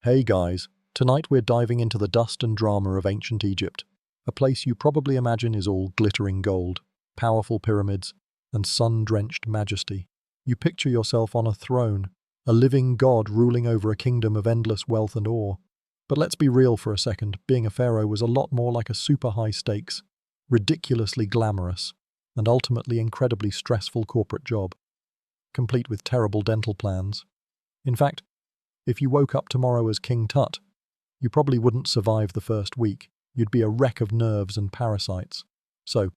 Hey guys, tonight we're diving into the dust and drama of ancient Egypt, a place you probably imagine is all glittering gold, powerful pyramids, and sun-drenched majesty. You picture yourself on a throne, a living god ruling over a kingdom of endless wealth and awe. But let's be real for a second, being a pharaoh was a lot more like a super high stakes, ridiculously glamorous, and ultimately incredibly stressful corporate job, complete with terrible dental plans. In fact, if you woke up tomorrow as King Tut, you probably wouldn't survive the first week. You'd be a wreck of nerves and parasites. So,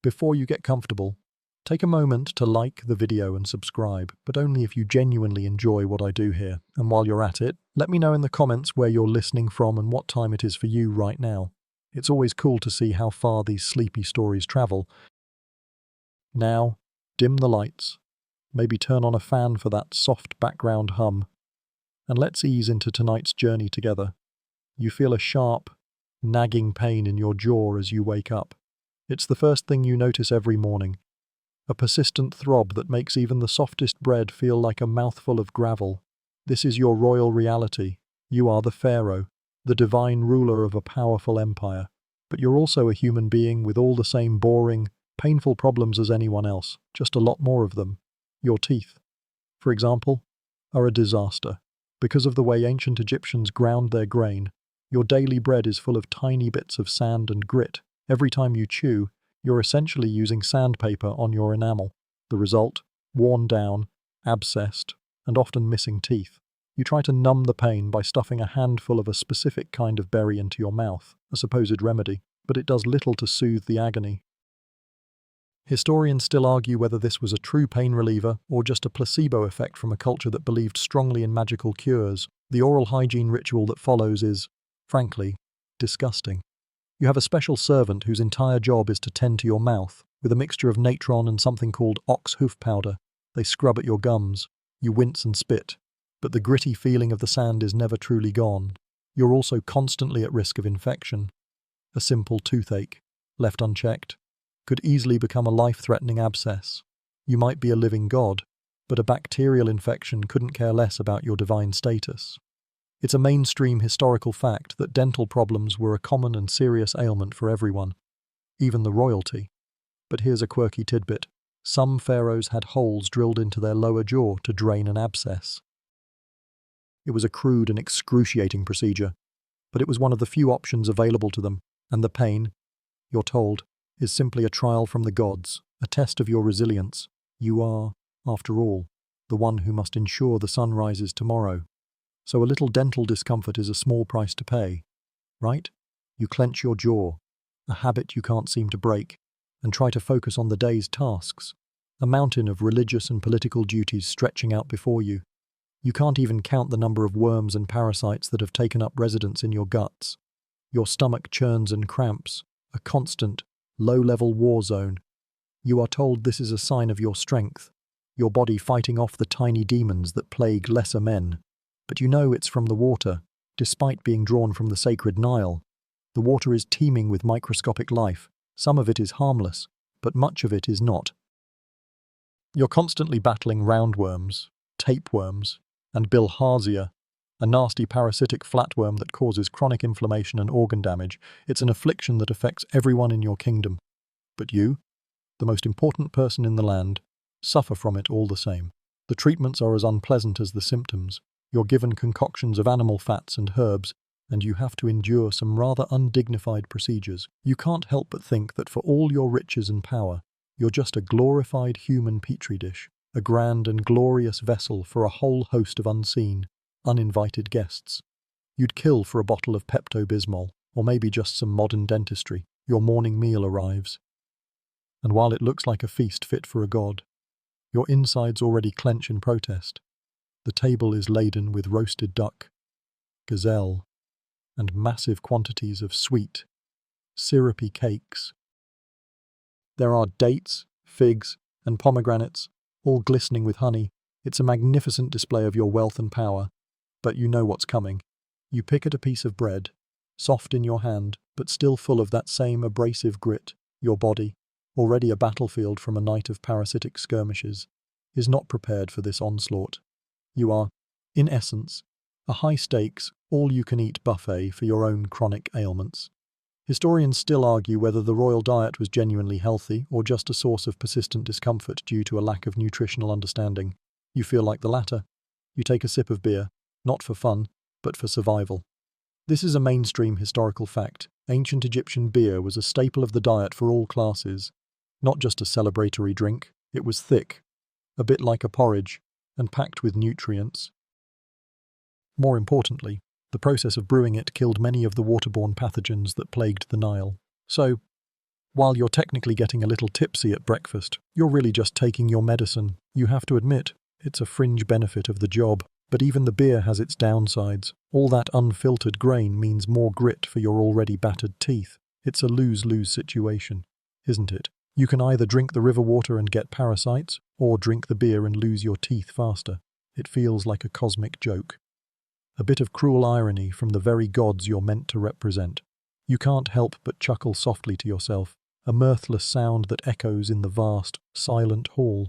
before you get comfortable, take a moment to like the video and subscribe, but only if you genuinely enjoy what I do here. And while you're at it, let me know in the comments where you're listening from and what time it is for you right now. It's always cool to see how far these sleepy stories travel. Now, dim the lights. Maybe turn on a fan for that soft background hum. And let's ease into tonight's journey together. You feel a sharp, nagging pain in your jaw as you wake up. It's the first thing you notice every morning. A persistent throb that makes even the softest bread feel like a mouthful of gravel. This is your royal reality. You are the pharaoh, the divine ruler of a powerful empire. But you're also a human being with all the same boring, painful problems as anyone else, just a lot more of them. Your teeth, for example, are a disaster. Because of the way ancient Egyptians ground their grain, your daily bread is full of tiny bits of sand and grit. Every time you chew, you're essentially using sandpaper on your enamel. The result? Worn down, abscessed, and often missing teeth. You try to numb the pain by stuffing a handful of a specific kind of berry into your mouth, a supposed remedy, but it does little to soothe the agony. Historians still argue whether this was a true pain reliever or just a placebo effect from a culture that believed strongly in magical cures. The oral hygiene ritual that follows is, frankly, disgusting. You have a special servant whose entire job is to tend to your mouth, with a mixture of natron and something called ox hoof powder. They scrub at your gums. You wince and spit. But the gritty feeling of the sand is never truly gone. You're also constantly at risk of infection. A simple toothache, left unchecked, could easily become a life-threatening abscess. You might be a living god, but a bacterial infection couldn't care less about your divine status. It's a mainstream historical fact that dental problems were a common and serious ailment for everyone, even the royalty. But here's a quirky tidbit. Some pharaohs had holes drilled into their lower jaw to drain an abscess. It was a crude and excruciating procedure, but it was one of the few options available to them, and the pain, you're told, is simply a trial from the gods, a test of your resilience. You are, after all, the one who must ensure the sun rises tomorrow. So a little dental discomfort is a small price to pay, right? You clench your jaw, a habit you can't seem to break, and try to focus on the day's tasks, a mountain of religious and political duties stretching out before you. You can't even count the number of worms and parasites that have taken up residence in your guts. Your stomach churns and cramps, a constant, low-level war zone. You are told this is a sign of your strength, your body fighting off the tiny demons that plague lesser men. But you know it's from the water, despite being drawn from the sacred Nile. The water is teeming with microscopic life. Some of it is harmless, but much of it is not. You're constantly battling roundworms, tapeworms, and bilharzia, a nasty parasitic flatworm that causes chronic inflammation and organ damage. It's an affliction that affects everyone in your kingdom. But you, the most important person in the land, suffer from it all the same. The treatments are as unpleasant as the symptoms. You're given concoctions of animal fats and herbs, and you have to endure some rather undignified procedures. You can't help but think that for all your riches and power, you're just a glorified human petri dish, a grand and glorious vessel for a whole host of unseen, uninvited guests. You'd kill for a bottle of Pepto-Bismol, or maybe just some modern dentistry. Your morning meal arrives. And while it looks like a feast fit for a god, your insides already clench in protest. The table is laden with roasted duck, gazelle, and massive quantities of sweet, syrupy cakes. There are dates, figs, and pomegranates, all glistening with honey. It's a magnificent display of your wealth and power. But you know what's coming. You pick at a piece of bread, soft in your hand, but still full of that same abrasive grit. Your body, already a battlefield from a night of parasitic skirmishes, is not prepared for this onslaught. You are, in essence, A high-stakes, all-you-can-eat buffet for your own chronic ailments. Historians still argue whether the royal diet was genuinely healthy or just a source of persistent discomfort due to a lack of nutritional understanding. You feel like the latter. You take a sip of beer, not for fun, but for survival. This is a mainstream historical fact. Ancient Egyptian beer was a staple of the diet for all classes. Not just a celebratory drink, it was thick, a bit like a porridge, and packed with nutrients. More importantly, the process of brewing it killed many of the waterborne pathogens that plagued the Nile. So, while you're technically getting a little tipsy at breakfast, you're really just taking your medicine. You have to admit, it's a fringe benefit of the job. But even the beer has its downsides. All that unfiltered grain means more grit for your already battered teeth. It's a lose-lose situation, isn't it? You can either drink the river water and get parasites, or drink the beer and lose your teeth faster. It feels like a cosmic joke. A bit of cruel irony from the very gods you're meant to represent. You can't help but chuckle softly to yourself, a mirthless sound that echoes in the vast, silent hall.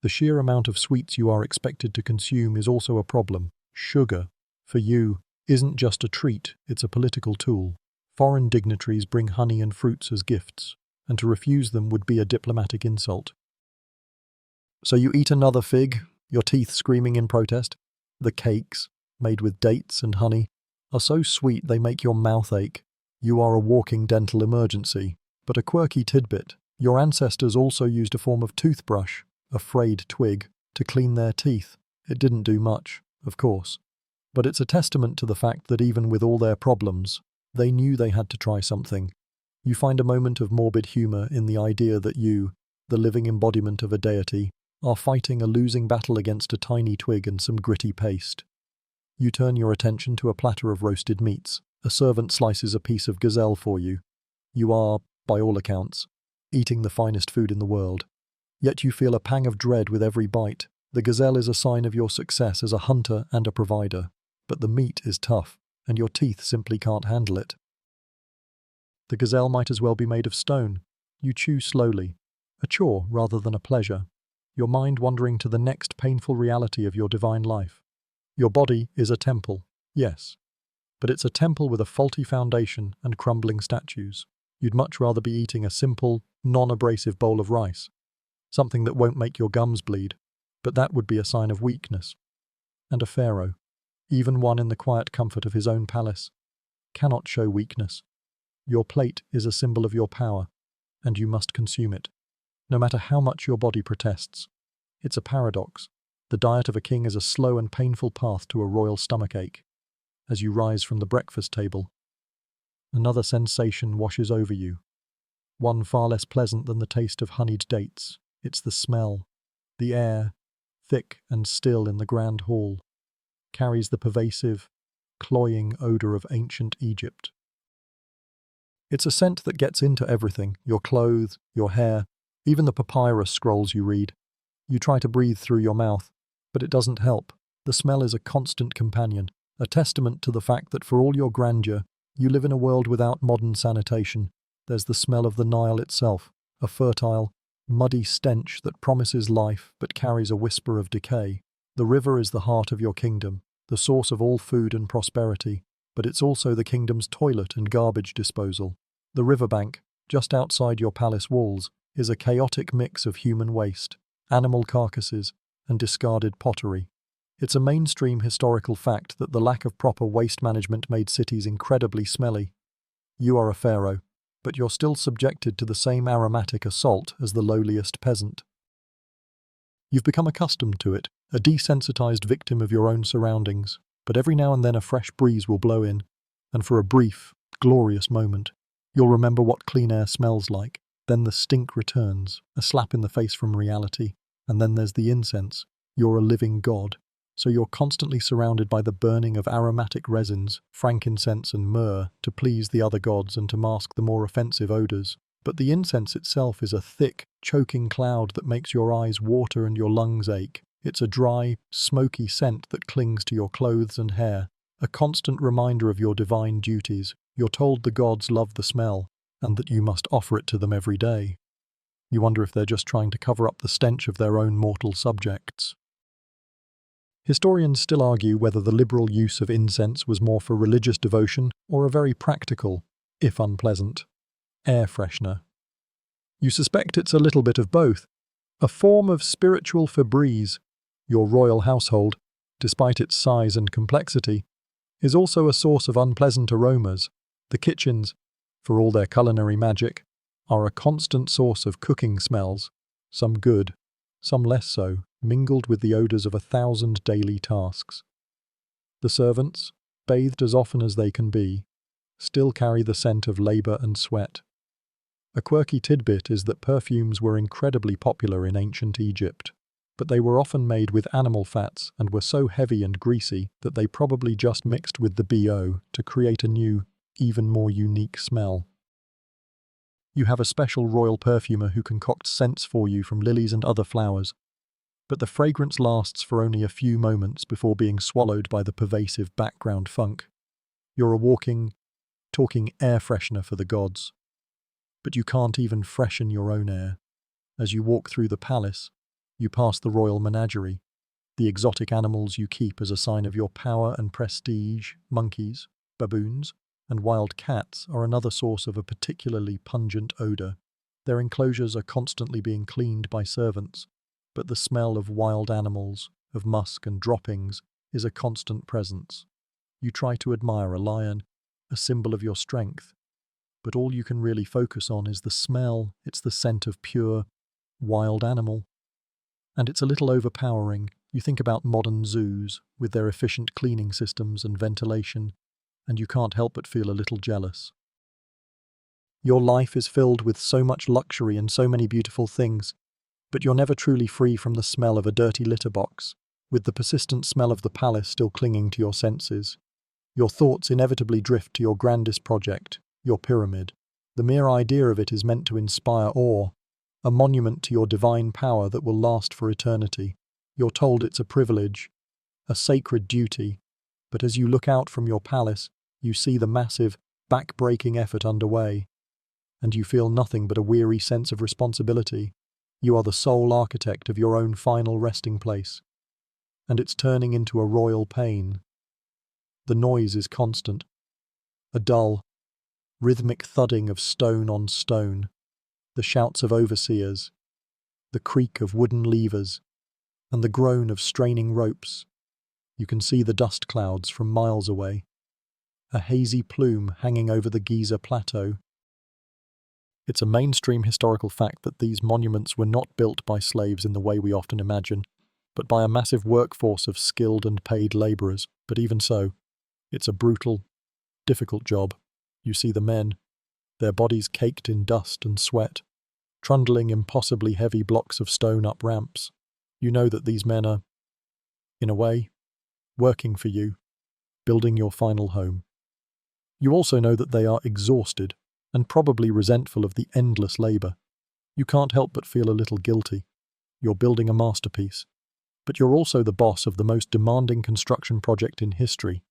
The sheer amount of sweets you are expected to consume is also a problem. Sugar, for you, isn't just a treat, it's a political tool. Foreign dignitaries bring honey and fruits as gifts, and to refuse them would be a diplomatic insult. So you eat another fig, your teeth screaming in protest. The cakes, made with dates and honey, are so sweet they make your mouth ache. You are a walking dental emergency. But a quirky tidbit, your ancestors also used a form of toothbrush, a frayed twig, to clean their teeth. It didn't do much, of course. But it's a testament to the fact that even with all their problems, they knew they had to try something. You find a moment of morbid humor in the idea that you, the living embodiment of a deity, are fighting a losing battle against a tiny twig and some gritty paste. You turn your attention to a platter of roasted meats. A servant slices a piece of gazelle for you. You are, by all accounts, eating the finest food in the world. Yet you feel a pang of dread with every bite. The gazelle is a sign of your success as a hunter and a provider, but the meat is tough, and your teeth simply can't handle it. The gazelle might as well be made of stone. You chew slowly, a chore rather than a pleasure, your mind wandering to the next painful reality of your divine life. Your body is a temple, yes, but it's a temple with a faulty foundation and crumbling statues. You'd much rather be eating a simple, non-abrasive bowl of rice. Something that won't make your gums bleed, but that would be a sign of weakness. And a pharaoh, even one in the quiet comfort of his own palace, cannot show weakness. Your plate is a symbol of your power, and you must consume it, no matter how much your body protests. It's a paradox. The diet of a king is a slow and painful path to a royal stomachache. As you rise from the breakfast table, another sensation washes over you, one far less pleasant than the taste of honeyed dates. It's the smell. The air, thick and still in the grand hall, carries the pervasive, cloying odor of ancient Egypt. It's a scent that gets into everything, your clothes, your hair, even the papyrus scrolls you read. You try to breathe through your mouth, but it doesn't help. The smell is a constant companion, a testament to the fact that for all your grandeur, you live in a world without modern sanitation. There's the smell of the Nile itself, a fertile, muddy stench that promises life but carries a whisper of decay. The river is the heart of your kingdom, the source of all food and prosperity, but it's also the kingdom's toilet and garbage disposal. The riverbank, just outside your palace walls, is a chaotic mix of human waste, animal carcasses, and discarded pottery. It's a mainstream historical fact that the lack of proper waste management made cities incredibly smelly. You are a pharaoh, but you're still subjected to the same aromatic assault as the lowliest peasant. You've become accustomed to it, a desensitized victim of your own surroundings, but every now and then a fresh breeze will blow in, and for a brief, glorious moment, you'll remember what clean air smells like. Then the stink returns, a slap in the face from reality, and then there's the incense. You're a living god, so you're constantly surrounded by the burning of aromatic resins, frankincense and myrrh, to please the other gods and to mask the more offensive odors. But the incense itself is a thick, choking cloud that makes your eyes water and your lungs ache. It's a dry, smoky scent that clings to your clothes and hair, a constant reminder of your divine duties. You're told the gods love the smell, and that you must offer it to them every day. You wonder if they're just trying to cover up the stench of their own mortal subjects. Historians still argue whether the liberal use of incense was more for religious devotion or a very practical, if unpleasant, air freshener. You suspect it's a little bit of both, a form of spiritual Febreze. Your royal household, despite its size and complexity, is also a source of unpleasant aromas. The kitchens, for all their culinary magic, are a constant source of cooking smells, some good, some less so, mingled with the odours of 1,000 daily tasks. The servants, bathed as often as they can be, still carry the scent of labour and sweat. A quirky tidbit is that perfumes were incredibly popular in ancient Egypt, but they were often made with animal fats and were so heavy and greasy that they probably just mixed with the BO to create a new, even more unique smell. You have a special royal perfumer who concocts scents for you from lilies and other flowers, but the fragrance lasts for only a few moments before being swallowed by the pervasive background funk. You're a walking, talking air freshener for the gods. But you can't even freshen your own air. As you walk through the palace, you pass the royal menagerie, the exotic animals you keep as a sign of your power and prestige. Monkeys, baboons, and wild cats are another source of a particularly pungent odour. Their enclosures are constantly being cleaned by servants, but the smell of wild animals, of musk and droppings, is a constant presence. You try to admire a lion, a symbol of your strength, but all you can really focus on is the smell. It's the scent of pure, wild animal. And it's a little overpowering. You think about modern zoos, with their efficient cleaning systems and ventilation, and you can't help but feel a little jealous. Your life is filled with so much luxury and so many beautiful things, but you're never truly free from the smell of a dirty litter box, with the persistent smell of the palace still clinging to your senses. Your thoughts inevitably drift to your grandest project, your pyramid. The mere idea of it is meant to inspire awe, a monument to your divine power that will last for eternity. You're told it's a privilege, a sacred duty, but as you look out from your palace, you see the massive, back-breaking effort underway, and you feel nothing but a weary sense of responsibility. You are the sole architect of your own final resting place, and it's turning into a royal pain. The noise is constant, a dull, rhythmic thudding of stone on stone, the shouts of overseers, the creak of wooden levers, and the groan of straining ropes. You can see the dust clouds from miles away, a hazy plume hanging over the Giza plateau. It's a mainstream historical fact that these monuments were not built by slaves in the way we often imagine, but by a massive workforce of skilled and paid labourers. But even so, it's a brutal, difficult job. You see the men, their bodies caked in dust and sweat, trundling impossibly heavy blocks of stone up ramps. You know that these men are, in a way, working for you, building your final home. You also know that they are exhausted and probably resentful of the endless labour. You can't help but feel a little guilty. You're building a masterpiece, but you're also the boss of the most demanding construction project in history.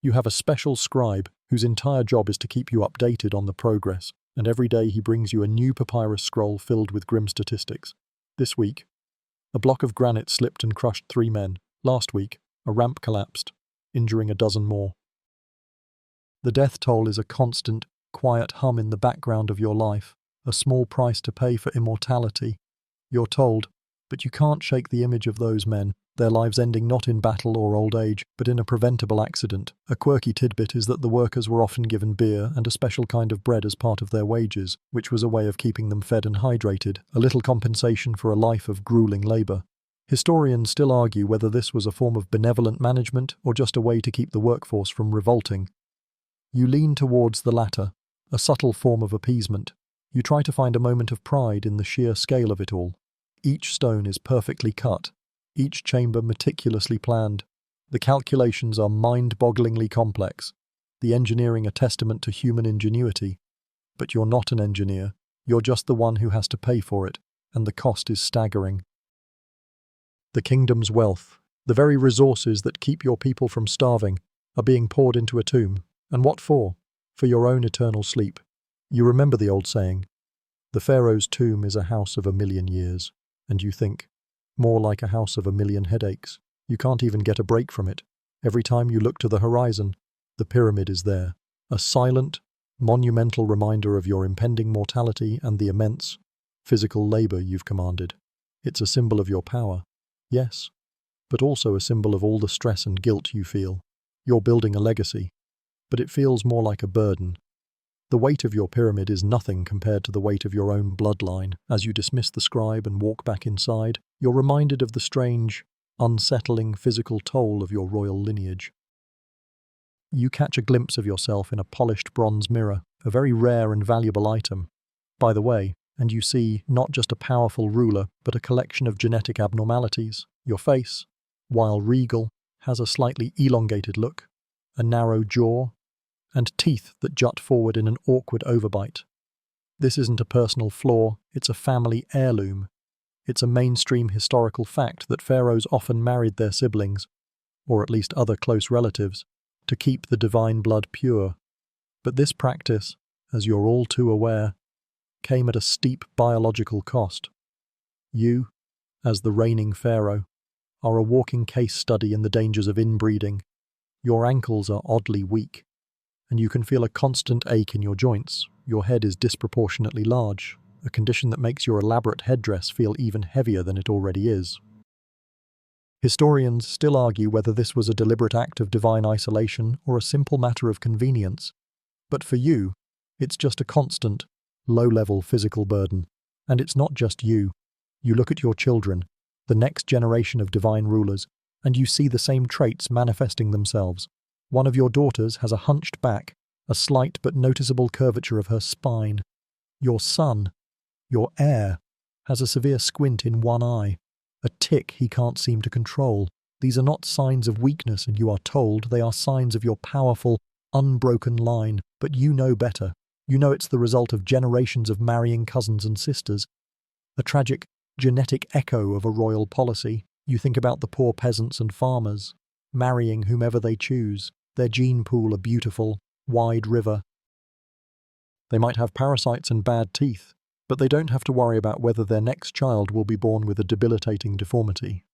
You have a special scribe whose entire job is to keep you updated on the progress, and every day he brings you a new papyrus scroll filled with grim statistics. This week, a block of granite slipped and crushed 3 men. Last week, a ramp collapsed, injuring a dozen more. The death toll is a constant, quiet hum in the background of your life, a small price to pay for immortality. You're told, but you can't shake the image of those men, their lives ending not in battle or old age, but in a preventable accident. A quirky tidbit is that the workers were often given beer and a special kind of bread as part of their wages, which was a way of keeping them fed and hydrated, a little compensation for a life of grueling labour. Historians still argue whether this was a form of benevolent management or just a way to keep the workforce from revolting. You lean towards the latter, a subtle form of appeasement. You try to find a moment of pride in the sheer scale of it all. Each stone is perfectly cut, each chamber meticulously planned. The calculations are mind-bogglingly complex, the engineering a testament to human ingenuity. But you're not an engineer, you're just the one who has to pay for it, and the cost is staggering. The kingdom's wealth, the very resources that keep your people from starving, are being poured into a tomb. And what for? For your own eternal sleep. You remember the old saying, the Pharaoh's tomb is a house of 1,000,000 years, and you think, more like a house of 1,000,000 headaches. You can't even get a break from it. Every time you look to the horizon, the pyramid is there, a silent, monumental reminder of your impending mortality and the immense, physical labor you've commanded. It's a symbol of your power, yes, but also a symbol of all the stress and guilt you feel. You're building a legacy, but it feels more like a burden. The weight of your pyramid is nothing compared to the weight of your own bloodline. As you dismiss the scribe and walk back inside, you're reminded of the strange, unsettling physical toll of your royal lineage. You catch a glimpse of yourself in a polished bronze mirror, a very rare and valuable item, by the way, and you see not just a powerful ruler, but a collection of genetic abnormalities. Your face, while regal, has a slightly elongated look, a narrow jaw, and teeth that jut forward in an awkward overbite. This isn't a personal flaw, it's a family heirloom. It's a mainstream historical fact that pharaohs often married their siblings, or at least other close relatives, to keep the divine blood pure. But this practice, as you're all too aware, came at a steep biological cost. You, as the reigning pharaoh, are a walking case study in the dangers of inbreeding. Your ankles are oddly weak, and you can feel a constant ache in your joints. Your head is disproportionately large, a condition that makes your elaborate headdress feel even heavier than it already is. Historians still argue whether this was a deliberate act of divine isolation or a simple matter of convenience. But for you, it's just a constant, low-level physical burden. And it's not just you. You look at your children, the next generation of divine rulers, and you see the same traits manifesting themselves. One of your daughters has a hunched back, a slight but noticeable curvature of her spine. Your son, your heir, has a severe squint in one eye, a tic he can't seem to control. These are not signs of weakness, and you are told they are signs of your powerful, unbroken line. But you know better. You know it's the result of generations of marrying cousins and sisters, a tragic, genetic echo of a royal policy. You think about the poor peasants and farmers, marrying whomever they choose, their gene pool a beautiful, wide river. They might have parasites and bad teeth, but they don't have to worry about whether their next child will be born with a debilitating deformity.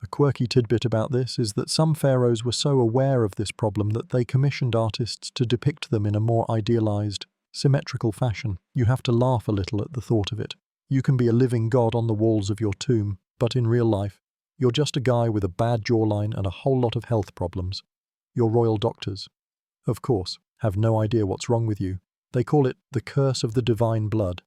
A quirky tidbit about this is that some pharaohs were so aware of this problem that they commissioned artists to depict them in a more idealized, symmetrical fashion. You have to laugh a little at the thought of it. You can be a living god on the walls of your tomb, but in real life, you're just a guy with a bad jawline and a whole lot of health problems. Your royal doctors, of course, have no idea what's wrong with you. They call it the curse of the divine blood,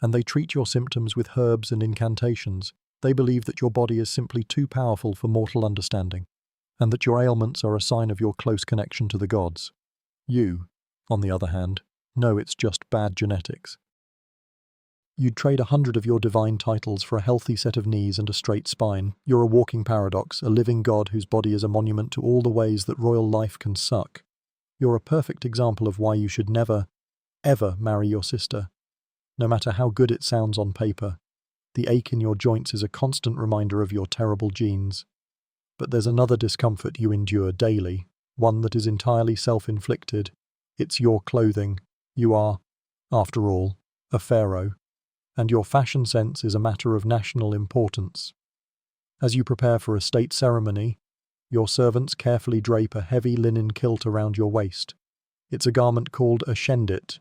and they treat your symptoms with herbs and incantations. They believe that your body is simply too powerful for mortal understanding, and that your ailments are a sign of your close connection to the gods. You, on the other hand, know it's just bad genetics. You'd trade 100 of your divine titles for a healthy set of knees and a straight spine. You're a walking paradox, a living god whose body is a monument to all the ways that royal life can suck. You're a perfect example of why you should never, ever marry your sister. No matter how good it sounds on paper, the ache in your joints is a constant reminder of your terrible genes. But there's another discomfort you endure daily, one that is entirely self-inflicted. It's your clothing. You are, after all, a pharaoh, and your fashion sense is a matter of national importance. As you prepare for a state ceremony, your servants carefully drape a heavy linen kilt around your waist. It's a garment called a shendit,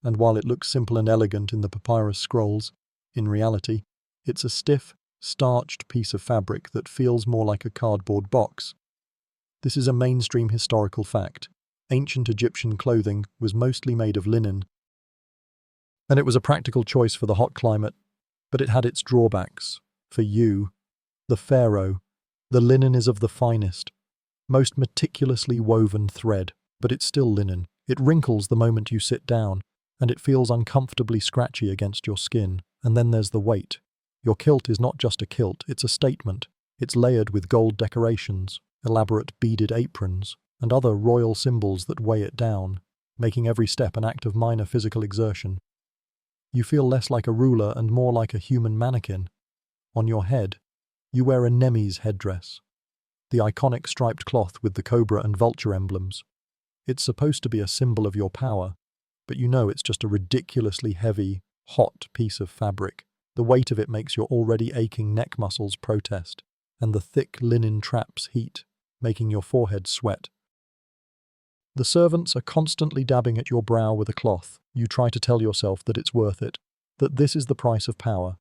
and while it looks simple and elegant in the papyrus scrolls, in reality, it's a stiff, starched piece of fabric that feels more like a cardboard box. This is a mainstream historical fact. Ancient Egyptian clothing was mostly made of linen, and it was a practical choice for the hot climate, but it had its drawbacks. For you, the pharaoh, the linen is of the finest, most meticulously woven thread, but it's still linen. It wrinkles the moment you sit down, and it feels uncomfortably scratchy against your skin. And then there's the weight. Your kilt is not just a kilt, it's a statement. It's layered with gold decorations, elaborate beaded aprons, and other royal symbols that weigh it down, making every step an act of minor physical exertion. You feel less like a ruler and more like a human mannequin. On your head, you wear a Nemes headdress, the iconic striped cloth with the cobra and vulture emblems. It's supposed to be a symbol of your power, but you know it's just a ridiculously heavy, hot piece of fabric. The weight of it makes your already aching neck muscles protest. and the thick linen traps heat, making your forehead sweat. The servants are constantly dabbing at your brow with a cloth. You try to tell yourself that it's worth it, that this is the price of power,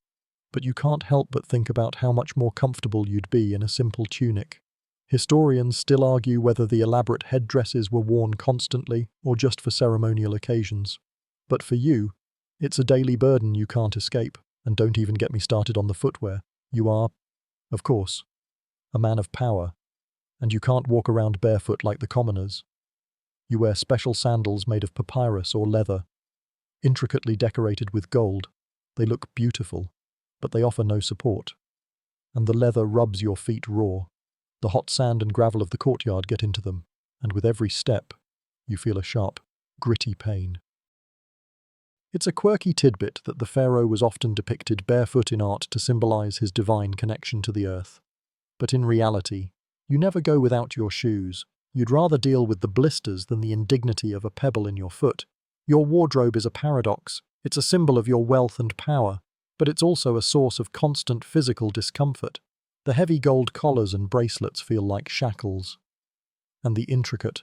but you can't help but think about how much more comfortable you'd be in a simple tunic. Historians still argue whether the elaborate headdresses were worn constantly or just for ceremonial occasions. But for you, it's a daily burden you can't escape, and don't even get me started on the footwear. You are, of course, a man of power, and you can't walk around barefoot like the commoners. You wear special sandals made of papyrus or leather, intricately decorated with gold. They look beautiful, but they offer no support. And the leather rubs your feet raw. The hot sand and gravel of the courtyard get into them, and with every step, you feel a sharp, gritty pain. It's a quirky tidbit that the pharaoh was often depicted barefoot in art to symbolize his divine connection to the earth. But in reality, you never go without your shoes. You'd rather deal with the blisters than the indignity of a pebble in your foot. Your wardrobe is a paradox. It's a symbol of your wealth and power, but it's also a source of constant physical discomfort. The heavy gold collars and bracelets feel like shackles, and the intricate,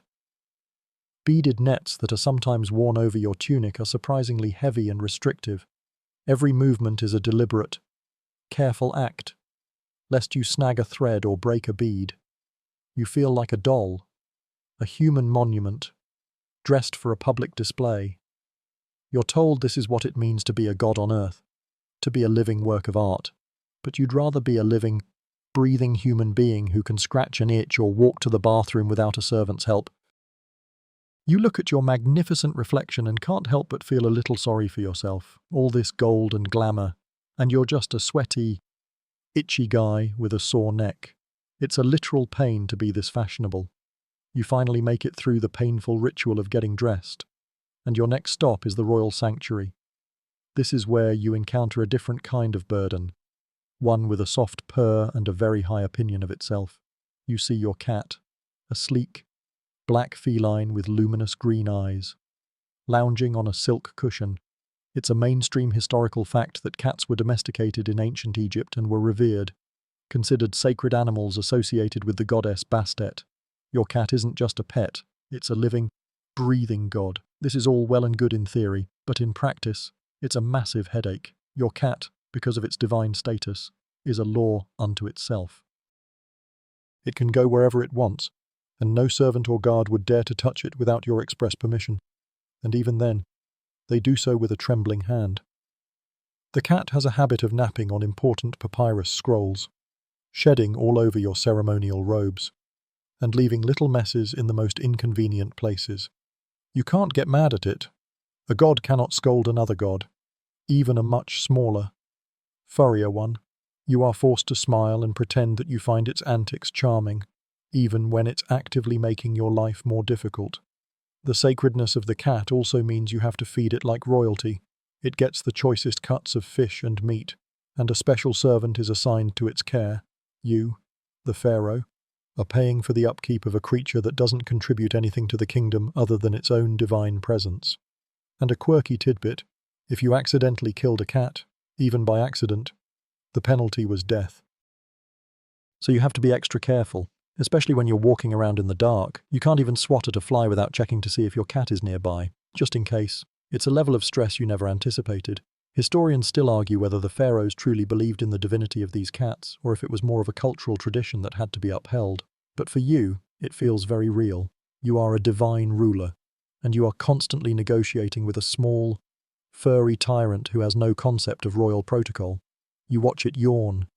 beaded nets that are sometimes worn over your tunic are surprisingly heavy and restrictive. Every movement is a deliberate, careful act, lest you snag a thread or break a bead. You feel like a doll, a human monument, dressed for a public display. You're told this is what it means to be a god on earth, to be a living work of art, but you'd rather be a living, breathing human being who can scratch an itch or walk to the bathroom without a servant's help. You look at your magnificent reflection and can't help but feel a little sorry for yourself. All this gold and glamour, and you're just a sweaty, itchy guy with a sore neck. It's a literal pain to be this fashionable. You finally make it through the painful ritual of getting dressed, and your next stop is the royal sanctuary. This is where you encounter a different kind of burden, one with a soft purr and a very high opinion of itself. You see your cat, a sleek, black feline with luminous green eyes, lounging on a silk cushion. It's a mainstream historical fact that cats were domesticated in ancient Egypt and were revered, considered sacred animals associated with the goddess Bastet. Your cat isn't just a pet, it's a living, breathing god. This is all well and good in theory, but in practice, it's a massive headache. Your cat, because of its divine status, is a law unto itself. It can go wherever it wants, and no servant or guard would dare to touch it without your express permission. And even then, they do so with a trembling hand. The cat has a habit of napping on important papyrus scrolls, shedding all over your ceremonial robes, and leaving little messes in the most inconvenient places. You can't get mad at it. A god cannot scold another god, even a much smaller, furrier one. You are forced to smile and pretend that you find its antics charming, even when it's actively making your life more difficult. The sacredness of the cat also means you have to feed it like royalty. It gets the choicest cuts of fish and meat, and a special servant is assigned to its care. You, the pharaoh, are paying for the upkeep of a creature that doesn't contribute anything to the kingdom other than its own divine presence. And a quirky tidbit, if you accidentally killed a cat, even by accident, the penalty was death. So you have to be extra careful, especially when you're walking around in the dark. You can't even swat at a fly without checking to see if your cat is nearby, just in case. It's a level of stress you never anticipated. Historians still argue whether the pharaohs truly believed in the divinity of these cats, or if it was more of a cultural tradition that had to be upheld. But for you, it feels very real. You are a divine ruler, and you are constantly negotiating with a small, furry tyrant who has no concept of royal protocol. You watch it yawn,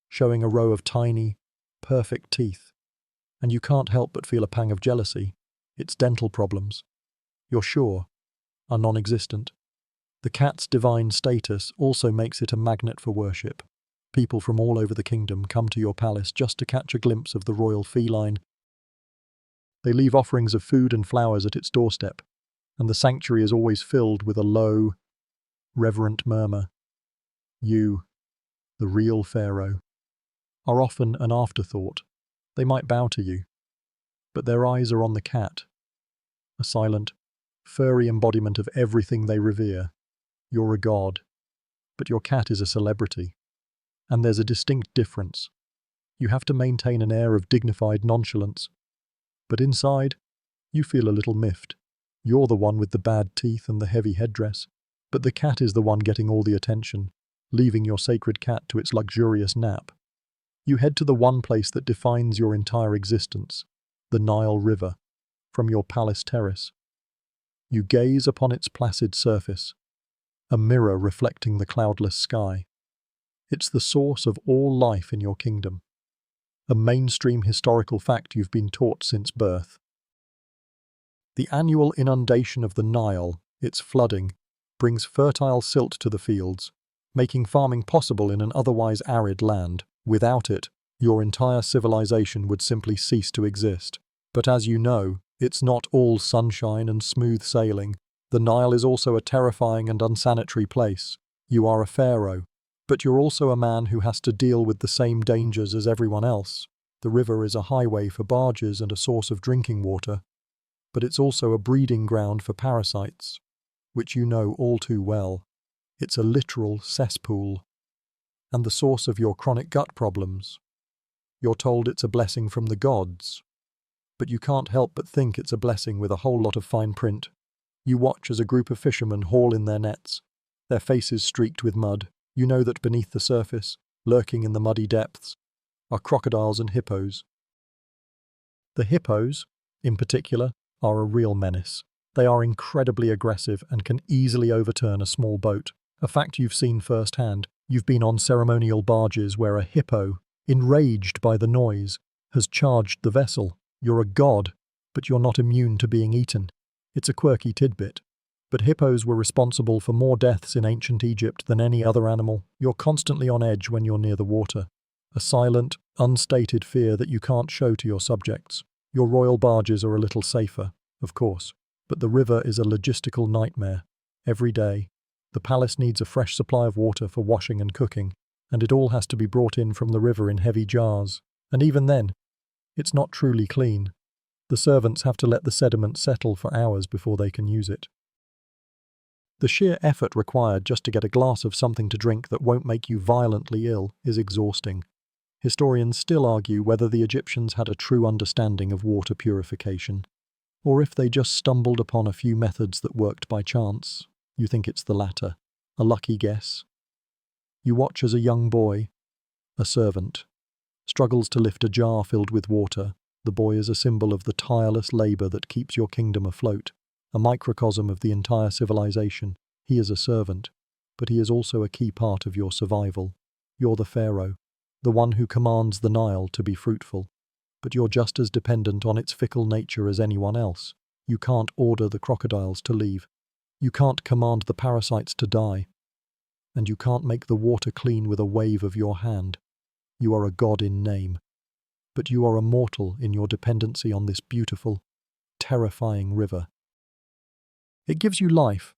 showing a row of tiny, perfect teeth, and you can't help but feel a pang of jealousy. Its dental problems, you're sure, are non-existent. The cat's divine status also makes it a magnet for worship. People from all over the kingdom come to your palace just to catch a glimpse of the royal feline. They leave offerings of food and flowers at its doorstep, and the sanctuary is always filled with a low, reverent murmur. You, the real pharaoh, are often an afterthought. They might bow to you, but their eyes are on the cat, a silent, furry embodiment of everything they revere. You're a god, but your cat is a celebrity. And there's a distinct difference. You have to maintain an air of dignified nonchalance. But inside, you feel a little miffed. You're the one with the bad teeth and the heavy headdress, but the cat is the one getting all the attention, leaving your sacred cat to its luxurious nap. You head to the one place that defines your entire existence, the Nile River, from your palace terrace. You gaze upon its placid surface, a mirror reflecting the cloudless sky. It's the source of all life in your kingdom, a mainstream historical fact you've been taught since birth. The annual inundation of the Nile, its flooding, brings fertile silt to the fields, making farming possible in an otherwise arid land. Without it, your entire civilization would simply cease to exist. But as you know, it's not all sunshine and smooth sailing. The Nile is also a terrifying and unsanitary place. You are a pharaoh, but you're also a man who has to deal with the same dangers as everyone else. The river is a highway for barges and a source of drinking water, but it's also a breeding ground for parasites, which you know all too well. It's a literal cesspool, and the source of your chronic gut problems. You're told it's a blessing from the gods, but you can't help but think it's a blessing with a whole lot of fine print. You watch as a group of fishermen haul in their nets, their faces streaked with mud. You know that beneath the surface, lurking in the muddy depths, are crocodiles and hippos. The hippos, in particular, are a real menace. They are incredibly aggressive and can easily overturn a small boat, a fact you've seen firsthand. You've been on ceremonial barges where a hippo, enraged by the noise, has charged the vessel. You're a god, but you're not immune to being eaten. It's a quirky tidbit, but hippos were responsible for more deaths in ancient Egypt than any other animal. You're constantly on edge when you're near the water, a silent, unstated fear that you can't show to your subjects. Your royal barges are a little safer, of course, but the river is a logistical nightmare. Every day, the palace needs a fresh supply of water for washing and cooking, and it all has to be brought in from the river in heavy jars. And even then, it's not truly clean. The servants have to let the sediment settle for hours before they can use it. The sheer effort required just to get a glass of something to drink that won't make you violently ill is exhausting. Historians still argue whether the Egyptians had a true understanding of water purification, or if they just stumbled upon a few methods that worked by chance. You think it's the latter, a lucky guess. You watch as a young boy, a servant, struggles to lift a jar filled with water. The boy is a symbol of the tireless labor that keeps your kingdom afloat, a microcosm of the entire civilization. He is a servant, but he is also a key part of your survival. You're the pharaoh, the one who commands the Nile to be fruitful, but you're just as dependent on its fickle nature as anyone else. You can't order the crocodiles to leave. You can't command the parasites to die. And you can't make the water clean with a wave of your hand. You are a god in name, but you are a mortal in your dependency on this beautiful, terrifying river. It gives you life,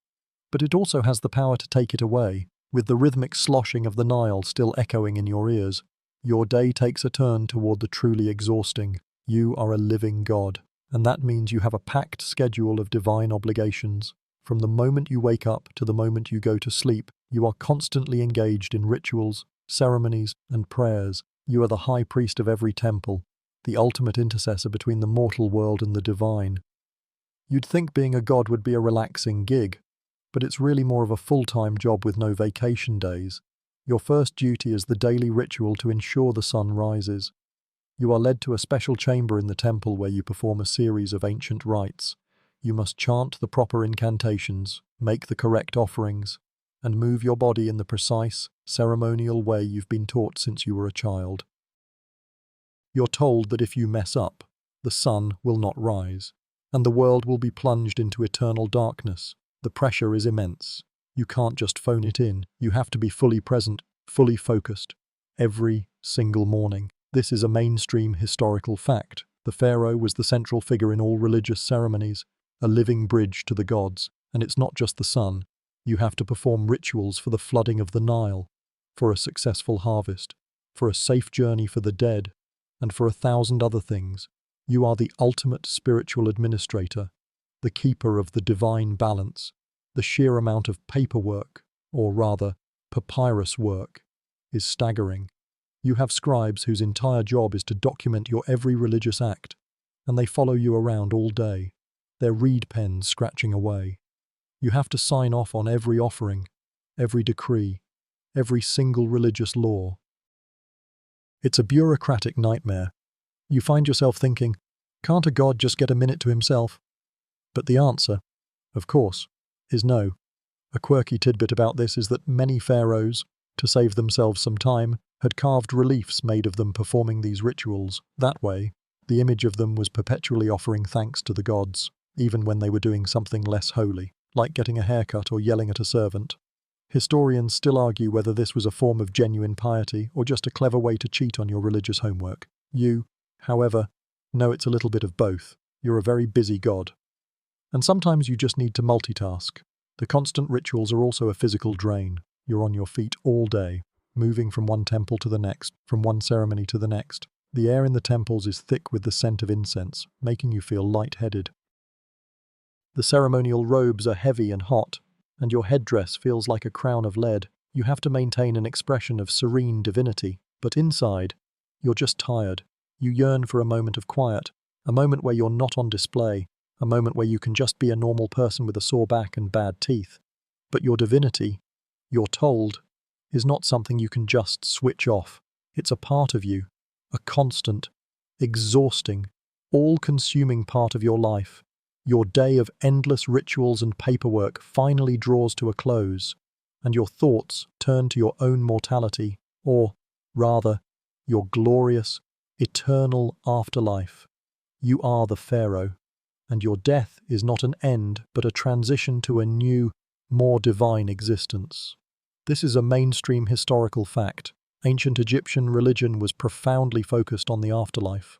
but it also has the power to take it away, with the rhythmic sloshing of the Nile still echoing in your ears. Your day takes a turn toward the truly exhausting. You are a living god, and that means you have a packed schedule of divine obligations. From the moment you wake up to the moment you go to sleep, you are constantly engaged in rituals, ceremonies, and prayers. You are the high priest of every temple, the ultimate intercessor between the mortal world and the divine. You'd think being a god would be a relaxing gig, but it's really more of a full-time job with no vacation days. Your first duty is the daily ritual to ensure the sun rises. You are led to a special chamber in the temple where you perform a series of ancient rites. You must chant the proper incantations, make the correct offerings, and move your body in the precise, ceremonial way you've been taught since you were a child. You're told that if you mess up, the sun will not rise, and the world will be plunged into eternal darkness. The pressure is immense. You can't just phone it in. You have to be fully present, fully focused, every single morning. This is a mainstream historical fact. The pharaoh was the central figure in all religious ceremonies, a living bridge to the gods. And it's not just the sun. You have to perform rituals for the flooding of the Nile, for a successful harvest, for a safe journey for the dead, and for 1,000 other things. You are the ultimate spiritual administrator, the keeper of the divine balance. The sheer amount of paperwork, or rather, papyrus work, is staggering. You have scribes whose entire job is to document your every religious act, and they follow you around all day, their reed pens scratching away. You have to sign off on every offering, every decree, every single religious law. It's a bureaucratic nightmare. You find yourself thinking, can't a god just get a minute to himself? But the answer, of course, is no. A quirky tidbit about this is that many pharaohs, to save themselves some time, had carved reliefs made of them performing these rituals. That way, the image of them was perpetually offering thanks to the gods, even when they were doing something less holy, like getting a haircut or yelling at a servant. Historians still argue whether this was a form of genuine piety or just a clever way to cheat on your religious homework. You, however, know it's a little bit of both. You're a very busy god. And sometimes you just need to multitask. The constant rituals are also a physical drain. You're on your feet all day, moving from one temple to the next, from one ceremony to the next. The air in the temples is thick with the scent of incense, making you feel lightheaded. The ceremonial robes are heavy and hot, and your headdress feels like a crown of lead. You have to maintain an expression of serene divinity, but inside, you're just tired. You yearn for a moment of quiet, a moment where you're not on display, a moment where you can just be a normal person with a sore back and bad teeth. But your divinity, you're told, is not something you can just switch off. It's a part of you, a constant, exhausting, all-consuming part of your life. Your day of endless rituals and paperwork finally draws to a close, and your thoughts turn to your own mortality, or, rather, your glorious, eternal afterlife. You are the Pharaoh, and your death is not an end but a transition to a new, more divine existence. This is a mainstream historical fact. Ancient Egyptian religion was profoundly focused on the afterlife,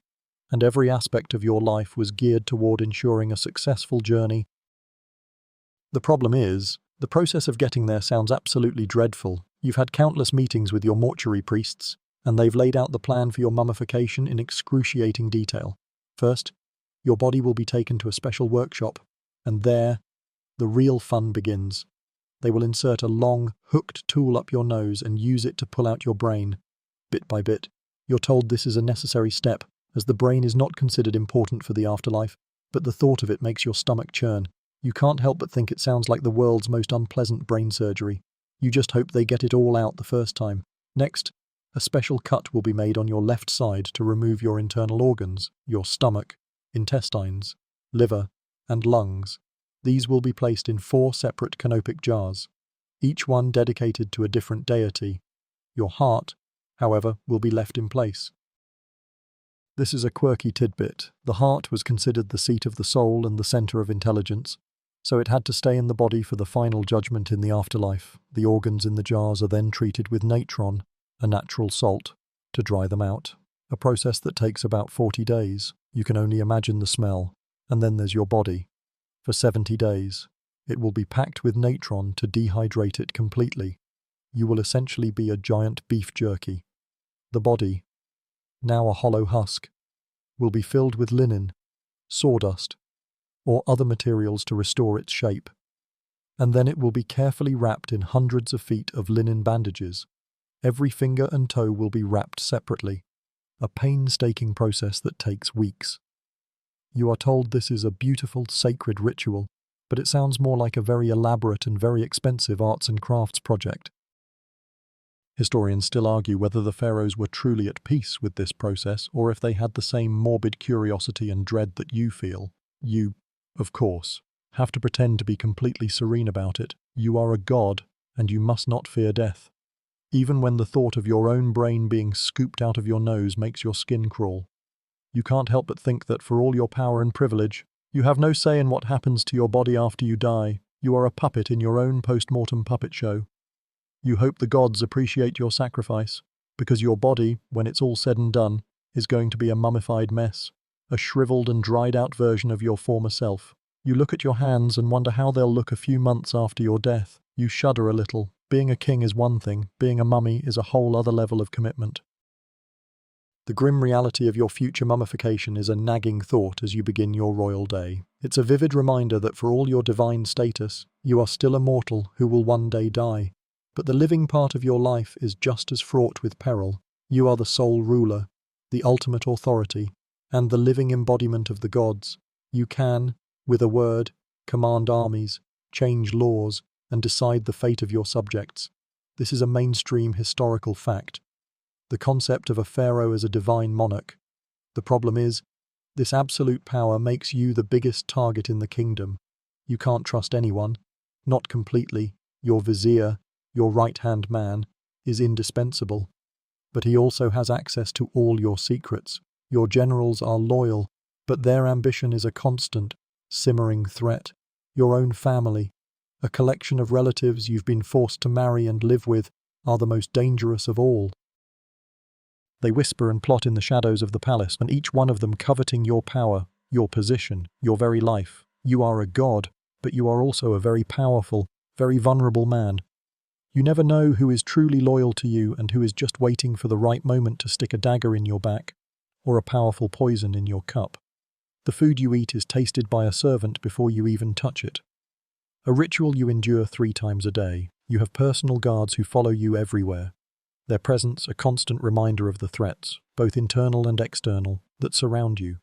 and every aspect of your life was geared toward ensuring a successful journey. The problem is, the process of getting there sounds absolutely dreadful. You've had countless meetings with your mortuary priests, and they've laid out the plan for your mummification in excruciating detail. First, your body will be taken to a special workshop, and there, the real fun begins. They will insert a long, hooked tool up your nose and use it to pull out your brain. Bit by bit, you're told this is a necessary step, as the brain is not considered important for the afterlife, but the thought of it makes your stomach churn. You can't help but think it sounds like the world's most unpleasant brain surgery. You just hope they get it all out the first time. Next, a special cut will be made on your left side to remove your internal organs, your stomach, intestines, liver, and lungs. These will be placed in 4 separate canopic jars, each one dedicated to a different deity. Your heart, however, will be left in place. This is a quirky tidbit. The heart was considered the seat of the soul and the center of intelligence, so it had to stay in the body for the final judgment in the afterlife. The organs in the jars are then treated with natron, a natural salt, to dry them out, a process that takes about 40 days. You can only imagine the smell. And then there's your body. For 70 days, it will be packed with natron to dehydrate it completely. You will essentially be a giant beef jerky. The body, now a hollow husk, will be filled with linen, sawdust, or other materials to restore its shape. And then it will be carefully wrapped in hundreds of feet of linen bandages. Every finger and toe will be wrapped separately, a painstaking process that takes weeks. You are told this is a beautiful, sacred ritual, but it sounds more like a very elaborate and very expensive arts and crafts project. Historians still argue whether the pharaohs were truly at peace with this process or if they had the same morbid curiosity and dread that you feel. You, of course, have to pretend to be completely serene about it. You are a god, and you must not fear death. Even when the thought of your own brain being scooped out of your nose makes your skin crawl. You can't help but think that for all your power and privilege, you have no say in what happens to your body after you die. You are a puppet in your own post-mortem puppet show. You hope the gods appreciate your sacrifice, because your body, when it's all said and done, is going to be a mummified mess, a shriveled and dried-out version of your former self. You look at your hands and wonder how they'll look a few months after your death. You shudder a little. Being a king is one thing, being a mummy is a whole other level of commitment. The grim reality of your future mummification is a nagging thought as you begin your royal day. It's a vivid reminder that for all your divine status, you are still a mortal who will one day die. But the living part of your life is just as fraught with peril. You are the sole ruler, the ultimate authority, and the living embodiment of the gods. You can, with a word, command armies, change laws, and decide the fate of your subjects. This is a mainstream historical fact. The concept of a pharaoh as a divine monarch. The problem is, this absolute power makes you the biggest target in the kingdom. You can't trust anyone, not completely. Your vizier, your right-hand man, is indispensable. But he also has access to all your secrets. Your generals are loyal, but their ambition is a constant, simmering threat. Your own family, a collection of relatives you've been forced to marry and live with, are the most dangerous of all. They whisper and plot in the shadows of the palace, and each one of them coveting your power, your position, your very life. You are a god, but you are also a very powerful, very vulnerable man. You never know who is truly loyal to you and who is just waiting for the right moment to stick a dagger in your back, or a powerful poison in your cup. The food you eat is tasted by a servant before you even touch it. A ritual you endure 3 times a day. You have personal guards who follow you everywhere. Their presence a constant reminder of the threats, both internal and external, that surround you.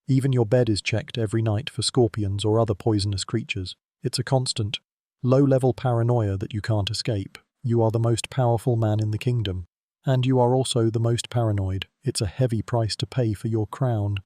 Even your bed is checked every night for scorpions or other poisonous creatures. It's a constant, low-level paranoia that you can't escape. You are the most powerful man in the kingdom, and you are also the most paranoid. It's a heavy price to pay for your crown.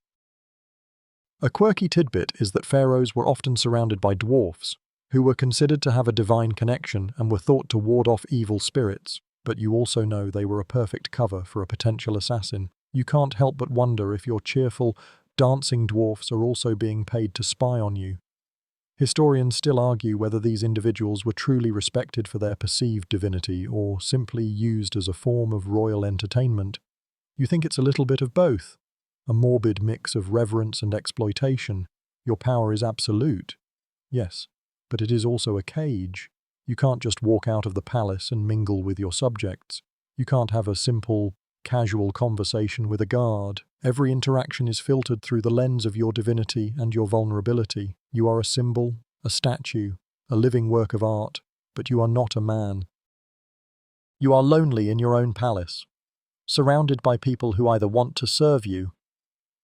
A quirky tidbit is that pharaohs were often surrounded by dwarfs, who were considered to have a divine connection and were thought to ward off evil spirits. But you also know they were a perfect cover for a potential assassin. You can't help but wonder if your cheerful, dancing dwarfs are also being paid to spy on you. Historians still argue whether these individuals were truly respected for their perceived divinity or simply used as a form of royal entertainment. You think it's a little bit of both, a morbid mix of reverence and exploitation. Your power is absolute. Yes, but it is also a cage. You can't just walk out of the palace and mingle with your subjects. You can't have a simple, casual conversation with a guard. Every interaction is filtered through the lens of your divinity and your vulnerability. You are a symbol, a statue, a living work of art, but you are not a man. You are lonely in your own palace, surrounded by people who either want to serve you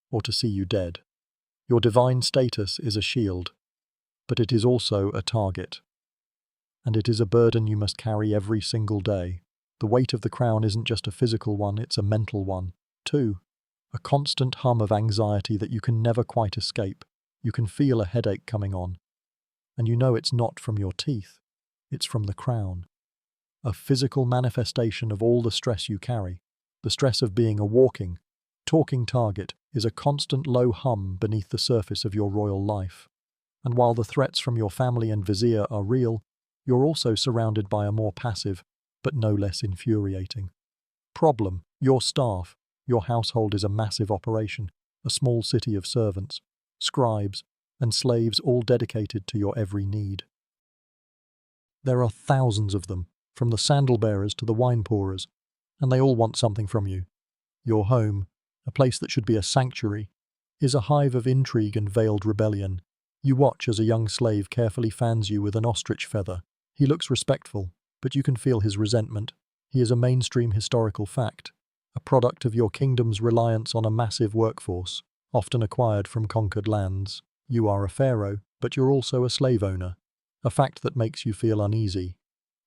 or to see you dead. Your divine status is a shield, but it is also a target. And it is a burden you must carry every single day. The weight of the crown isn't just a physical one, it's a mental one, too. A constant hum of anxiety that you can never quite escape. You can feel a headache coming on. And you know it's not from your teeth, it's from the crown. A physical manifestation of all the stress you carry. The stress of being a walking, talking target is a constant low hum beneath the surface of your royal life. And while the threats from your family and vizier are real, you're also surrounded by a more passive, but no less infuriating problem. Your staff, your household is a massive operation, a small city of servants, scribes, and slaves all dedicated to your every need. There are thousands of them, from the sandal bearers to the wine pourers, and they all want something from you. Your home, a place that should be a sanctuary, is a hive of intrigue and veiled rebellion. You watch as a young slave carefully fans you with an ostrich feather. He looks respectful, but you can feel his resentment. He is a mainstream historical fact, a product of your kingdom's reliance on a massive workforce, often acquired from conquered lands. You are a pharaoh, but you're also a slave owner, a fact that makes you feel uneasy.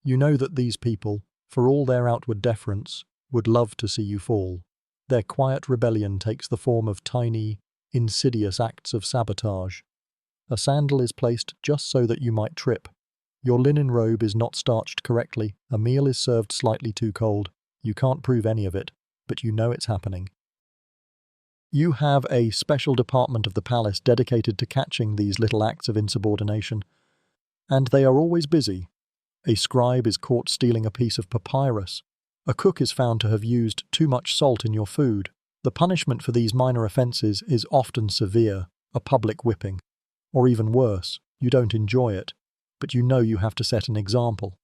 You know that these people, for all their outward deference, would love to see you fall. Their quiet rebellion takes the form of tiny, insidious acts of sabotage. A sandal is placed just so that you might trip. Your linen robe is not starched correctly, a meal is served slightly too cold. You can't prove any of it, but you know it's happening. You have a special department of the palace dedicated to catching these little acts of insubordination, and they are always busy. A scribe is caught stealing a piece of papyrus. A cook is found to have used too much salt in your food. The punishment for these minor offences is often severe, a public whipping. Or even worse, you don't enjoy it, but you know you have to set an example.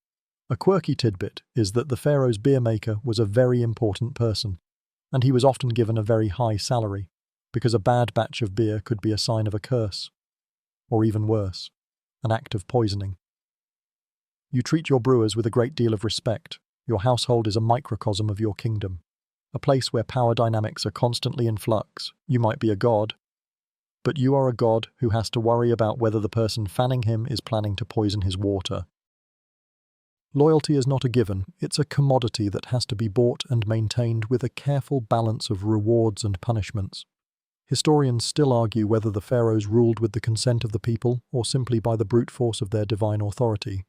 A quirky tidbit is that the pharaoh's beer maker was a very important person, and he was often given a very high salary, because a bad batch of beer could be a sign of a curse. Or even worse, an act of poisoning. You treat your brewers with a great deal of respect. Your household is a microcosm of your kingdom. a place where power dynamics are constantly in flux. You might be a god, but you are a god who has to worry about whether the person fanning him is planning to poison his water. Loyalty is not a given, it's a commodity that has to be bought and maintained with a careful balance of rewards and punishments. Historians still argue whether the pharaohs ruled with the consent of the people or simply by the brute force of their divine authority.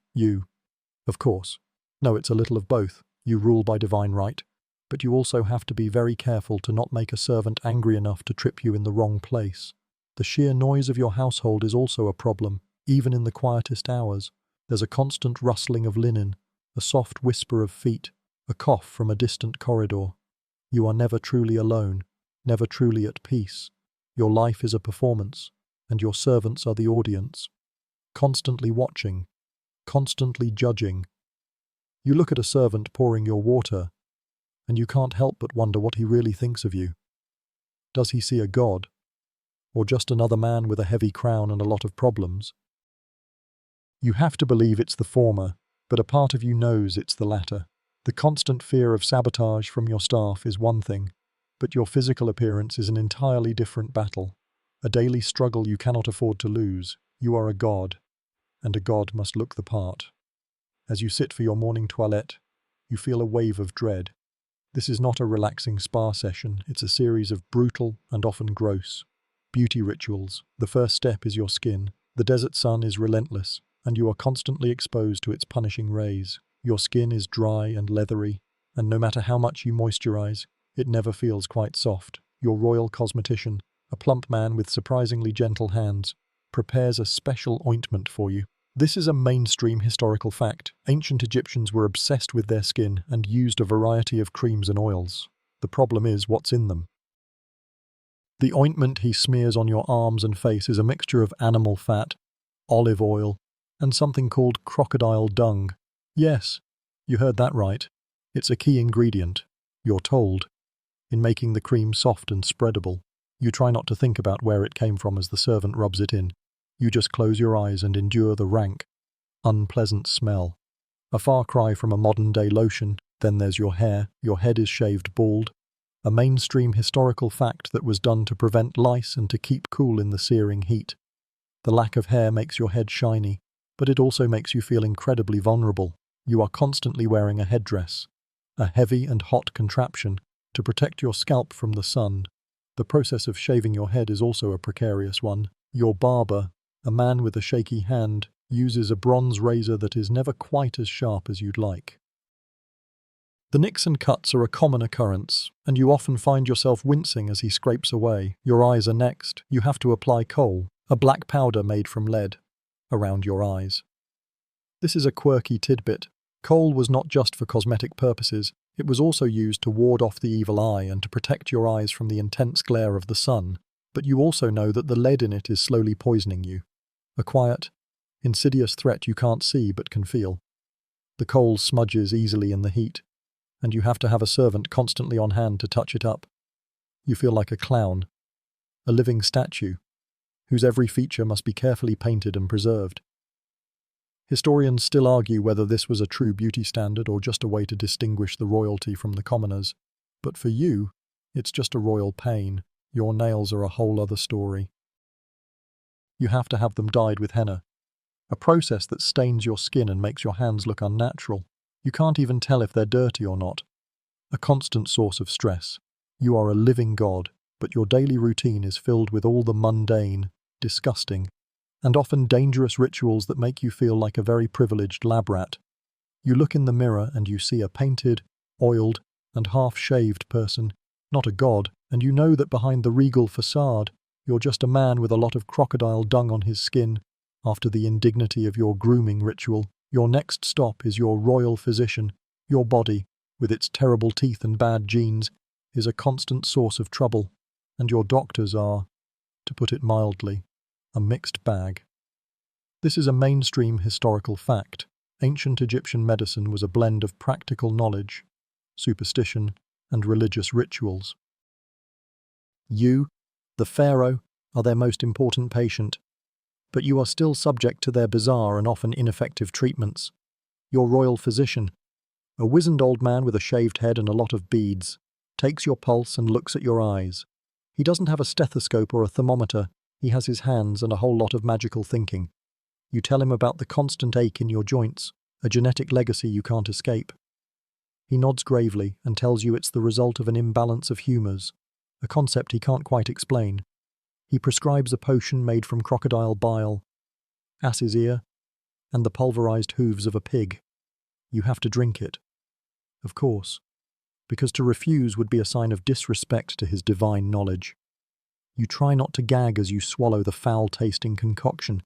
Of course. No, it's a little of both. You rule by divine right, but you also have to be very careful to not make a servant angry enough to trip you in the wrong place. The sheer noise of your household is also a problem, even in the quietest hours. There's a constant rustling of linen, a soft whisper of feet, a cough from a distant corridor. You are never truly alone, never truly at peace. Your life is a performance, and your servants are the audience, constantly watching, constantly judging. You look at a servant pouring your water, and you can't help but wonder what he really thinks of you. Does he see a god, or just another man with a heavy crown and a lot of problems? You have to believe it's the former, but a part of you knows it's the latter. The constant fear of sabotage from your staff is one thing, but your physical appearance is an entirely different battle, a daily struggle you cannot afford to lose. You are a god, and a god must look the part. As you sit for your morning toilette, you feel a wave of dread. This is not a relaxing spa session, it's a series of brutal and often gross beauty rituals. The first step is your skin. The desert sun is relentless, and you are constantly exposed to its punishing rays. Your skin is dry and leathery, and no matter how much you moisturize, it never feels quite soft. Your royal cosmetician, a plump man with surprisingly gentle hands, prepares a special ointment for you. This is a mainstream historical fact. Ancient Egyptians were obsessed with their skin and used a variety of creams and oils. The problem is what's in them. The ointment he smears on your arms and face is a mixture of animal fat, olive oil, and something called crocodile dung. Yes, you heard that right. It's a key ingredient, you're told, in making the cream soft and spreadable. You try not to think about where it came from as the servant rubs it in. You just close your eyes and endure the rank, unpleasant smell. A far cry from a modern-day lotion. Then there's your hair. Your head is shaved bald. A mainstream historical fact that was done to prevent lice and to keep cool in the searing heat. The lack of hair makes your head shiny, but it also makes you feel incredibly vulnerable. You are constantly wearing a headdress, a heavy and hot contraption to protect your scalp from the sun. The process of shaving your head is also a precarious one. Your barber, a man with a shaky hand, uses a bronze razor that is never quite as sharp as you'd like. The nicks and cuts are a common occurrence, and you often find yourself wincing as he scrapes away. Your eyes are next. You have to apply kohl, a black powder made from lead, around your eyes. This is a quirky tidbit. Kohl was not just for cosmetic purposes, it was also used to ward off the evil eye and to protect your eyes from the intense glare of the sun. But you also know that the lead in it is slowly poisoning you. A quiet, insidious threat you can't see but can feel. The kohl smudges easily in the heat, and you have to have a servant constantly on hand to touch it up. You feel like a clown, a living statue, whose every feature must be carefully painted and preserved. Historians still argue whether this was a true beauty standard or just a way to distinguish the royalty from the commoners. But for you, it's just a royal pain. Your nails are a whole other story. You have to have them dyed with henna, a process that stains your skin and makes your hands look unnatural. You can't even tell if they're dirty or not. A constant source of stress. You are a living god, but your daily routine is filled with all the mundane, disgusting, and often dangerous rituals that make you feel like a very privileged lab rat. You look in the mirror and you see a painted, oiled, and half-shaved person, not a god, and you know that behind the regal facade, you're just a man with a lot of crocodile dung on his skin. After the indignity of your grooming ritual, your next stop is your royal physician. Your body, with its terrible teeth and bad genes, is a constant source of trouble, and your doctors are, to put it mildly, a mixed bag. This is a mainstream historical fact. Ancient Egyptian medicine was a blend of practical knowledge, superstition, and religious rituals. You, the pharaoh, are their most important patient, but you are still subject to their bizarre and often ineffective treatments. Your royal physician, a wizened old man with a shaved head and a lot of beads, takes your pulse and looks at your eyes. He doesn't have a stethoscope or a thermometer, he has his hands and a whole lot of magical thinking. You tell him about the constant ache in your joints, a genetic legacy you can't escape. He nods gravely and tells you it's the result of an imbalance of humours, a concept he can't quite explain. He prescribes a potion made from crocodile bile, ass's ear, and the pulverized hooves of a pig. You have to drink it. Of course, because to refuse would be a sign of disrespect to his divine knowledge. You try not to gag as you swallow the foul-tasting concoction,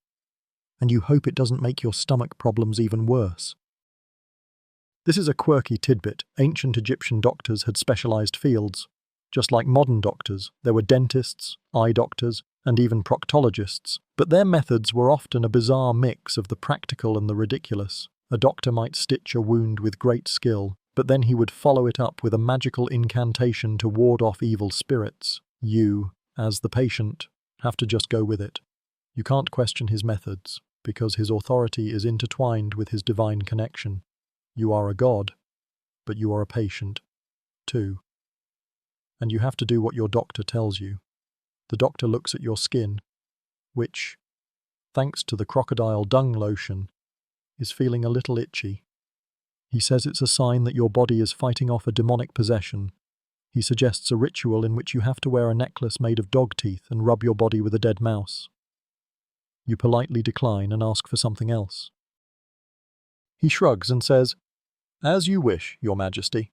and you hope it doesn't make your stomach problems even worse. This is a quirky tidbit. Ancient Egyptian doctors had specialized fields. Just like modern doctors, there were dentists, eye doctors, and even proctologists, but their methods were often a bizarre mix of the practical and the ridiculous. A doctor might stitch a wound with great skill, but then he would follow it up with a magical incantation to ward off evil spirits. You, as the patient, have to just go with it. You can't question his methods, because his authority is intertwined with his divine connection. You are a god, but you are a patient, too. And you have to do what your doctor tells you. The doctor looks at your skin, which, thanks to the crocodile dung lotion, is feeling a little itchy. He says it's a sign that your body is fighting off a demonic possession. He suggests a ritual in which you have to wear a necklace made of dog teeth and rub your body with a dead mouse. You politely decline and ask for something else. He shrugs and says, "As you wish, Your Majesty."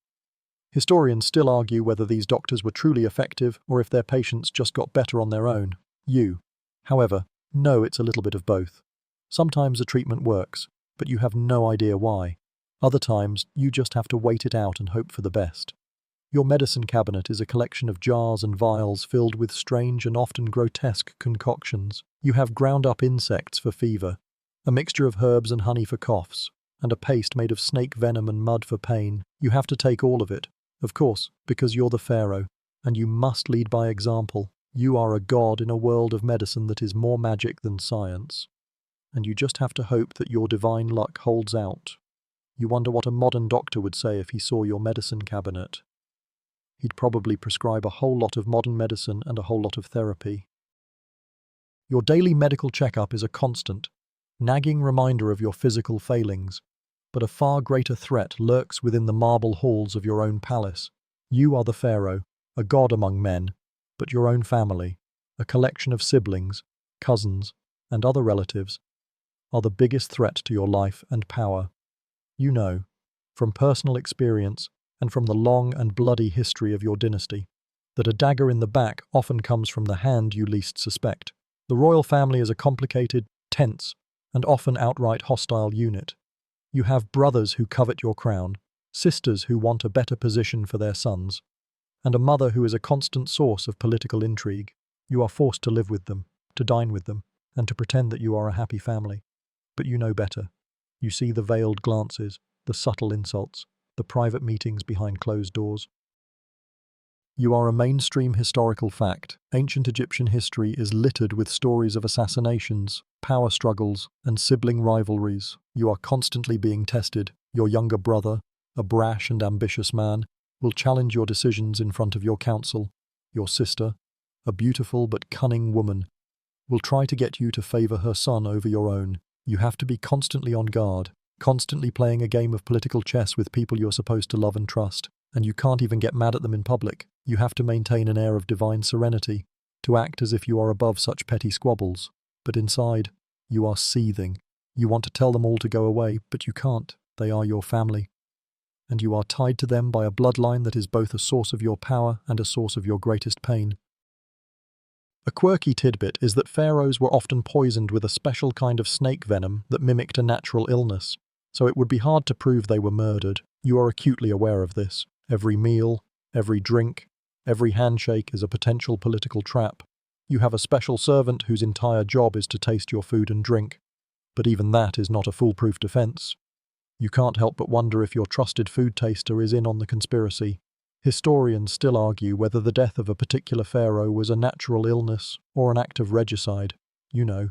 Historians still argue whether these doctors were truly effective or if their patients just got better on their own. You, however, know it's a little bit of both. Sometimes a treatment works, but you have no idea why. Other times, you just have to wait it out and hope for the best. Your medicine cabinet is a collection of jars and vials filled with strange and often grotesque concoctions. You have ground-up insects for fever, a mixture of herbs and honey for coughs, and a paste made of snake venom and mud for pain. You have to take all of it, of course, because you're the Pharaoh, and you must lead by example. You are a god in a world of medicine that is more magic than science, and you just have to hope that your divine luck holds out. You wonder what a modern doctor would say if he saw your medicine cabinet. He'd probably prescribe a whole lot of modern medicine and a whole lot of therapy. Your daily medical checkup is a constant, nagging reminder of your physical failings, but a far greater threat lurks within the marble halls of your own palace. You are the Pharaoh, a god among men, but your own family, a collection of siblings, cousins, and other relatives, are the biggest threat to your life and power. You know, from personal experience and from the long and bloody history of your dynasty, that a dagger in the back often comes from the hand you least suspect. The royal family is a complicated, tense, and often outright hostile unit. You have brothers who covet your crown, sisters who want a better position for their sons, and a mother who is a constant source of political intrigue. You are forced to live with them, to dine with them, and to pretend that you are a happy family. But you know better. You see the veiled glances, the subtle insults, the private meetings behind closed doors. You are a mainstream historical fact. Ancient Egyptian history is littered with stories of assassinations, power struggles, and sibling rivalries. You are constantly being tested. Your younger brother, a brash and ambitious man, will challenge your decisions in front of your council. Your sister, a beautiful but cunning woman, will try to get you to favor her son over your own. You have to be constantly on guard, constantly playing a game of political chess with people you're supposed to love and trust, and you can't even get mad at them in public. You have to maintain an air of divine serenity, to act as if you are above such petty squabbles. But inside, you are seething. You want to tell them all to go away, but you can't. They are your family. And you are tied to them by a bloodline that is both a source of your power and a source of your greatest pain. A quirky tidbit is that pharaohs were often poisoned with a special kind of snake venom that mimicked a natural illness, so it would be hard to prove they were murdered. You are acutely aware of this. Every meal, every drink, every handshake is a potential political trap. You have a special servant whose entire job is to taste your food and drink, but even that is not a foolproof defense. You can't help but wonder if your trusted food taster is in on the conspiracy. Historians still argue whether the death of a particular pharaoh was a natural illness or an act of regicide. You know,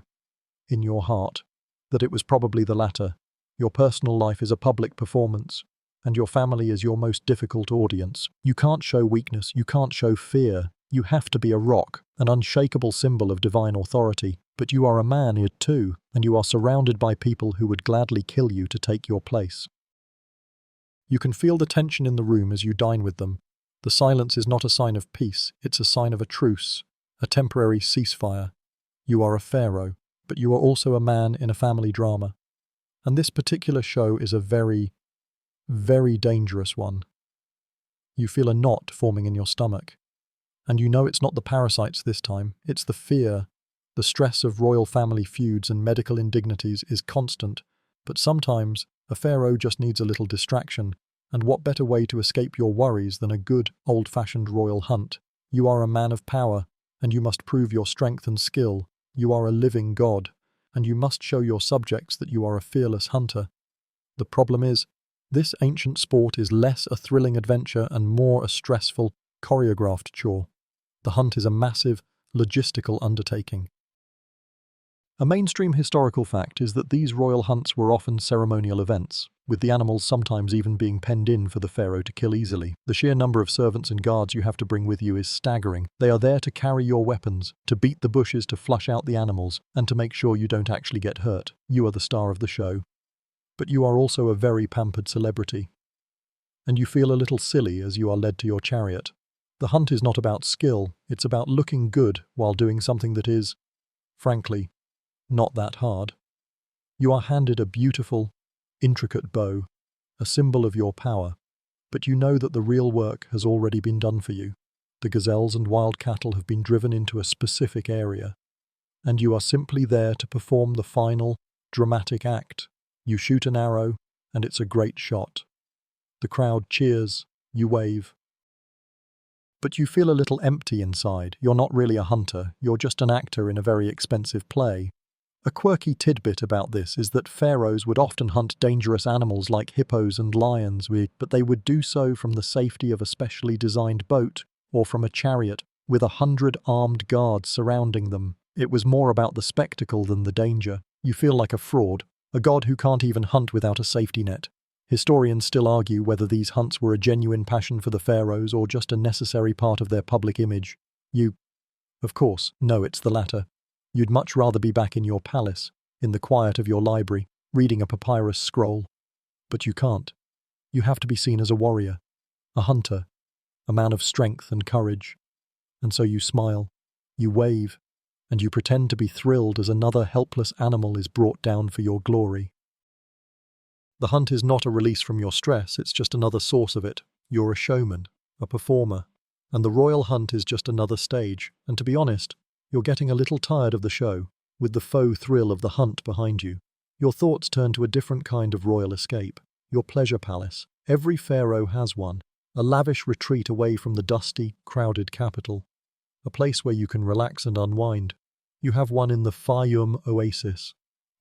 in your heart, that it was probably the latter. Your personal life is a public performance, and your family is your most difficult audience. You can't show weakness, you can't show fear. You have to be a rock, an unshakable symbol of divine authority. But you are a man too, and you are surrounded by people who would gladly kill you to take your place. You can feel the tension in the room as you dine with them. The silence is not a sign of peace, it's a sign of a truce, a temporary ceasefire. You are a pharaoh, but you are also a man in a family drama. And this particular show is a very, very dangerous one. You feel a knot forming in your stomach. And you know it's not the parasites this time, it's the fear. The stress of royal family feuds and medical indignities is constant, but sometimes a pharaoh just needs a little distraction, and what better way to escape your worries than a good, old-fashioned royal hunt? You are a man of power, and you must prove your strength and skill. You are a living god, and you must show your subjects that you are a fearless hunter. The problem is, this ancient sport is less a thrilling adventure and more a stressful, choreographed chore. The hunt is a massive, logistical undertaking. A mainstream historical fact is that these royal hunts were often ceremonial events, with the animals sometimes even being penned in for the pharaoh to kill easily. The sheer number of servants and guards you have to bring with you is staggering. They are there to carry your weapons, to beat the bushes, to flush out the animals, and to make sure you don't actually get hurt. You are the star of the show. But you are also a very pampered celebrity. And you feel a little silly as you are led to your chariot. The hunt is not about skill, it's about looking good while doing something that is, frankly, not that hard. You are handed a beautiful, intricate bow, a symbol of your power, but you know that the real work has already been done for you. The gazelles and wild cattle have been driven into a specific area, and you are simply there to perform the final, dramatic act. You shoot an arrow, and it's a great shot. The crowd cheers, you wave. But you feel a little empty inside. You're not really a hunter, you're just an actor in a very expensive play. A quirky tidbit about this is that pharaohs would often hunt dangerous animals like hippos and lions, but they would do so from the safety of a specially designed boat or from a chariot with 100 armed guards surrounding them. It was more about the spectacle than the danger. You feel like a fraud, a god who can't even hunt without a safety net. Historians still argue whether these hunts were a genuine passion for the pharaohs or just a necessary part of their public image. You, of course, know it's the latter. You'd much rather be back in your palace, in the quiet of your library, reading a papyrus scroll. But you can't. You have to be seen as a warrior, a hunter, a man of strength and courage. And so you smile, you wave, and you pretend to be thrilled as another helpless animal is brought down for your glory. The hunt is not a release from your stress, it's just another source of it. You're a showman, a performer, and the royal hunt is just another stage. And to be honest, you're getting a little tired of the show, with the faux thrill of the hunt behind you. Your thoughts turn to a different kind of royal escape, your pleasure palace. Every pharaoh has one, a lavish retreat away from the dusty, crowded capital, a place where you can relax and unwind. You have one in the Fayum Oasis,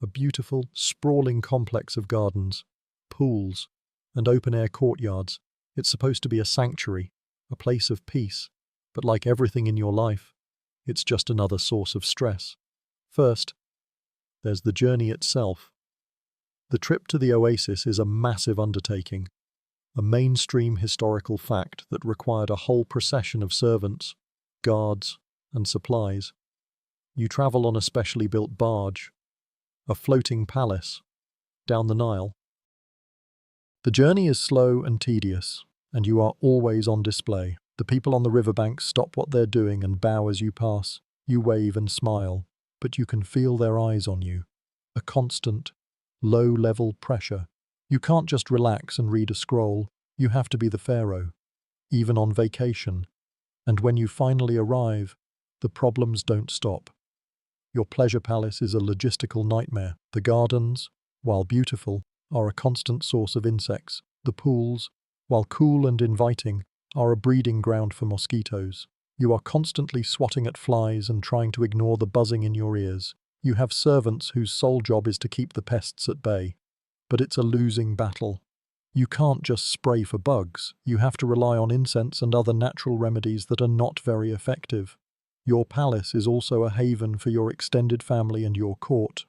a beautiful, sprawling complex of gardens, pools, and open-air courtyards. It's supposed to be a sanctuary, a place of peace, but like everything in your life, it's just another source of stress. First, there's the journey itself. The trip to the oasis is a massive undertaking, a mainstream historical fact that required a whole procession of servants, guards, and supplies. You travel on a specially built barge, a floating palace, down the Nile. The journey is slow and tedious, and you are always on display. The people on the riverbank stop what they're doing and bow as you pass. You wave and smile, but you can feel their eyes on you. A constant, low-level pressure. You can't just relax and read a scroll. You have to be the pharaoh, even on vacation. And when you finally arrive, the problems don't stop. Your pleasure palace is a logistical nightmare. The gardens, while beautiful, are a constant source of insects. The pools, while cool and inviting, are a breeding ground for mosquitoes. You are constantly swatting at flies and trying to ignore the buzzing in your ears. You have servants whose sole job is to keep the pests at bay. But it's a losing battle. You can't just spray for bugs. You have to rely on incense and other natural remedies that are not very effective. Your palace is also a haven for your extended family and your court.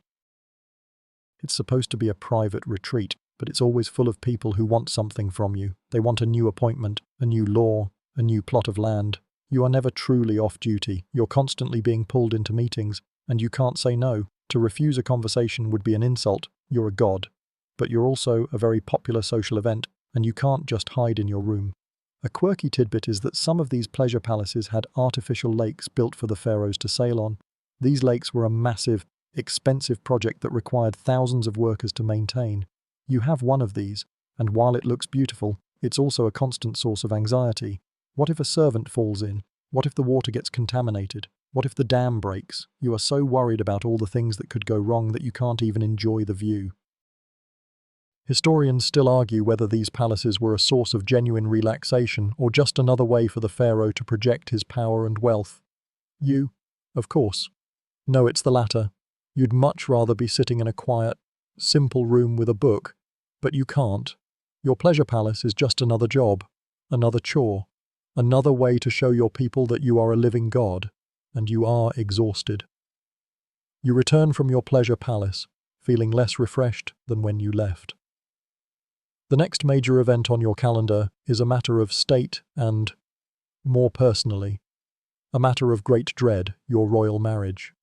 It's supposed to be a private retreat, but it's always full of people who want something from you. They want a new appointment, a new law, a new plot of land. You are never truly off duty. You're constantly being pulled into meetings, and you can't say no. To refuse a conversation would be an insult. You're a god. But you're also a very popular social event, and you can't just hide in your room. A quirky tidbit is that some of these pleasure palaces had artificial lakes built for the pharaohs to sail on. These lakes were a massive, expensive project that required thousands of workers to maintain. You have one of these, and while it looks beautiful, it's also a constant source of anxiety. What if a servant falls in? What if the water gets contaminated? What if the dam breaks? You are so worried about all the things that could go wrong that you can't even enjoy the view. Historians still argue whether these palaces were a source of genuine relaxation or just another way for the pharaoh to project his power and wealth. You, of course, know it's the latter. You'd much rather be sitting in a quiet, simple room with a book, but you can't. Your pleasure palace is just another job, another chore, another way to show your people that you are a living god, and you are exhausted. You return from your pleasure palace, feeling less refreshed than when you left. The next major event on your calendar is a matter of state and, more personally, a matter of great dread, your royal marriage.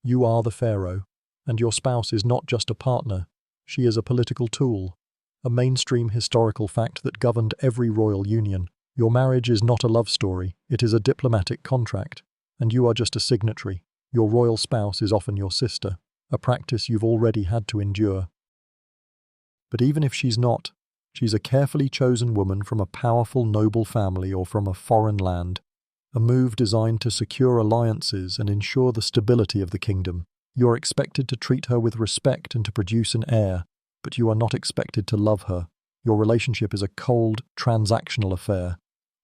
You are the pharaoh, and your spouse is not just a partner, she is a political tool, a mainstream historical fact that governed every royal union. Your marriage is not a love story, it is a diplomatic contract, and you are just a signatory. Your royal spouse is often your sister, a practice you've already had to endure. But even if she's not, she's a carefully chosen woman from a powerful, noble family or from a foreign land, a move designed to secure alliances and ensure the stability of the kingdom. You're expected to treat her with respect and to produce an heir, but you are not expected to love her. Your relationship is a cold, transactional affair,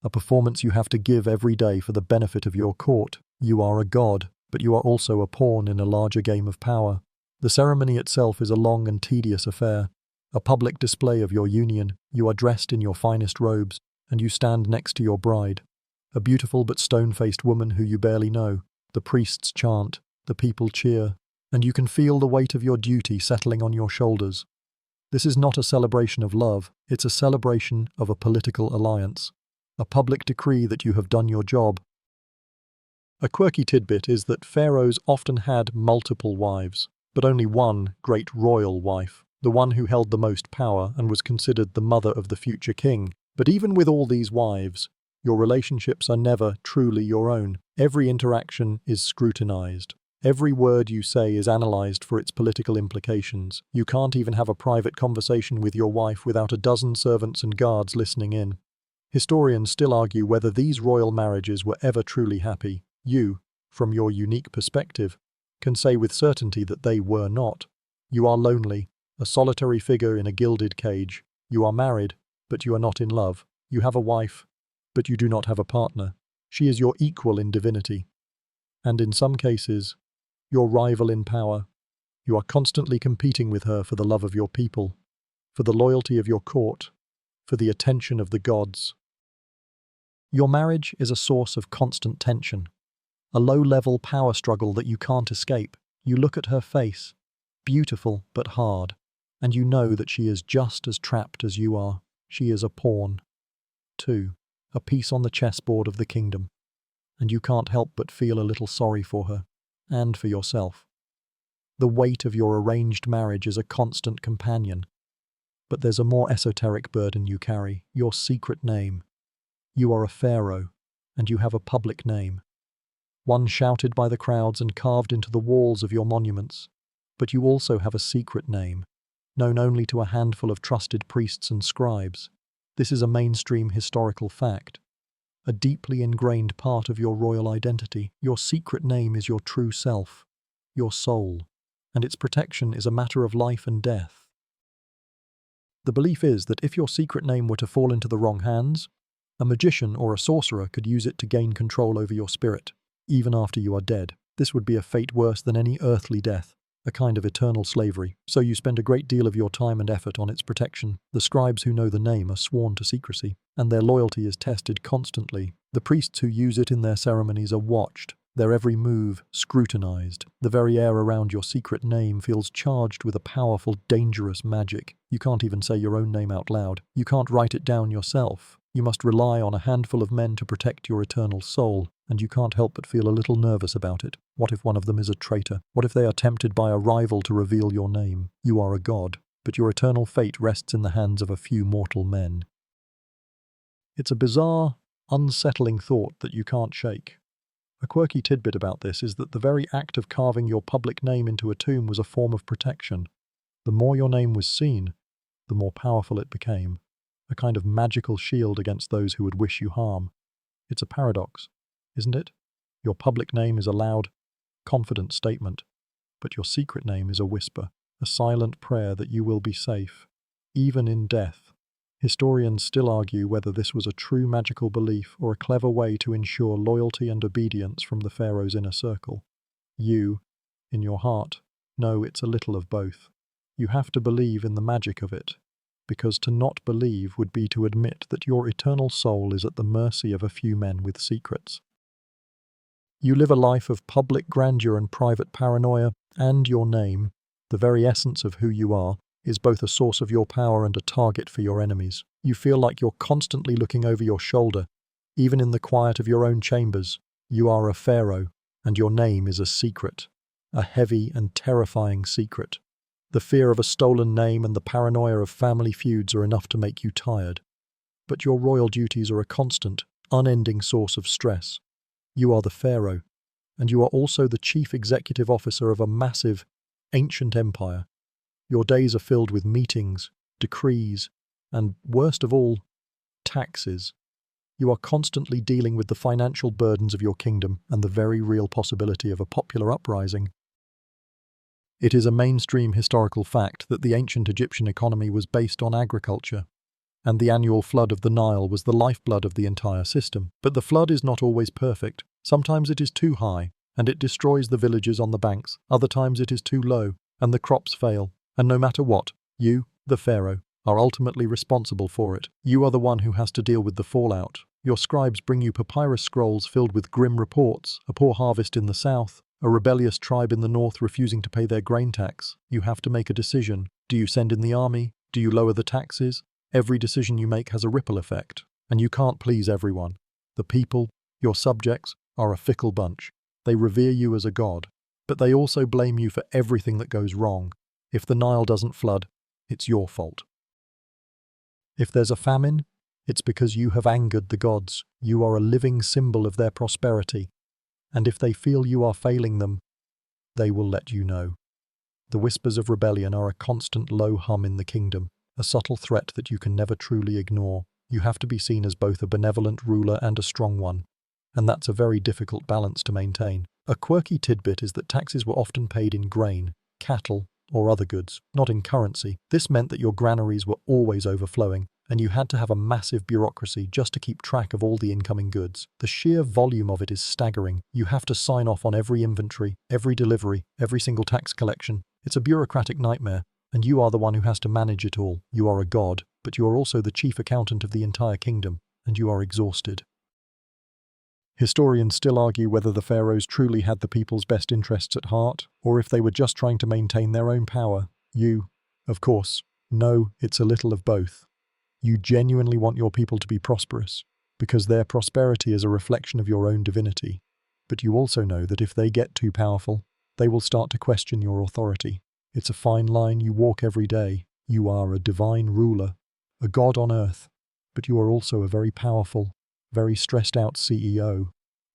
a performance you have to give every day for the benefit of your court. You are a god, but you are also a pawn in a larger game of power. The ceremony itself is a long and tedious affair, a public display of your union. You are dressed in your finest robes, and you stand next to your bride, a beautiful but stone-faced woman who you barely know. The priests chant, the people cheer, and you can feel the weight of your duty settling on your shoulders. This is not a celebration of love, it's a celebration of a political alliance, a public decree that you have done your job. A quirky tidbit is that pharaohs often had multiple wives, but only one great royal wife, the one who held the most power and was considered the mother of the future king. But even with all these wives, your relationships are never truly your own. Every interaction is scrutinized. Every word you say is analyzed for its political implications. You can't even have a private conversation with your wife without a dozen servants and guards listening in. Historians still argue whether these royal marriages were ever truly happy. You, from your unique perspective, can say with certainty that they were not. You are lonely, a solitary figure in a gilded cage. You are married, but you are not in love. You have a wife, but you do not have a partner. She is your equal in divinity, and in some cases, your rival in power. You are constantly competing with her for the love of your people, for the loyalty of your court, for the attention of the gods. Your marriage is a source of constant tension, a low-level power struggle that you can't escape. You look at her face, beautiful but hard, and you know that she is just as trapped as you are. She is a pawn, too, a piece on the chessboard of the kingdom, and you can't help but feel a little sorry for her, and for yourself. The weight of your arranged marriage is a constant companion, but there's a more esoteric burden you carry, your secret name. You are a pharaoh, and you have a public name, one shouted by the crowds and carved into the walls of your monuments. But you also have a secret name, known only to a handful of trusted priests and scribes. This is a mainstream historical fact, a deeply ingrained part of your royal identity. Your secret name is your true self, your soul, and its protection is a matter of life and death. The belief is that if your secret name were to fall into the wrong hands, a magician or a sorcerer could use it to gain control over your spirit, even after you are dead. This would be a fate worse than any earthly death, a kind of eternal slavery. So you spend a great deal of your time and effort on its protection. The scribes who know the name are sworn to secrecy, and their loyalty is tested constantly. The priests who use it in their ceremonies are watched, their every move scrutinized. The very air around your secret name feels charged with a powerful, dangerous magic. You can't even say your own name out loud. You can't write it down yourself. You must rely on a handful of men to protect your eternal soul, and you can't help but feel a little nervous about it. What if one of them is a traitor? What if they are tempted by a rival to reveal your name? You are a god, but your eternal fate rests in the hands of a few mortal men. It's a bizarre, unsettling thought that you can't shake. A quirky tidbit about this is that the very act of carving your public name into a tomb was a form of protection. The more your name was seen, the more powerful it became, a kind of magical shield against those who would wish you harm. It's a paradox, isn't it? Your public name is a loud, confident statement, but your secret name is a whisper, a silent prayer that you will be safe, even in death. Historians still argue whether this was a true magical belief or a clever way to ensure loyalty and obedience from the Pharaoh's inner circle. You, in your heart, know it's a little of both. You have to believe in the magic of it, because to not believe would be to admit that your eternal soul is at the mercy of a few men with secrets. You live a life of public grandeur and private paranoia, and your name, the very essence of who you are, is both a source of your power and a target for your enemies. You feel like you're constantly looking over your shoulder, even in the quiet of your own chambers. You are a pharaoh, and your name is a secret, a heavy and terrifying secret. The fear of a stolen name and the paranoia of family feuds are enough to make you tired. But your royal duties are a constant, unending source of stress. You are the pharaoh, and you are also the chief executive officer of a massive, ancient empire. Your days are filled with meetings, decrees, and, worst of all, taxes. You are constantly dealing with the financial burdens of your kingdom and the very real possibility of a popular uprising. It is a mainstream historical fact that the ancient Egyptian economy was based on agriculture, and the annual flood of the Nile was the lifeblood of the entire system. But the flood is not always perfect. Sometimes it is too high, and it destroys the villages on the banks. Other times it is too low, and the crops fail. And no matter what, you, the pharaoh, are ultimately responsible for it. You are the one who has to deal with the fallout. Your scribes bring you papyrus scrolls filled with grim reports, a poor harvest in the south, a rebellious tribe in the north refusing to pay their grain tax. You have to make a decision. Do you send in the army? Do you lower the taxes? Every decision you make has a ripple effect, and you can't please everyone. The people, your subjects, are a fickle bunch. They revere you as a god, but they also blame you for everything that goes wrong. If the Nile doesn't flood, it's your fault. If there's a famine, it's because you have angered the gods. You are a living symbol of their prosperity. And if they feel you are failing them, they will let you know. The whispers of rebellion are a constant low hum in the kingdom, a subtle threat that you can never truly ignore. You have to be seen as both a benevolent ruler and a strong one, and that's a very difficult balance to maintain. A quirky tidbit is that taxes were often paid in grain, cattle, or other goods, not in currency. This meant that your granaries were always overflowing, and you had to have a massive bureaucracy just to keep track of all the incoming goods. The sheer volume of it is staggering. You have to sign off on every inventory, every delivery, every single tax collection. It's a bureaucratic nightmare, and you are the one who has to manage it all. You are a god, but you are also the chief accountant of the entire kingdom, and you are exhausted. Historians still argue whether the pharaohs truly had the people's best interests at heart, or if they were just trying to maintain their own power. You, of course, know it's a little of both. You genuinely want your people to be prosperous, because their prosperity is a reflection of your own divinity. But you also know that if they get too powerful, they will start to question your authority. It's a fine line you walk every day. You are a divine ruler, a god on earth, but you are also a very powerful, very stressed out CEO.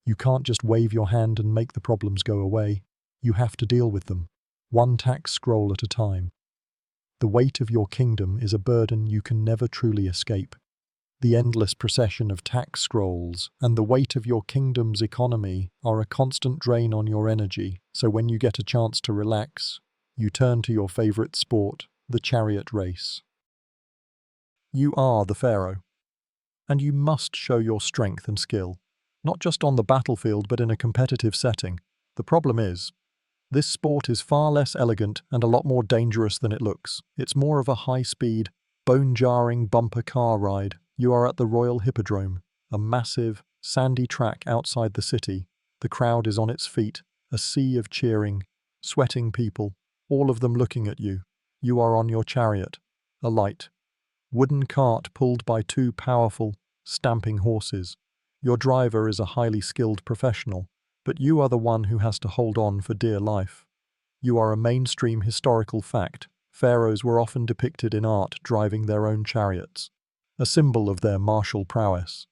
You can't just wave your hand and make the problems go away. You have to deal with them, one tax scroll at a time. The weight of your kingdom is a burden you can never truly escape. The endless procession of tax scrolls and the weight of your kingdom's economy are a constant drain on your energy, so when you get a chance to relax, you turn to your favorite sport, the chariot race. You are the pharaoh, and you must show your strength and skill, not just on the battlefield but in a competitive setting. The problem is, this sport is far less elegant and a lot more dangerous than it looks. It's more of a high-speed, bone-jarring bumper car ride. You are at the Royal Hippodrome, a massive, sandy track outside the city, The crowd is on its feet, a sea of cheering, sweating people, all of them looking at you. You are on your chariot, a light, wooden cart pulled by two powerful, stamping horses. Your driver is a highly skilled professional, but you are the one who has to hold on for dear life. You are a mainstream historical fact. Pharaohs were often depicted in art driving their own chariots, a symbol of their martial prowess.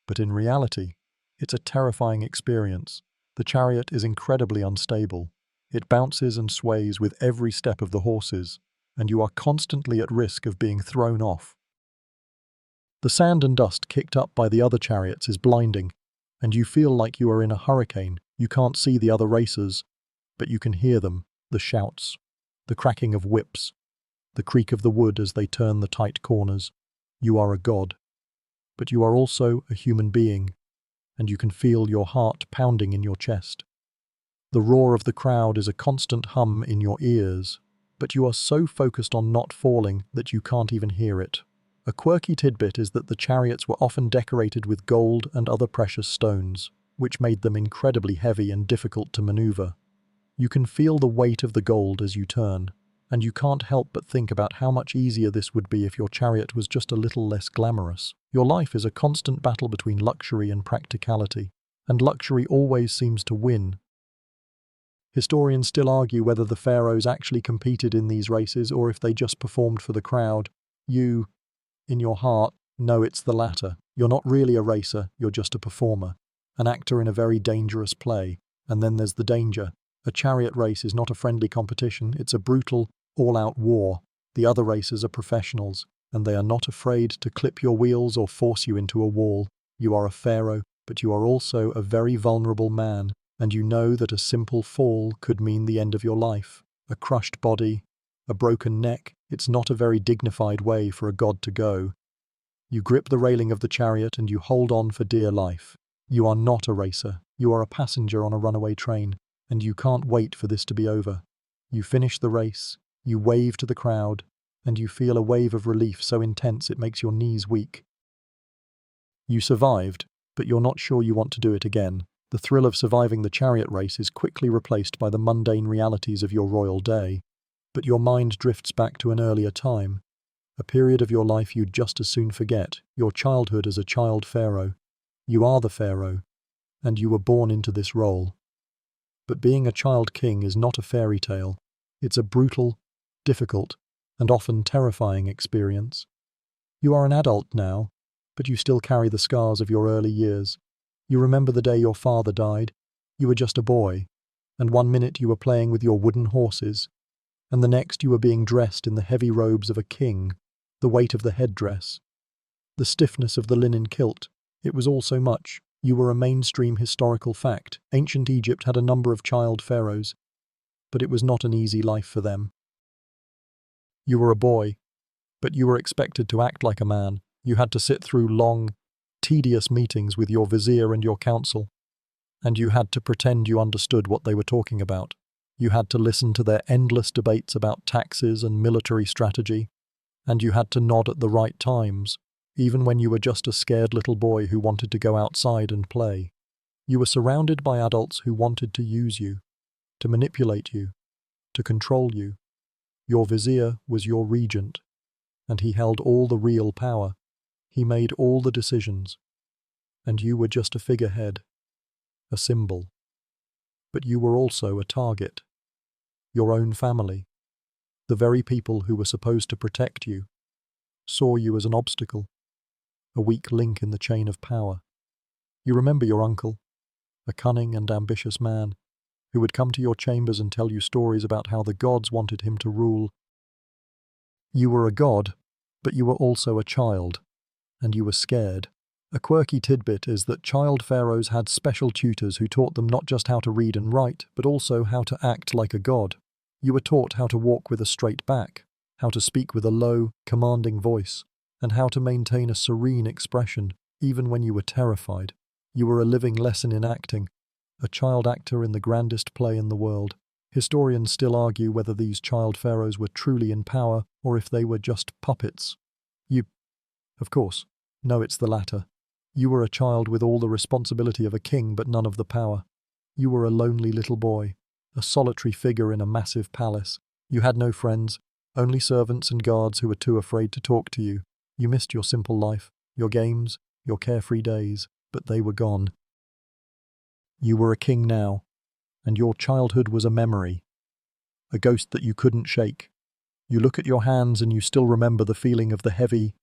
But in reality, it's a terrifying experience. The chariot is incredibly unstable. It bounces and sways with every step of the horses, and you are constantly at risk of being thrown off. The sand and dust kicked up by the other chariots is blinding, and you feel like you are in a hurricane. You can't see the other racers, but you can hear them, the shouts, the cracking of whips, the creak of the wood as they turn the tight corners. You are a god, but you are also a human being, and you can feel your heart pounding in your chest. The roar of the crowd is a constant hum in your ears, but you are so focused on not falling that you can't even hear it. A quirky tidbit is that the chariots were often decorated with gold and other precious stones, which made them incredibly heavy and difficult to maneuver. You can feel the weight of the gold as you turn, and you can't help but think about how much easier this would be if your chariot was just a little less glamorous. Your life is a constant battle between luxury and practicality, and luxury always seems to win. Historians still argue whether the pharaohs actually competed in these races or if they just performed for the crowd. You, in your heart, know it's the latter. You're not really a racer, you're just a performer, an actor in a very dangerous play. And then there's the danger. A chariot race is not a friendly competition, it's a brutal, all-out war. The other racers are professionals, and they are not afraid to clip your wheels or force you into a wall. You are a pharaoh, but you are also a very vulnerable man, and you know that a simple fall could mean the end of your life. A crushed body, a broken neck, it's not a very dignified way for a god to go. You grip the railing of the chariot and you hold on for dear life. You are not a racer, you are a passenger on a runaway train, and you can't wait for this to be over. You finish the race, you wave to the crowd, and you feel a wave of relief so intense it makes your knees weak. You survived, but you're not sure you want to do it again. The thrill of surviving the chariot race is quickly replaced by the mundane realities of your royal day. But your mind drifts back to an earlier time, a period of your life you'd just as soon forget, your childhood as a child pharaoh. You are the pharaoh, and you were born into this role. But being a child king is not a fairy tale. It's a brutal, difficult, and often terrifying experience. You are an adult now, but you still carry the scars of your early years. You remember the day your father died. You were just a boy, and one minute you were playing with your wooden horses, and the next you were being dressed in the heavy robes of a king, the weight of the headdress, the stiffness of the linen kilt. It was all so much. You were a mainstream historical fact. Ancient Egypt had a number of child pharaohs, but it was not an easy life for them. You were a boy, but you were expected to act like a man. You had to sit through long, tedious meetings with your vizier and your council, and you had to pretend you understood what they were talking about. You had to listen to their endless debates about taxes and military strategy, and you had to nod at the right times, even when you were just a scared little boy who wanted to go outside and play. You were surrounded by adults who wanted to use you, to manipulate you, to control you. Your vizier was your regent, and he held all the real power. He made all the decisions, and you were just a figurehead, a symbol. But you were also a target. Your own family, the very people who were supposed to protect you, saw you as an obstacle, a weak link in the chain of power. You remember your uncle, a cunning and ambitious man, who would come to your chambers and tell you stories about how the gods wanted him to rule. You were a god, but you were also a child, and you were scared. A quirky tidbit is that child pharaohs had special tutors who taught them not just how to read and write, but also how to act like a god. You were taught how to walk with a straight back, how to speak with a low, commanding voice, and how to maintain a serene expression, even when you were terrified. You were a living lesson in acting, a child actor in the grandest play in the world. Historians still argue whether these child pharaohs were truly in power or if they were just puppets. You, of course, know it's the latter. You were a child with all the responsibility of a king but none of the power. You were a lonely little boy, a solitary figure in a massive palace. You had no friends, only servants and guards who were too afraid to talk to you. You missed your simple life, your games, your carefree days, but they were gone. You were a king now, and your childhood was a memory, a ghost that you couldn't shake. You look at your hands and you still remember the feeling of the heavy,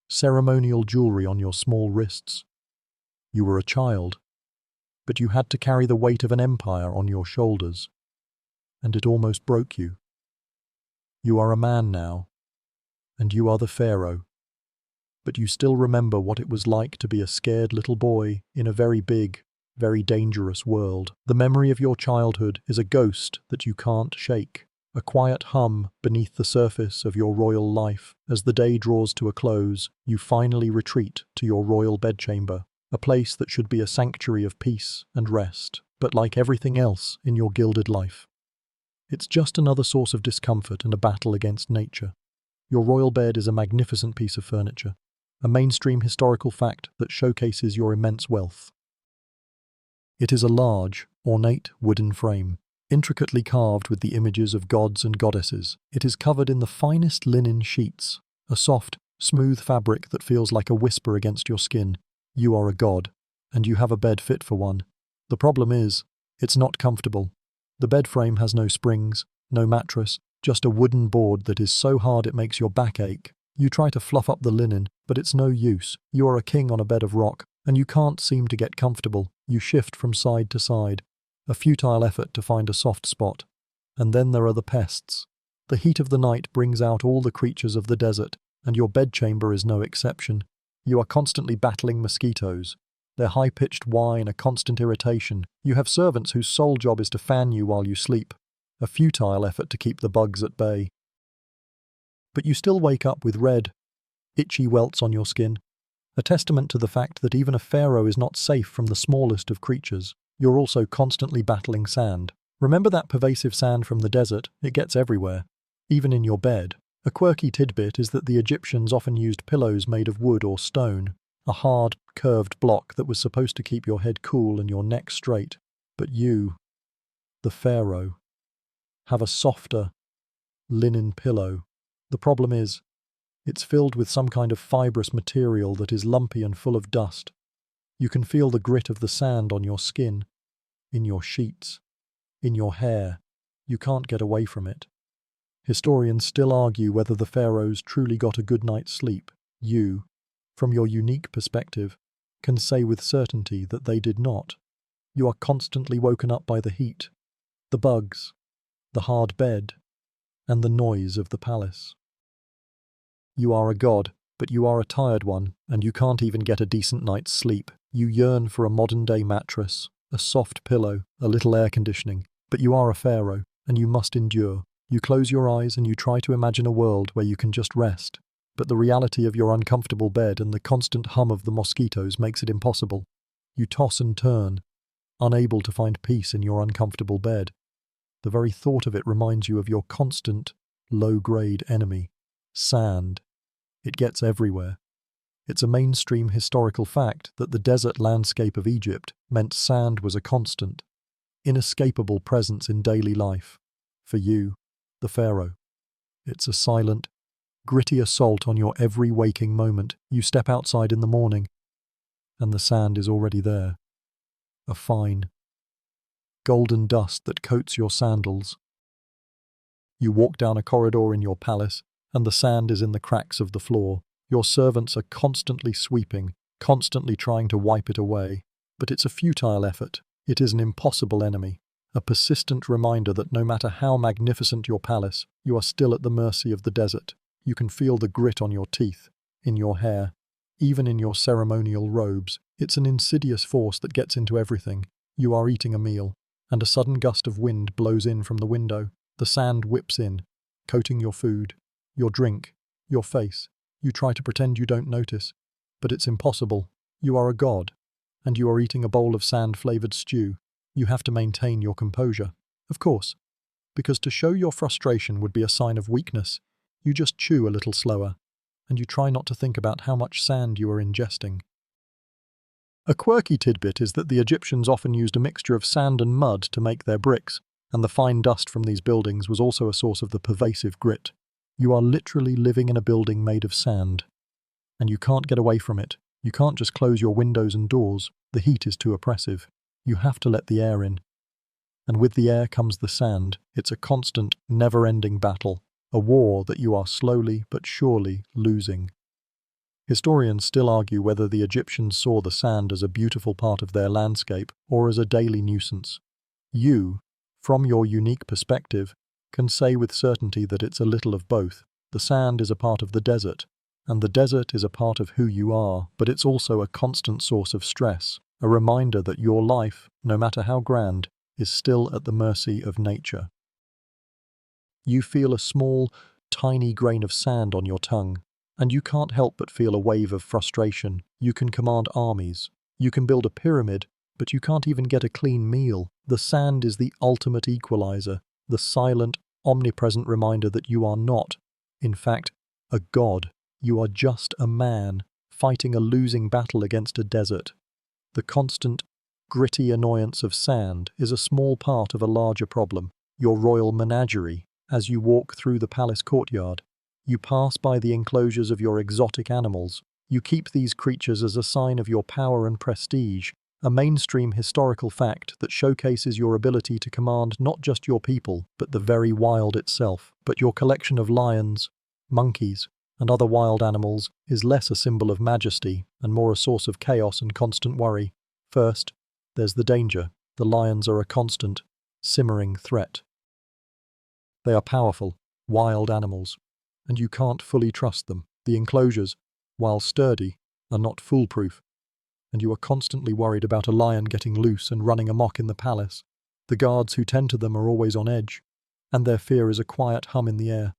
ceremonial jewelry on your small wrists. You were a child, but you had to carry the weight of an empire on your shoulders, and it almost broke you. You are a man now, and you are the Pharaoh, but you still remember what it was like to be a scared little boy in a very big, very dangerous world. The memory of your childhood is a ghost that you can't shake, a quiet hum beneath the surface of your royal life. As the day draws to a close, you finally retreat to your royal bedchamber, a place that should be a sanctuary of peace and rest, but like everything else in your gilded life, it's just another source of discomfort and a battle against nature. Your royal bed is a magnificent piece of furniture, a mainstream historical fact that showcases your immense wealth. It is a large, ornate wooden frame, intricately carved with the images of gods and goddesses. It is covered in the finest linen sheets, a soft, smooth fabric that feels like a whisper against your skin. You are a god, and you have a bed fit for one. The problem is, it's not comfortable. The bed frame has no springs, no mattress, just a wooden board that is so hard it makes your back ache. You try to fluff up the linen, but it's no use. You are a king on a bed of rock, and you can't seem to get comfortable. You shift from side to side, a futile effort to find a soft spot. And then there are the pests. The heat of the night brings out all the creatures of the desert, and your bedchamber is no exception. You are constantly battling mosquitoes, their high-pitched whine a constant irritation. You have servants whose sole job is to fan you while you sleep, a futile effort to keep the bugs at bay. But you still wake up with red, itchy welts on your skin, a testament to the fact that even a pharaoh is not safe from the smallest of creatures. You're also constantly battling sand. Remember that pervasive sand from the desert? It gets everywhere, even in your bed. A quirky tidbit is that the Egyptians often used pillows made of wood or stone, a hard, curved block that was supposed to keep your head cool and your neck straight. But you, the pharaoh, have a softer, linen pillow. The problem is, it's filled with some kind of fibrous material that is lumpy and full of dust. You can feel the grit of the sand on your skin, in your sheets, in your hair. You can't get away from it. Historians still argue whether the pharaohs truly got a good night's sleep. You, from your unique perspective, can say with certainty that they did not. You are constantly woken up by the heat, the bugs, the hard bed, and the noise of the palace. You are a god, but you are a tired one, and you can't even get a decent night's sleep. You yearn for a modern-day mattress, a soft pillow, a little air conditioning, but you are a pharaoh, and you must endure. You close your eyes and you try to imagine a world where you can just rest, but the reality of your uncomfortable bed and the constant hum of the mosquitoes makes it impossible. You toss and turn, unable to find peace in your uncomfortable bed. The very thought of it reminds you of your constant, low-grade enemy, sand. It gets everywhere. It's a mainstream historical fact that the desert landscape of Egypt meant sand was a constant, inescapable presence in daily life. For you, the pharaoh, it's a silent, gritty assault on your every waking moment. You step outside in the morning, and the sand is already there. A fine, golden dust that coats your sandals. You walk down a corridor in your palace, and the sand is in the cracks of the floor. Your servants are constantly sweeping, constantly trying to wipe it away. But it's a futile effort. It is an impossible enemy, a persistent reminder that no matter how magnificent your palace, you are still at the mercy of the desert. You can feel the grit on your teeth, in your hair, even in your ceremonial robes. It's an insidious force that gets into everything. You are eating a meal, and a sudden gust of wind blows in from the window. The sand whips in, coating your food, your drink, your face. You try to pretend you don't notice, but it's impossible. You are a god, and you are eating a bowl of sand-flavored stew. You have to maintain your composure. Of course, because to show your frustration would be a sign of weakness, you just chew a little slower, and you try not to think about how much sand you are ingesting. A quirky tidbit is that the Egyptians often used a mixture of sand and mud to make their bricks, and the fine dust from these buildings was also a source of the pervasive grit. You are literally living in a building made of sand, and you can't get away from it. You can't just close your windows and doors. The heat is too oppressive. You have to let the air in. And with the air comes the sand. It's a constant, never-ending battle, a war that you are slowly but surely losing. Historians still argue whether the Egyptians saw the sand as a beautiful part of their landscape or as a daily nuisance. You, from your unique perspective, can say with certainty that it's a little of both. The sand is a part of the desert, and the desert is a part of who you are, but it's also a constant source of stress, a reminder that your life, no matter how grand, is still at the mercy of nature. You feel a small, tiny grain of sand on your tongue, and you can't help but feel a wave of frustration. You can command armies. You can build a pyramid, but you can't even get a clean meal. The sand is the ultimate equalizer, the silent, omnipresent reminder that you are not, in fact, a god. You are just a man, fighting a losing battle against a desert. The constant, gritty annoyance of sand is a small part of a larger problem, your royal menagerie. As you walk through the palace courtyard, you pass by the enclosures of your exotic animals. You keep these creatures as a sign of your power and prestige, a mainstream historical fact that showcases your ability to command not just your people, but the very wild itself. But your collection of lions, monkeys, and other wild animals is less a symbol of majesty and more a source of chaos and constant worry. First, there's the danger. The lions are a constant, simmering threat. They are powerful, wild animals, and you can't fully trust them. The enclosures, while sturdy, are not foolproof, and you are constantly worried about a lion getting loose and running amok in the palace. The guards who tend to them are always on edge, and their fear is a quiet hum in the air.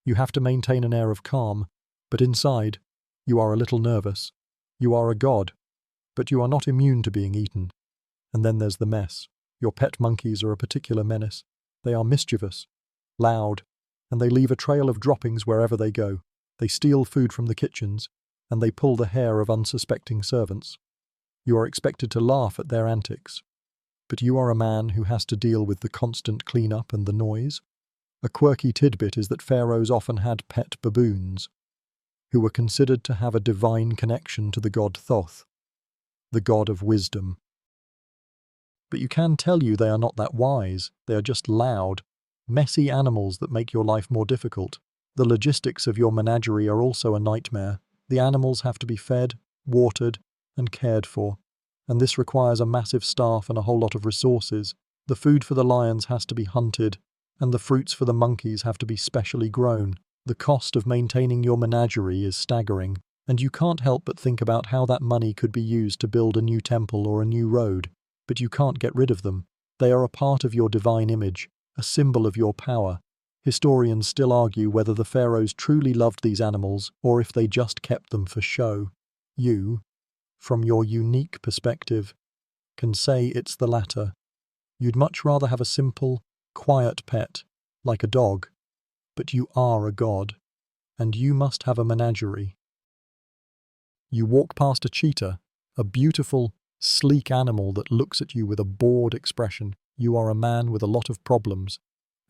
You have to maintain an air of calm, but inside, you are a little nervous. You are a god, but you are not immune to being eaten. And then there's the mess. Your pet monkeys are a particular menace. They are mischievous, loud, and they leave a trail of droppings wherever they go. They steal food from the kitchens, and they pull the hair of unsuspecting servants. You are expected to laugh at their antics, but you are a man who has to deal with the constant cleanup and the noise. A quirky tidbit is that pharaohs often had pet baboons, who were considered to have a divine connection to the god Thoth, the god of wisdom. But you can tell they are not that wise. They are just loud, messy animals that make your life more difficult. The logistics of your menagerie are also a nightmare. The animals have to be fed, watered, and cared for, and this requires a massive staff and a whole lot of resources. The food for the lions has to be hunted, and the fruits for the monkeys have to be specially grown. The cost of maintaining your menagerie is staggering, and you can't help but think about how that money could be used to build a new temple or a new road. But you can't get rid of them. They are a part of your divine image, a symbol of your power. Historians still argue whether the pharaohs truly loved these animals or if they just kept them for show. You, from your unique perspective, can say it's the latter. You'd much rather have a simple, quiet pet, like a dog, but you are a god, and you must have a menagerie. You walk past a cheetah, a beautiful, sleek animal that looks at you with a bored expression. You are a man with a lot of problems,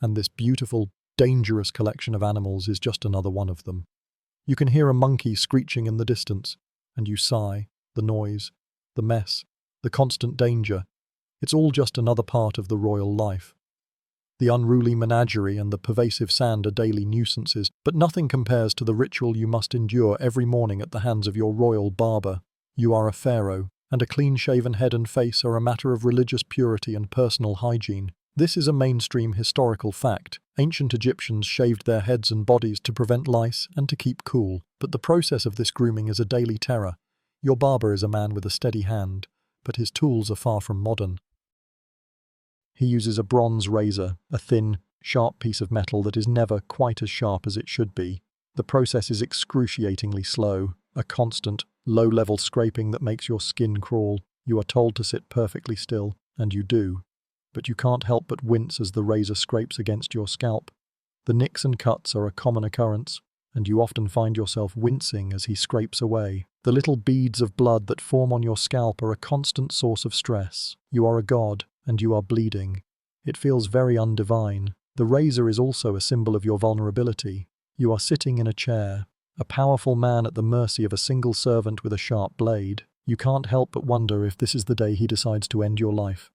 and this beautiful, dangerous collection of animals is just another one of them. You can hear a monkey screeching in the distance, and you sigh. The noise, the mess, the constant danger. It's all just another part of the royal life. The unruly menagerie and the pervasive sand are daily nuisances, but nothing compares to the ritual you must endure every morning at the hands of your royal barber. You are a pharaoh, and a clean-shaven head and face are a matter of religious purity and personal hygiene. This is a mainstream historical fact. Ancient Egyptians shaved their heads and bodies to prevent lice and to keep cool, but the process of this grooming is a daily terror. Your barber is a man with a steady hand, but his tools are far from modern. He uses a bronze razor, a thin, sharp piece of metal that is never quite as sharp as it should be. The process is excruciatingly slow, a constant, low-level scraping that makes your skin crawl. You are told to sit perfectly still, and you do, but you can't help but wince as the razor scrapes against your scalp. The nicks and cuts are a common occurrence, and you often find yourself wincing as he scrapes away. The little beads of blood that form on your scalp are a constant source of stress. You are a god, and you are bleeding. It feels very undivine. The razor is also a symbol of your vulnerability. You are sitting in a chair, a powerful man at the mercy of a single servant with a sharp blade. You can't help but wonder if this is the day he decides to end your life.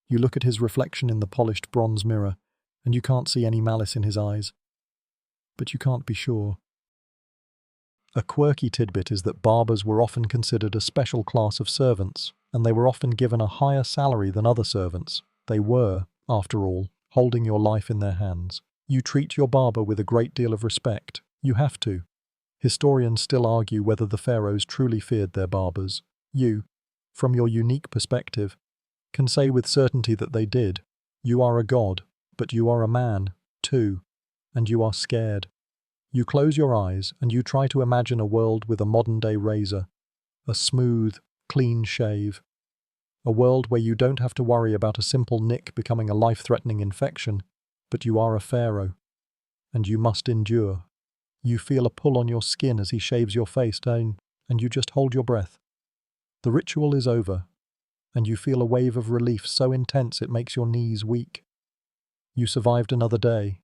You look at his reflection in the polished bronze mirror, and you can't see any malice in his eyes. But you can't be sure. A quirky tidbit is that barbers were often considered a special class of servants, and they were often given a higher salary than other servants. They were, after all, holding your life in their hands. You treat your barber with a great deal of respect. You have to. Historians still argue whether the pharaohs truly feared their barbers. You, from your unique perspective, can say with certainty that they did. You are a god, but you are a man, too, and you are scared. You close your eyes and you try to imagine a world with a modern-day razor, a smooth, clean shave, a world where you don't have to worry about a simple nick becoming a life-threatening infection, but you are a pharaoh, and you must endure. You feel a pull on your skin as he shaves your face down, and you just hold your breath. The ritual is over, and you feel a wave of relief so intense it makes your knees weak. You survived another day.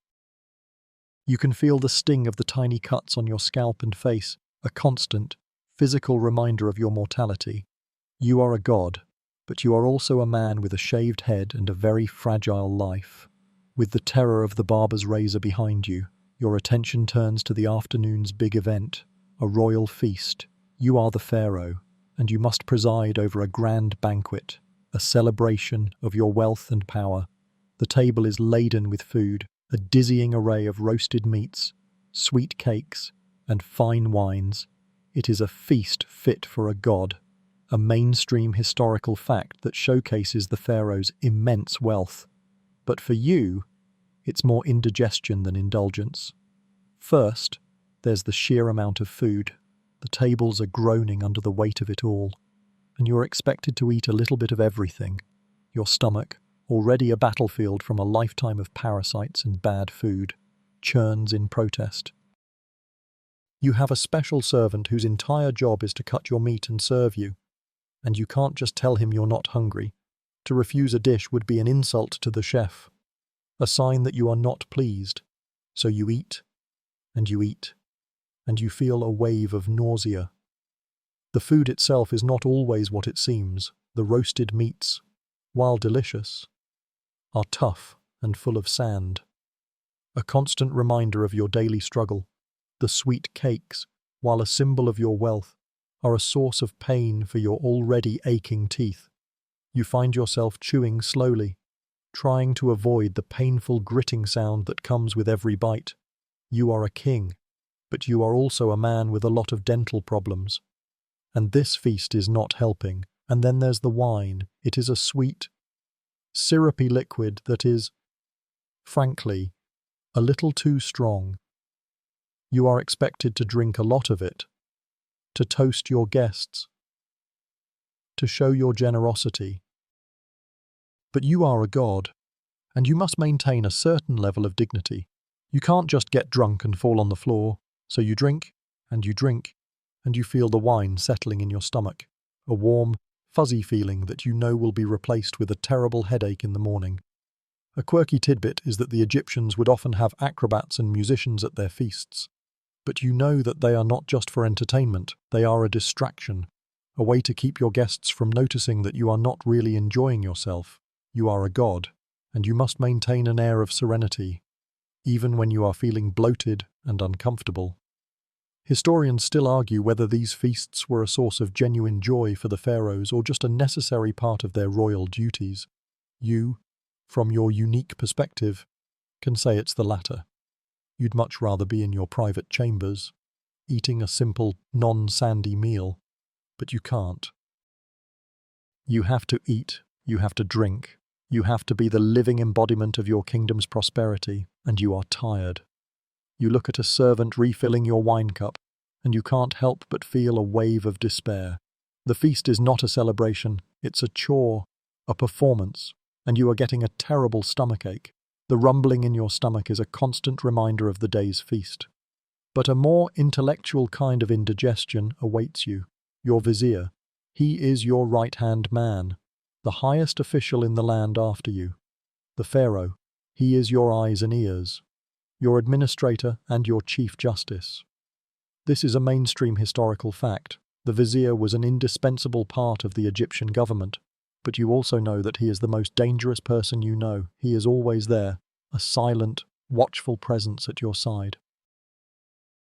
You can feel the sting of the tiny cuts on your scalp and face, a constant, physical reminder of your mortality. You are a god, but you are also a man with a shaved head and a very fragile life. With the terror of the barber's razor behind you, your attention turns to the afternoon's big event, a royal feast. You are the pharaoh, and you must preside over a grand banquet, a celebration of your wealth and power. The table is laden with food, a dizzying array of roasted meats, sweet cakes, and fine wines. It is a feast fit for a god, a mainstream historical fact that showcases the pharaoh's immense wealth. But for you, it's more indigestion than indulgence. First, there's the sheer amount of food. The tables are groaning under the weight of it all, and you're expected to eat a little bit of everything. Your stomach, already a battlefield from a lifetime of parasites and bad food, churns in protest. You have a special servant whose entire job is to cut your meat and serve you, and you can't just tell him you're not hungry. To refuse a dish would be an insult to the chef, a sign that you are not pleased. So you eat, and you eat, and you feel a wave of nausea. The food itself is not always what it seems. The roasted meats, while delicious, are tough and full of sand. A constant reminder of your daily struggle. The sweet cakes, while a symbol of your wealth, are a source of pain for your already aching teeth. You find yourself chewing slowly, trying to avoid the painful gritting sound that comes with every bite. You are a king, but you are also a man with a lot of dental problems. And this feast is not helping. And then there's the wine. It is a sweet, syrupy liquid that is, frankly, a little too strong. You are expected to drink a lot of it, to toast your guests, to show your generosity. But you are a god, and you must maintain a certain level of dignity. You can't just get drunk and fall on the floor, so you drink, and you feel the wine settling in your stomach, a warm, fuzzy feeling that you know will be replaced with a terrible headache in the morning. A quirky tidbit is that the Egyptians would often have acrobats and musicians at their feasts. But you know that they are not just for entertainment, they are a distraction, a way to keep your guests from noticing that you are not really enjoying yourself. You are a god, and you must maintain an air of serenity, even when you are feeling bloated and uncomfortable. Historians still argue whether these feasts were a source of genuine joy for the pharaohs or just a necessary part of their royal duties. You, from your unique perspective, can say it's the latter. You'd much rather be in your private chambers, eating a simple, non-sandy meal, but you can't. You have to eat, you have to drink, you have to be the living embodiment of your kingdom's prosperity, and you are tired. You look at a servant refilling your wine cup, and you can't help but feel a wave of despair. The feast is not a celebration, it's a chore, a performance, and you are getting a terrible stomachache. The rumbling in your stomach is a constant reminder of the day's feast. But a more intellectual kind of indigestion awaits you. Your vizier. He is your right-hand man, the highest official in the land after you. The Pharaoh. He is your eyes and ears, your administrator and your chief justice. This is a mainstream historical fact. The vizier was an indispensable part of the Egyptian government, but you also know that he is the most dangerous person you know. He is always there, a silent, watchful presence at your side.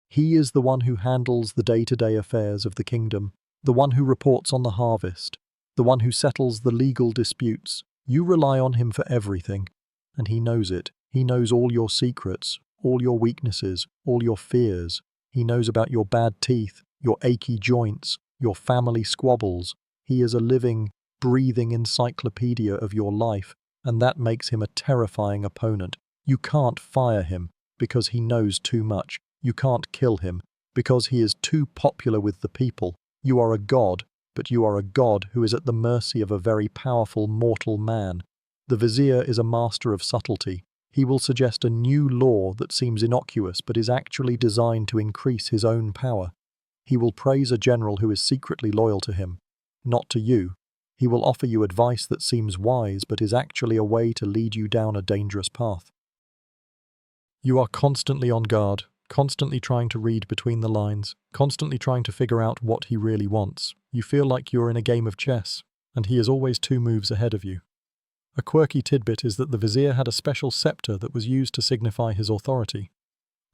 He is the one who handles the day-to-day affairs of the kingdom, the one who reports on the harvest, the one who settles the legal disputes. You rely on him for everything, and he knows it. He knows all your secrets, all your weaknesses, all your fears. He knows about your bad teeth, your achy joints, your family squabbles. He is a living, breathing encyclopedia of your life, and that makes him a terrifying opponent. You can't fire him because he knows too much. You can't kill him because he is too popular with the people. You are a god, but you are a god who is at the mercy of a very powerful mortal man. The vizier is a master of subtlety. He will suggest a new law that seems innocuous but is actually designed to increase his own power. He will praise a general who is secretly loyal to him, not to you. He will offer you advice that seems wise but is actually a way to lead you down a dangerous path. You are constantly on guard, constantly trying to read between the lines, constantly trying to figure out what he really wants. You feel like you're in a game of chess, and he is always 2 moves ahead of you. A quirky tidbit is that the vizier had a special scepter that was used to signify his authority,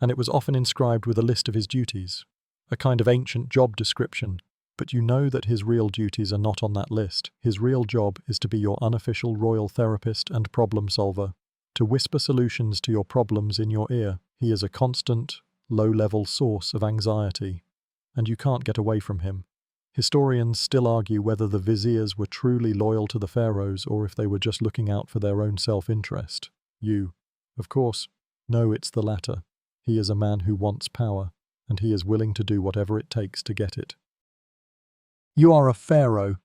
and it was often inscribed with a list of his duties, a kind of ancient job description. But you know that his real duties are not on that list. His real job is to be your unofficial royal therapist and problem solver, to whisper solutions to your problems in your ear. He is a constant, low-level source of anxiety, and you can't get away from him. Historians still argue whether the viziers were truly loyal to the pharaohs or if they were just looking out for their own self-interest. You, of course, know it's the latter. He is a man who wants power, and he is willing to do whatever it takes to get it. You are a pharaoh,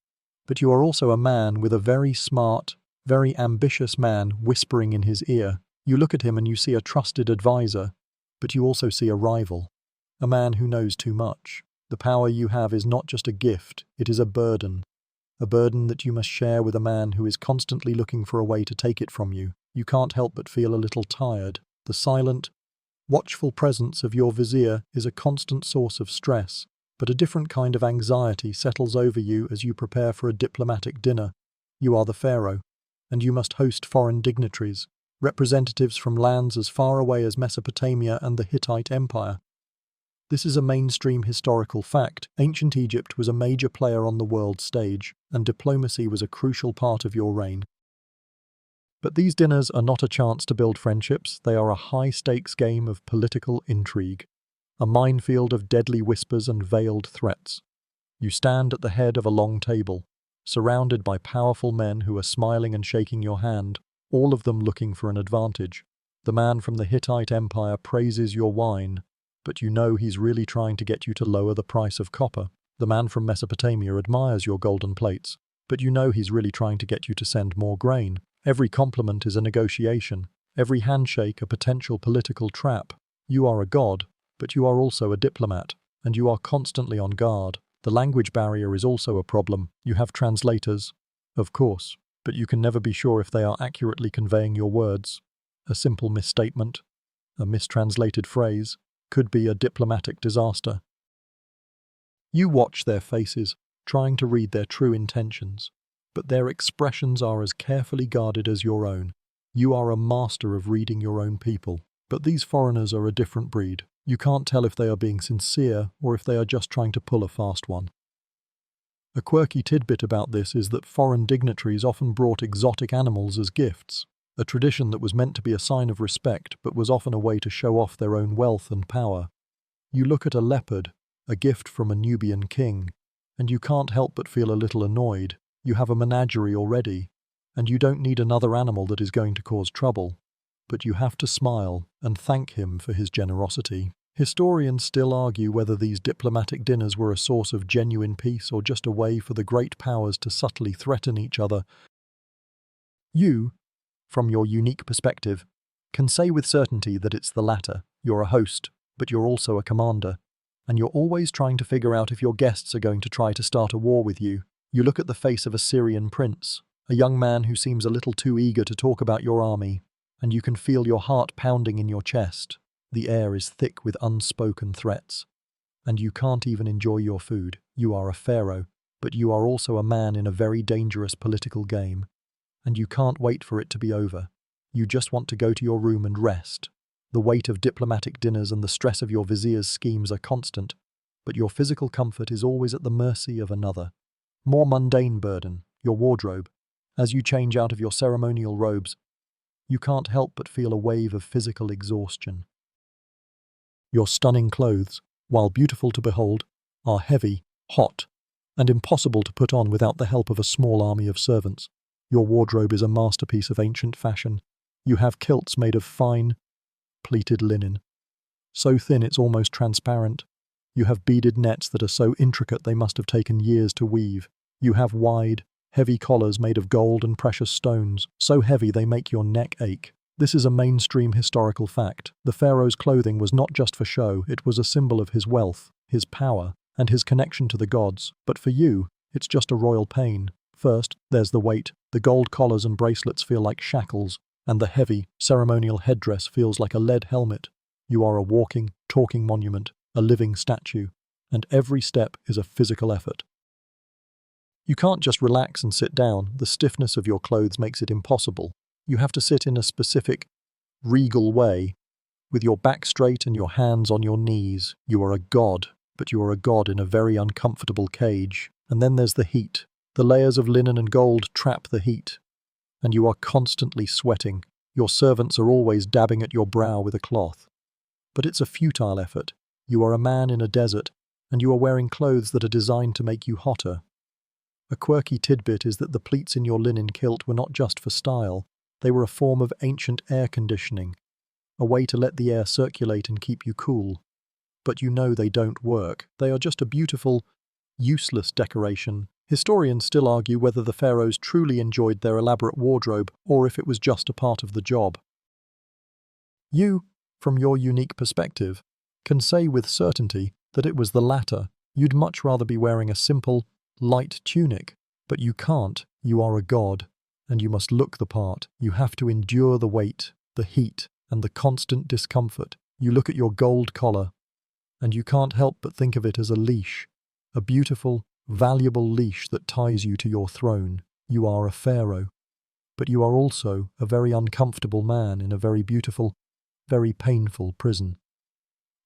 but you are also a man with a very smart, very ambitious man whispering in his ear. You look at him and you see a trusted advisor, but you also see a rival, a man who knows too much. The power you have is not just a gift, it is a burden that you must share with a man who is constantly looking for a way to take it from you. You can't help but feel a little tired. The silent, watchful presence of your vizier is a constant source of stress, but a different kind of anxiety settles over you as you prepare for a diplomatic dinner. You are the pharaoh, and you must host foreign dignitaries, representatives from lands as far away as Mesopotamia and the Hittite Empire. This is a mainstream historical fact. Ancient Egypt was a major player on the world stage, and diplomacy was a crucial part of your reign. But these dinners are not a chance to build friendships. They are a high-stakes game of political intrigue, a minefield of deadly whispers and veiled threats. You stand at the head of a long table, surrounded by powerful men who are smiling and shaking your hand, all of them looking for an advantage. The man from the Hittite Empire praises your wine, but you know he's really trying to get you to lower the price of copper. The man from Mesopotamia admires your golden plates, but you know he's really trying to get you to send more grain. Every compliment is a negotiation, every handshake a potential political trap. You are a god, but you are also a diplomat, and you are constantly on guard. The language barrier is also a problem. You have translators, of course, but you can never be sure if they are accurately conveying your words. A simple misstatement, a mistranslated phrase, could be a diplomatic disaster. You watch their faces, trying to read their true intentions, but their expressions are as carefully guarded as your own. You are a master of reading your own people, but these foreigners are a different breed. You can't tell if they are being sincere or if they are just trying to pull a fast one. A quirky tidbit about this is that foreign dignitaries often brought exotic animals as gifts, a tradition that was meant to be a sign of respect but was often a way to show off their own wealth and power. You look at a leopard, a gift from a Nubian king, and you can't help but feel a little annoyed. You have a menagerie already, and you don't need another animal that is going to cause trouble. But you have to smile and thank him for his generosity. Historians still argue whether these diplomatic dinners were a source of genuine peace or just a way for the great powers to subtly threaten each other. You, from your unique perspective, can say with certainty that it's the latter. You're a host, but you're also a commander, and you're always trying to figure out if your guests are going to try to start a war with you. You look at the face of a Syrian prince, a young man who seems a little too eager to talk about your army, and you can feel your heart pounding in your chest. The air is thick with unspoken threats, and you can't even enjoy your food. You are a pharaoh, but you are also a man in a very dangerous political game, and you can't wait for it to be over. You just want to go to your room and rest. The weight of diplomatic dinners and the stress of your vizier's schemes are constant, but your physical comfort is always at the mercy of another, more mundane burden, your wardrobe. As you change out of your ceremonial robes, you can't help but feel a wave of physical exhaustion. Your stunning clothes, while beautiful to behold, are heavy, hot, and impossible to put on without the help of a small army of servants. Your wardrobe is a masterpiece of ancient fashion. You have kilts made of fine, pleated linen, so thin it's almost transparent. You have beaded nets that are so intricate they must have taken years to weave. You have wide, heavy collars made of gold and precious stones, so heavy they make your neck ache. This is a mainstream historical fact. The pharaoh's clothing was not just for show, it was a symbol of his wealth, his power, and his connection to the gods. But for you, it's just a royal pain. First, there's the weight. The gold collars and bracelets feel like shackles, and the heavy, ceremonial headdress feels like a lead helmet. You are a walking, talking monument, a living statue, and every step is a physical effort. You can't just relax and sit down. The stiffness of your clothes makes it impossible. You have to sit in a specific, regal way, with your back straight and your hands on your knees. You are a god, but you are a god in a very uncomfortable cage. And then there's the heat. The layers of linen and gold trap the heat, and you are constantly sweating. Your servants are always dabbing at your brow with a cloth. But it's a futile effort. You are a man in a desert, and you are wearing clothes that are designed to make you hotter. A quirky tidbit is that the pleats in your linen kilt were not just for style, they were a form of ancient air conditioning, a way to let the air circulate and keep you cool. But you know they don't work. They are just a beautiful, useless decoration. Historians still argue whether the pharaohs truly enjoyed their elaborate wardrobe or if it was just a part of the job. You, from your unique perspective, can say with certainty that it was the latter. You'd much rather be wearing a simple, light tunic, but you can't. You are a god, and you must look the part. You have to endure the weight, the heat, and the constant discomfort. You look at your gold collar, and you can't help but think of it as a leash, a beautiful, valuable leash that ties you to your throne. You are a pharaoh, but you are also a very uncomfortable man in a very beautiful, very painful prison.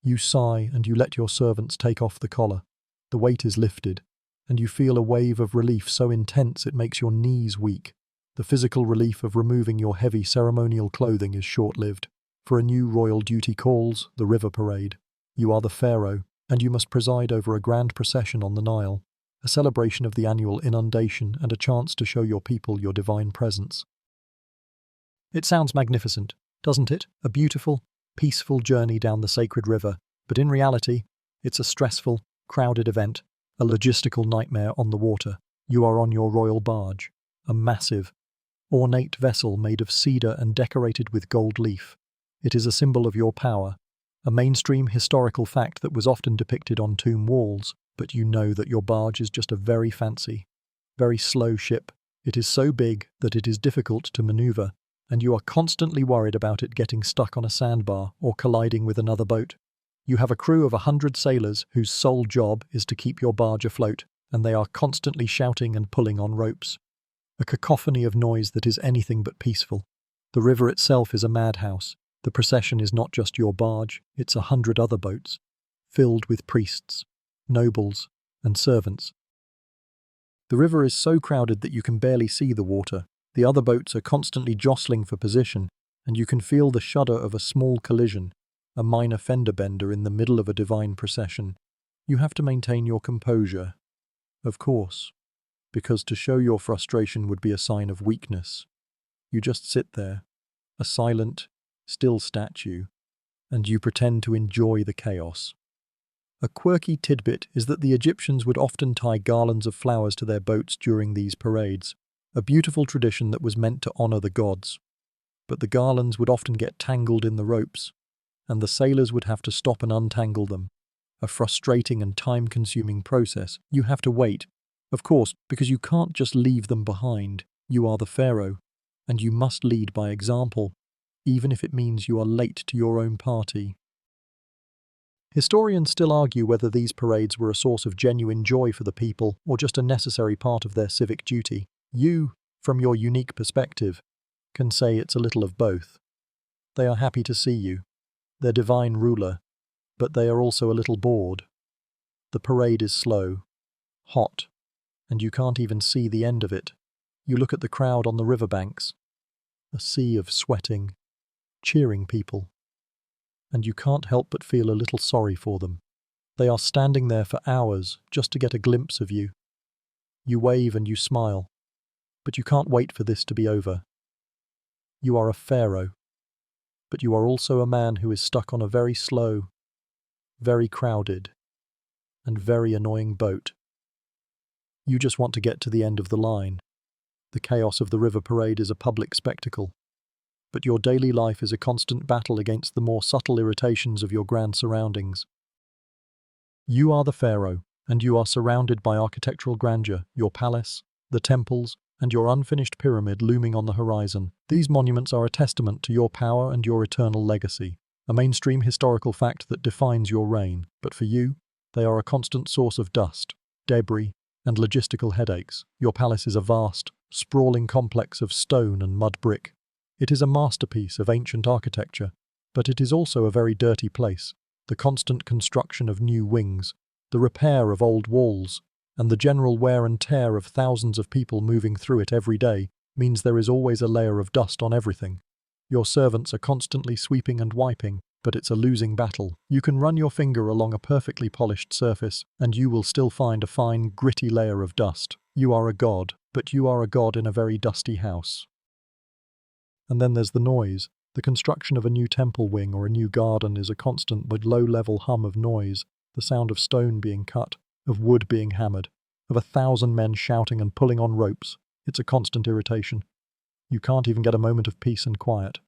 You sigh and you let your servants take off the collar. The weight is lifted, and you feel a wave of relief so intense it makes your knees weak. The physical relief of removing your heavy ceremonial clothing is short-lived. For a new royal duty calls, the river parade. You are the pharaoh, and you must preside over a grand procession on the Nile, a celebration of the annual inundation and a chance to show your people your divine presence. It sounds magnificent, doesn't it? A beautiful, peaceful journey down the sacred river, but in reality, it's a stressful, crowded event, a logistical nightmare on the water. You are on your royal barge, a massive, ornate vessel made of cedar and decorated with gold leaf. It is a symbol of your power, a mainstream historical fact that was often depicted on tomb walls, but you know that your barge is just a very fancy, very slow ship. It is so big that it is difficult to maneuver, and you are constantly worried about it getting stuck on a sandbar or colliding with another boat. You have a crew of 100 sailors whose sole job is to keep your barge afloat, and they are constantly shouting and pulling on ropes. A cacophony of noise that is anything but peaceful. The river itself is a madhouse. The procession is not just your barge, it's 100 other boats, filled with priests, nobles, and servants. The river is so crowded that you can barely see the water. The other boats are constantly jostling for position, and you can feel the shudder of a small collision, a minor fender bender in the middle of a divine procession. You have to maintain your composure, of course, because to show your frustration would be a sign of weakness. You just sit there, a silent, still statue, and you pretend to enjoy the chaos. A quirky tidbit is that the Egyptians would often tie garlands of flowers to their boats during these parades, a beautiful tradition that was meant to honor the gods. But the garlands would often get tangled in the ropes, and the sailors would have to stop and untangle them. A frustrating and time-consuming process. You have to wait, of course, because you can't just leave them behind. You are the Pharaoh, and you must lead by example, even if it means you are late to your own party. Historians still argue whether these parades were a source of genuine joy for the people or just a necessary part of their civic duty. You, from your unique perspective, can say it's a little of both. They are happy to see you, their divine ruler, but they are also a little bored. The parade is slow, hot, and you can't even see the end of it. You look at the crowd on the riverbanks, a sea of sweating, cheering people, and you can't help but feel a little sorry for them. They are standing there for hours just to get a glimpse of you. You wave and you smile, but you can't wait for this to be over. You are a pharaoh, but you are also a man who is stuck on a very slow, very crowded, and very annoying boat. You just want to get to the end of the line. The chaos of the river parade is a public spectacle, but your daily life is a constant battle against the more subtle irritations of your grand surroundings. You are the Pharaoh, and you are surrounded by architectural grandeur, your palace, the temples, and your unfinished pyramid looming on the horizon. These monuments are a testament to your power and your eternal legacy, a mainstream historical fact that defines your reign. But for you, they are a constant source of dust, debris, and logistical headaches. Your palace is a vast, sprawling complex of stone and mud brick. It is a masterpiece of ancient architecture, but it is also a very dirty place. The constant construction of new wings, the repair of old walls, and the general wear and tear of thousands of people moving through it every day means there is always a layer of dust on everything. Your servants are constantly sweeping and wiping, but it's a losing battle. You can run your finger along a perfectly polished surface, and you will still find a fine, gritty layer of dust. You are a god, but you are a god in a very dusty house. And then there's the noise. The construction of a new temple wing or a new garden is a constant but low-level hum of noise, the sound of stone being cut, of wood being hammered, of 1,000 men shouting and pulling on ropes. It's a constant irritation. You can't even get a moment of peace and quiet.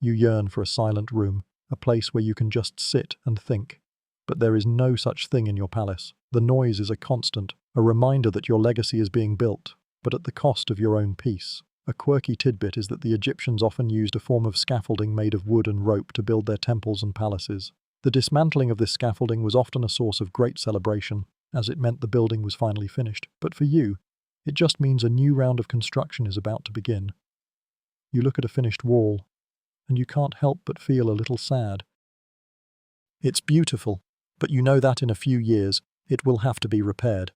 You yearn for a silent room, a place where you can just sit and think. But there is no such thing in your palace. The noise is a constant, a reminder that your legacy is being built, but at the cost of your own peace. A quirky tidbit is that the Egyptians often used a form of scaffolding made of wood and rope to build their temples and palaces. The dismantling of this scaffolding was often a source of great celebration, as it meant the building was finally finished. But for you, it just means a new round of construction is about to begin. You look at a finished wall, and you can't help but feel a little sad. It's beautiful, but you know that in a few years, it will have to be repaired,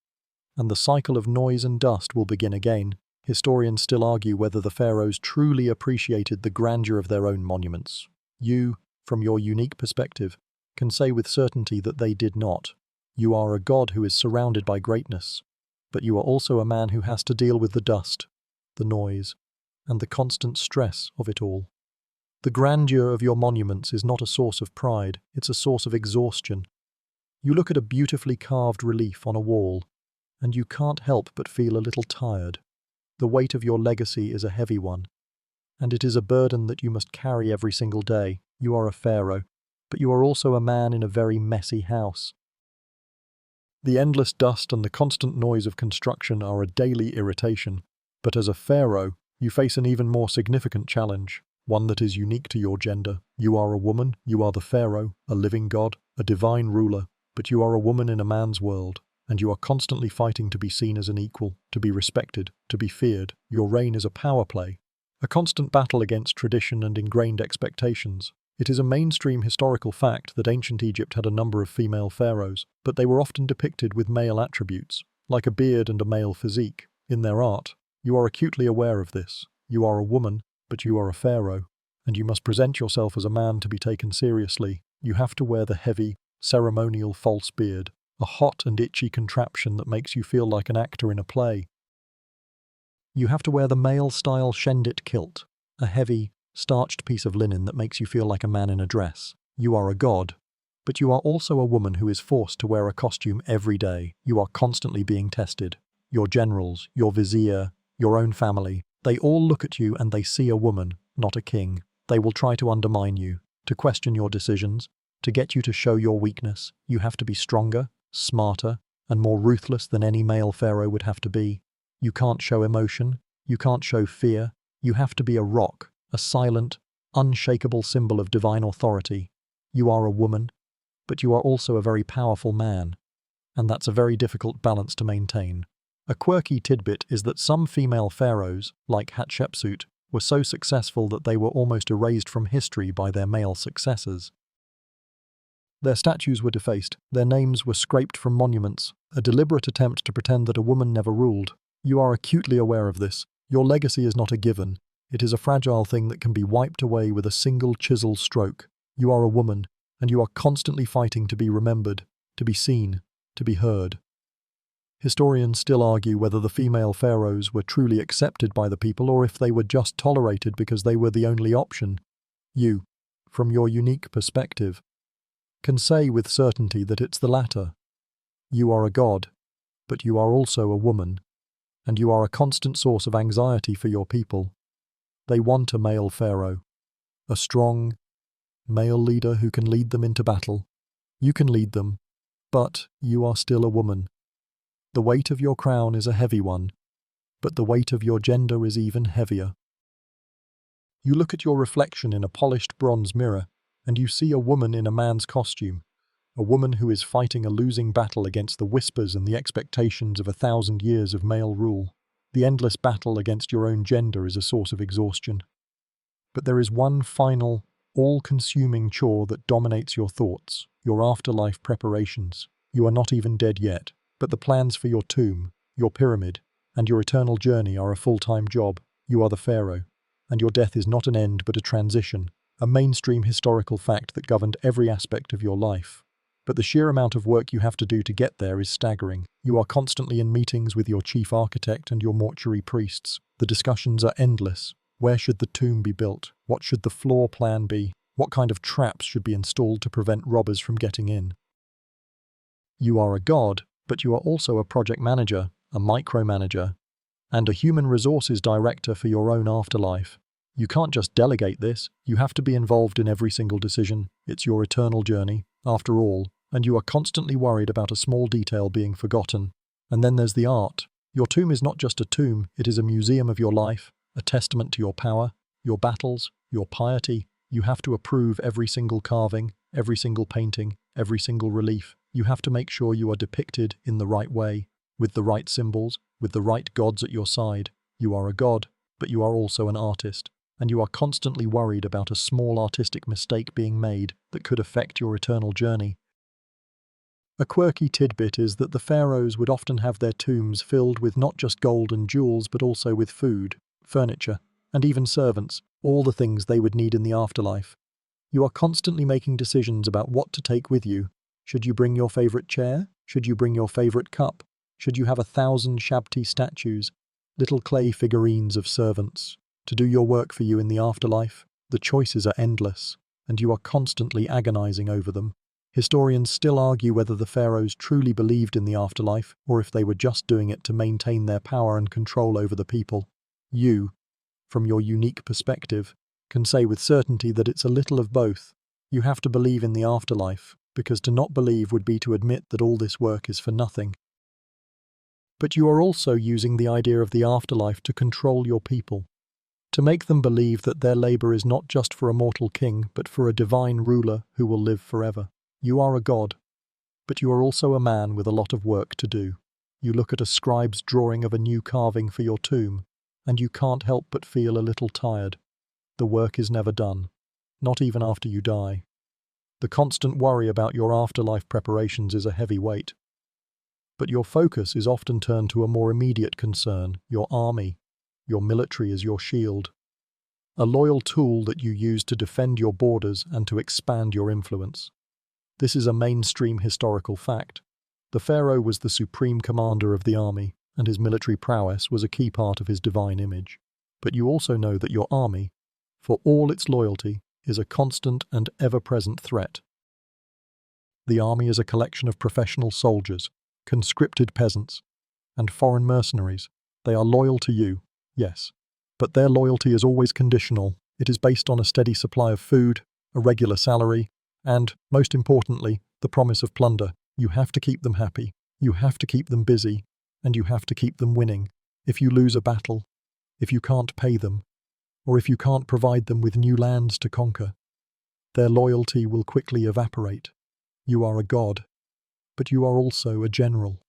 and the cycle of noise and dust will begin again. Historians still argue whether the pharaohs truly appreciated the grandeur of their own monuments. You, from your unique perspective, can say with certainty that they did not. You are a god who is surrounded by greatness, but you are also a man who has to deal with the dust, the noise, and the constant stress of it all. The grandeur of your monuments is not a source of pride, it's a source of exhaustion. You look at a beautifully carved relief on a wall, and you can't help but feel a little tired. The weight of your legacy is a heavy one, and it is a burden that you must carry every single day. You are a pharaoh, but you are also a man in a very messy house. The endless dust and the constant noise of construction are a daily irritation, but as a pharaoh, you face an even more significant challenge, one that is unique to your gender. You are a woman, you are the pharaoh, a living god, a divine ruler, but you are a woman in a man's world. And you are constantly fighting to be seen as an equal, to be respected, to be feared. Your reign is a power play, a constant battle against tradition and ingrained expectations. It is a mainstream historical fact that ancient Egypt had a number of female pharaohs, but they were often depicted with male attributes, like a beard and a male physique. In their art, you are acutely aware of this. You are a woman, but you are a pharaoh, and you must present yourself as a man to be taken seriously. You have to wear the heavy, ceremonial false beard, a hot and itchy contraption that makes you feel like an actor in a play. You have to wear the male-style shendit kilt, a heavy, starched piece of linen that makes you feel like a man in a dress. You are a god, but you are also a woman who is forced to wear a costume every day. You are constantly being tested. Your generals, your vizier, your own family, they all look at you and they see a woman, not a king. They will try to undermine you. to question your decisions, to get you to show your weakness. You have to be stronger, smarter, and more ruthless than any male pharaoh would have to be. You can't show emotion, you can't show fear. You have to be a rock, a silent, unshakable symbol of divine authority. You are a woman, but you are also a very powerful man, and that's a very difficult balance to maintain. A quirky tidbit is that some female pharaohs, like Hatshepsut, were so successful that they were almost erased from history by their male successors. Their statues were defaced, their names were scraped from monuments, a deliberate attempt to pretend that a woman never ruled. You are acutely aware of this. Your legacy is not a given. It is a fragile thing that can be wiped away with a single chisel stroke. You are a woman, and you are constantly fighting to be remembered, to be seen, to be heard. Historians still argue whether the female pharaohs were truly accepted by the people or if they were just tolerated because they were the only option. You, from your unique perspective, can say with certainty that it's the latter. You are a god, but you are also a woman, and you are a constant source of anxiety for your people. They want a male pharaoh, a strong, male leader who can lead them into battle. You can lead them, but you are still a woman. The weight of your crown is a heavy one, but the weight of your gender is even heavier. You look at your reflection in a polished bronze mirror, and you see a woman in a man's costume, a woman who is fighting a losing battle against the whispers and the expectations of 1,000 years of male rule. The endless battle against your own gender is a source of exhaustion. But there is one final, all-consuming chore that dominates your thoughts, your afterlife preparations. You are not even dead yet, but the plans for your tomb, your pyramid, and your eternal journey are a full-time job. You are the pharaoh, and your death is not an end but a transition, a mainstream historical fact that governed every aspect of your life. But the sheer amount of work you have to do to get there is staggering. You are constantly in meetings with your chief architect and your mortuary priests. The discussions are endless. Where should the tomb be built? What should the floor plan be? What kind of traps should be installed to prevent robbers from getting in? You are a god, but you are also a project manager, a micromanager, and a human resources director for your own afterlife. You can't just delegate this. You have to be involved in every single decision. It's your eternal journey, after all, and you are constantly worried about a small detail being forgotten. And then there's the art. Your tomb is not just a tomb, it is a museum of your life, a testament to your power, your battles, your piety. You have to approve every single carving, every single painting, every single relief. You have to make sure you are depicted in the right way, with the right symbols, with the right gods at your side. You are a god, but you are also an artist, and you are constantly worried about a small artistic mistake being made that could affect your eternal journey. A quirky tidbit is that the pharaohs would often have their tombs filled with not just gold and jewels but also with food, furniture, and even servants, all the things they would need in the afterlife. You are constantly making decisions about what to take with you. Should you bring your favorite chair? Should you bring your favorite cup? Should you have 1,000 Shabti statues, little clay figurines of servants, to do your work for you in the afterlife? The choices are endless, and you are constantly agonizing over them. Historians still argue whether the pharaohs truly believed in the afterlife, or if they were just doing it to maintain their power and control over the people. You, from your unique perspective, can say with certainty that it's a little of both. You have to believe in the afterlife, because to not believe would be to admit that all this work is for nothing. But you are also using the idea of the afterlife to control your people, to make them believe that their labor is not just for a mortal king, but for a divine ruler who will live forever. You are a god, but you are also a man with a lot of work to do. You look at a scribe's drawing of a new carving for your tomb, and you can't help but feel a little tired. The work is never done, not even after you die. The constant worry about your afterlife preparations is a heavy weight. But your focus is often turned to a more immediate concern, your army. Your military is your shield, a loyal tool that you use to defend your borders and to expand your influence. This is a mainstream historical fact. The pharaoh was the supreme commander of the army, and his military prowess was a key part of his divine image. But you also know that your army, for all its loyalty, is a constant and ever-present threat. The army is a collection of professional soldiers, conscripted peasants, and foreign mercenaries. They are loyal to you, yes, but their loyalty is always conditional. It is based on a steady supply of food, a regular salary, and, most importantly, the promise of plunder. You have to keep them happy, you have to keep them busy, and you have to keep them winning. If you lose a battle, if you can't pay them, or if you can't provide them with new lands to conquer, their loyalty will quickly evaporate. You are a god, but you are also a general,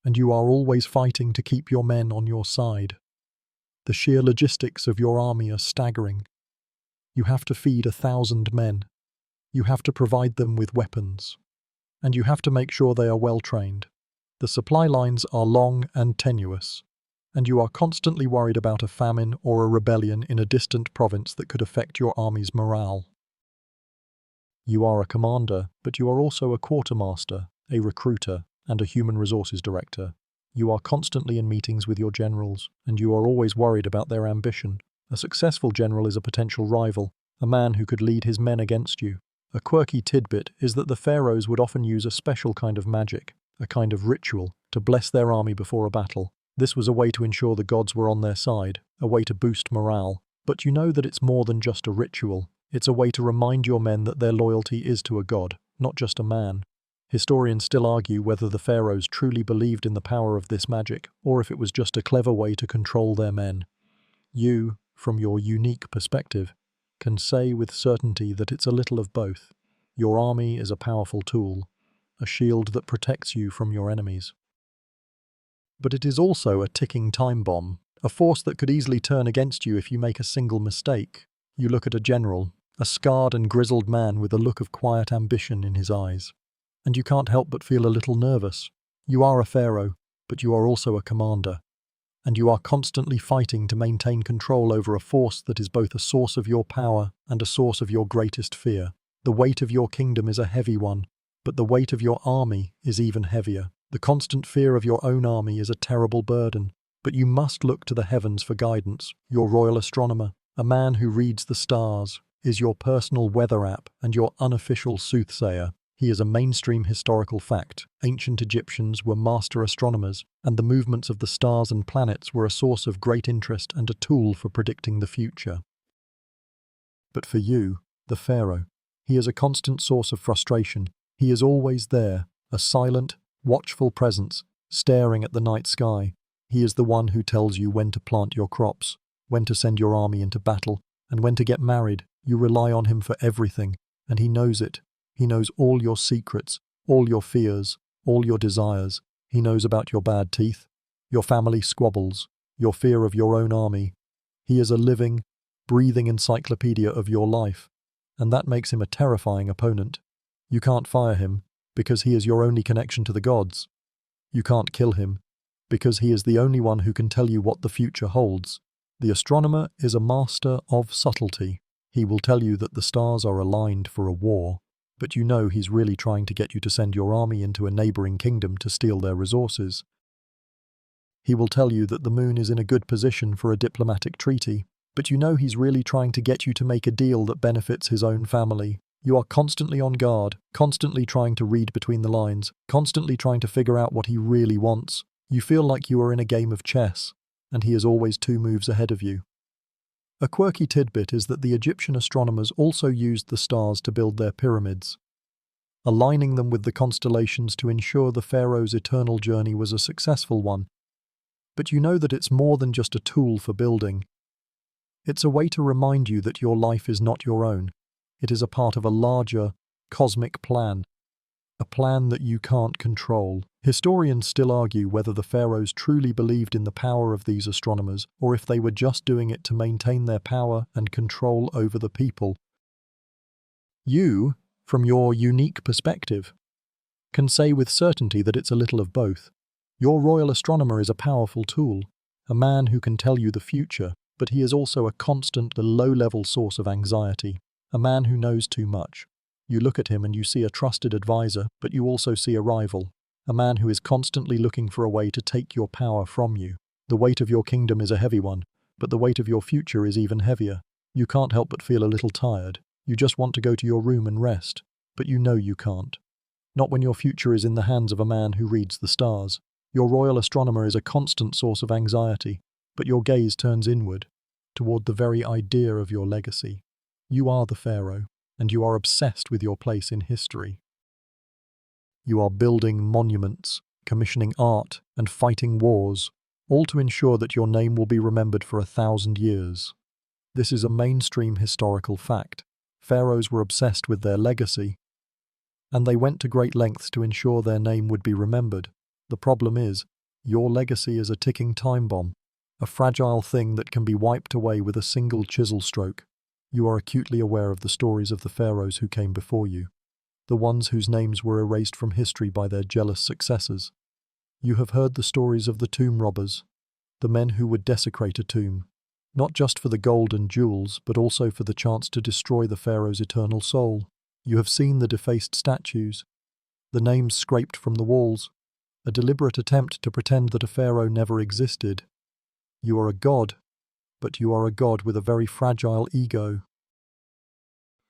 and you are always fighting to keep your men on your side. The sheer logistics of your army are staggering. You have to feed 1,000 men. You have to provide them with weapons. And you have to make sure they are well trained. The supply lines are long and tenuous, and you are constantly worried about a famine or a rebellion in a distant province that could affect your army's morale. You are a commander, but you are also a quartermaster, a recruiter, and a human resources director. You are constantly in meetings with your generals, and you are always worried about their ambition. A successful general is a potential rival, a man who could lead his men against you. A quirky tidbit is that the pharaohs would often use a special kind of magic, a kind of ritual, to bless their army before a battle. This was a way to ensure the gods were on their side, a way to boost morale. But you know that it's more than just a ritual. It's a way to remind your men that their loyalty is to a god, not just a man. Historians still argue whether the pharaohs truly believed in the power of this magic, or if it was just a clever way to control their men. You, from your unique perspective, can say with certainty that it's a little of both. Your army is a powerful tool, a shield that protects you from your enemies. But it is also a ticking time bomb, a force that could easily turn against you if you make a single mistake. You look at a general, a scarred and grizzled man with a look of quiet ambition in his eyes, and you can't help but feel a little nervous. You are a pharaoh, but you are also a commander, and you are constantly fighting to maintain control over a force that is both a source of your power and a source of your greatest fear. The weight of your kingdom is a heavy one, but the weight of your army is even heavier. The constant fear of your own army is a terrible burden, but you must look to the heavens for guidance. Your royal astronomer, a man who reads the stars, is your personal weather app and your unofficial soothsayer. He is a mainstream historical fact. Ancient Egyptians were master astronomers, and the movements of the stars and planets were a source of great interest and a tool for predicting the future. But for you, the pharaoh, he is a constant source of frustration. He is always there, a silent, watchful presence, staring at the night sky. He is the one who tells you when to plant your crops, when to send your army into battle, and when to get married. You rely on him for everything, and he knows it. He knows all your secrets, all your fears, all your desires. He knows about your bad teeth, your family squabbles, your fear of your own army. He is a living, breathing encyclopedia of your life, and that makes him a terrifying opponent. You can't fire him, because he is your only connection to the gods. You can't kill him, because he is the only one who can tell you what the future holds. The astronomer is a master of subtlety. He will tell you that the stars are aligned for a war, but you know he's really trying to get you to send your army into a neighboring kingdom to steal their resources. He will tell you that the moon is in a good position for a diplomatic treaty, but you know he's really trying to get you to make a deal that benefits his own family. You are constantly on guard, constantly trying to read between the lines, constantly trying to figure out what he really wants. You feel like you are in a game of chess, and he is always 2 moves ahead of you. A quirky tidbit is that the Egyptian astronomers also used the stars to build their pyramids, aligning them with the constellations to ensure the pharaoh's eternal journey was a successful one. But you know that it's more than just a tool for building. It's a way to remind you that your life is not your own. It is a part of a larger, cosmic plan, a plan that you can't control. Historians still argue whether the pharaohs truly believed in the power of these astronomers, or if they were just doing it to maintain their power and control over the people. You, from your unique perspective, can say with certainty that it's a little of both. Your royal astronomer is a powerful tool, a man who can tell you the future, but he is also a constant, low-level source of anxiety, a man who knows too much. You look at him and you see a trusted advisor, but you also see a rival, a man who is constantly looking for a way to take your power from you. The weight of your kingdom is a heavy one, but the weight of your future is even heavier. You can't help but feel a little tired. You just want to go to your room and rest, but you know you can't. Not when your future is in the hands of a man who reads the stars. Your royal astronomer is a constant source of anxiety, but your gaze turns inward, toward the very idea of your legacy. You are the pharaoh, and you are obsessed with your place in history. You are building monuments, commissioning art, and fighting wars, all to ensure that your name will be remembered for 1,000 years. This is a mainstream historical fact. Pharaohs were obsessed with their legacy, and they went to great lengths to ensure their name would be remembered. The problem is, your legacy is a ticking time bomb, a fragile thing that can be wiped away with a single chisel stroke. You are acutely aware of the stories of the pharaohs who came before you, the ones whose names were erased from history by their jealous successors. You have heard the stories of the tomb robbers, the men who would desecrate a tomb, not just for the gold and jewels, but also for the chance to destroy the pharaoh's eternal soul. You have seen the defaced statues, the names scraped from the walls, a deliberate attempt to pretend that a pharaoh never existed. You are a god, but you are a god with a very fragile ego.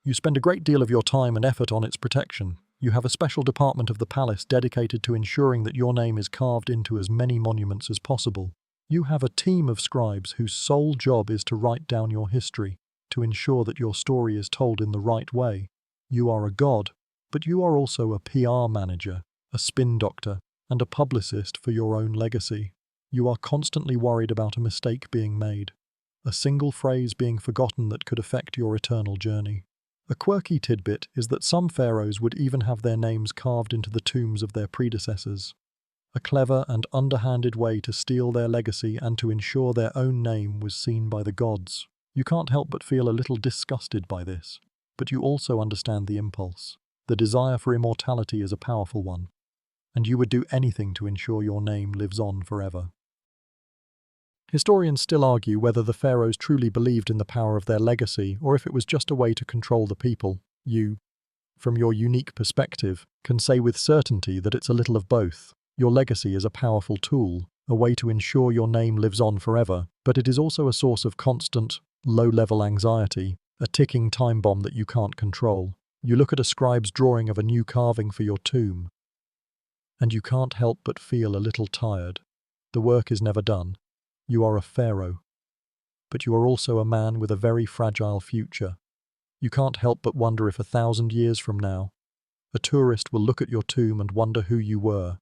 You spend a great deal of your time and effort on its protection. You have a special department of the palace dedicated to ensuring that your name is carved into as many monuments as possible. You have a team of scribes whose sole job is to write down your history, to ensure that your story is told in the right way. You are a god, but you are also a PR manager, a spin doctor, and a publicist for your own legacy. You are constantly worried about a mistake being made, a single phrase being forgotten that could affect your eternal journey. A quirky tidbit is that some pharaohs would even have their names carved into the tombs of their predecessors, a clever and underhanded way to steal their legacy and to ensure their own name was seen by the gods. You can't help but feel a little disgusted by this, but you also understand the impulse. The desire for immortality is a powerful one, and you would do anything to ensure your name lives on forever. Historians still argue whether the pharaohs truly believed in the power of their legacy or if it was just a way to control the people. You, from your unique perspective, can say with certainty that it's a little of both. Your legacy is a powerful tool, a way to ensure your name lives on forever, but it is also a source of constant, low-level anxiety, a ticking time bomb that you can't control. You look at a scribe's drawing of a new carving for your tomb, and you can't help but feel a little tired. The work is never done. You are a pharaoh, but you are also a man with a very fragile future. You can't help but wonder if 1,000 years from now, a tourist will look at your tomb and wonder who you were.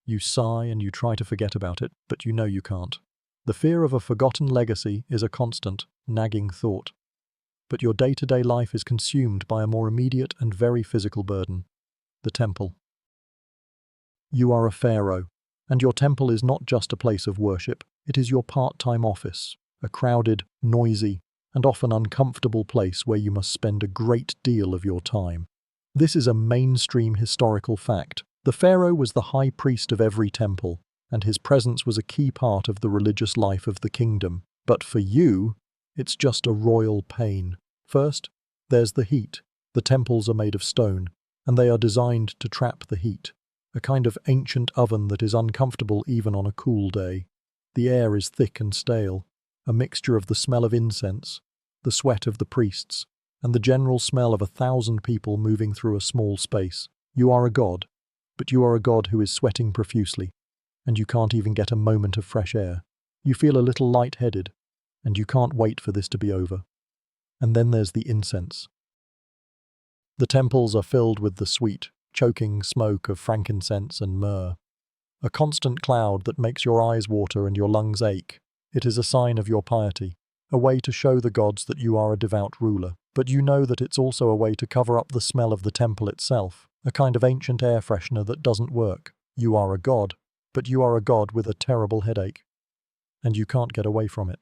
You sigh and you try to forget about it, but you know you can't. The fear of a forgotten legacy is a constant, nagging thought. But your day-to-day life is consumed by a more immediate and very physical burden: the temple. You are a pharaoh, and your temple is not just a place of worship, it is your part-time office, a crowded, noisy, and often uncomfortable place where you must spend a great deal of your time. This is a mainstream historical fact. The pharaoh was the high priest of every temple, and his presence was a key part of the religious life of the kingdom. But for you, it's just a royal pain. First, there's the heat. The temples are made of stone, and they are designed to trap the heat, a kind of ancient oven that is uncomfortable even on a cool day. The air is thick and stale, a mixture of the smell of incense, the sweat of the priests, and the general smell of 1,000 people moving through a small space. You are a god, but you are a god who is sweating profusely, and you can't even get a moment of fresh air. You feel a little lightheaded, and you can't wait for this to be over. And then there's the incense. The temples are filled with the sweet, choking smoke of frankincense and myrrh, a constant cloud that makes your eyes water and your lungs ache. It is a sign of your piety, a way to show the gods that you are a devout ruler. But you know that it's also a way to cover up the smell of the temple itself, a kind of ancient air freshener that doesn't work. You are a god, but you are a god with a terrible headache, and you can't get away from it.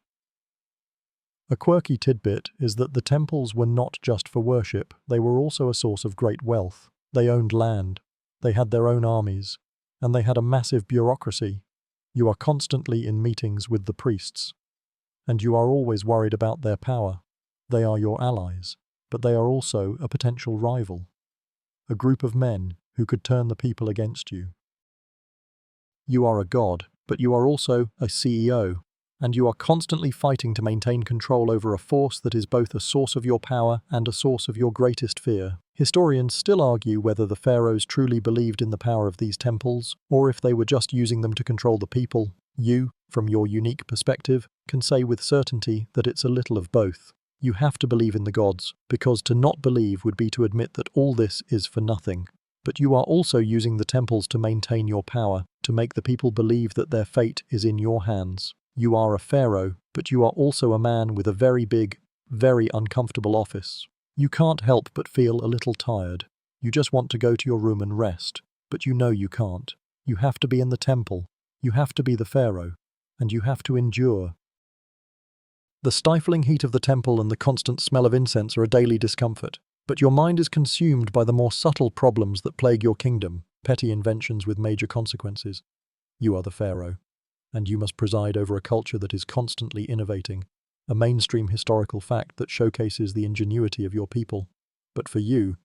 A quirky tidbit is that the temples were not just for worship, they were also a source of great wealth. They owned land, they had their own armies, and they had a massive bureaucracy. You are constantly in meetings with the priests, and you are always worried about their power. They are your allies, but they are also a potential rival, a group of men who could turn the people against you. You are a god, but you are also a CEO, and you are constantly fighting to maintain control over a force that is both a source of your power and a source of your greatest fear. Historians still argue whether the pharaohs truly believed in the power of these temples, or if they were just using them to control the people. You, from your unique perspective, can say with certainty that it's a little of both. You have to believe in the gods, because to not believe would be to admit that all this is for nothing. But you are also using the temples to maintain your power, to make the people believe that their fate is in your hands. You are a pharaoh, but you are also a man with a very big, very uncomfortable office. You can't help but feel a little tired. You just want to go to your room and rest, but you know you can't. You have to be in the temple. You have to be the pharaoh, and you have to endure. The stifling heat of the temple and the constant smell of incense are a daily discomfort, but your mind is consumed by the more subtle problems that plague your kingdom, petty inventions with major consequences. You are the pharaoh, and you must preside over a culture that is constantly innovating, a mainstream historical fact that showcases the ingenuity of your people. But for you,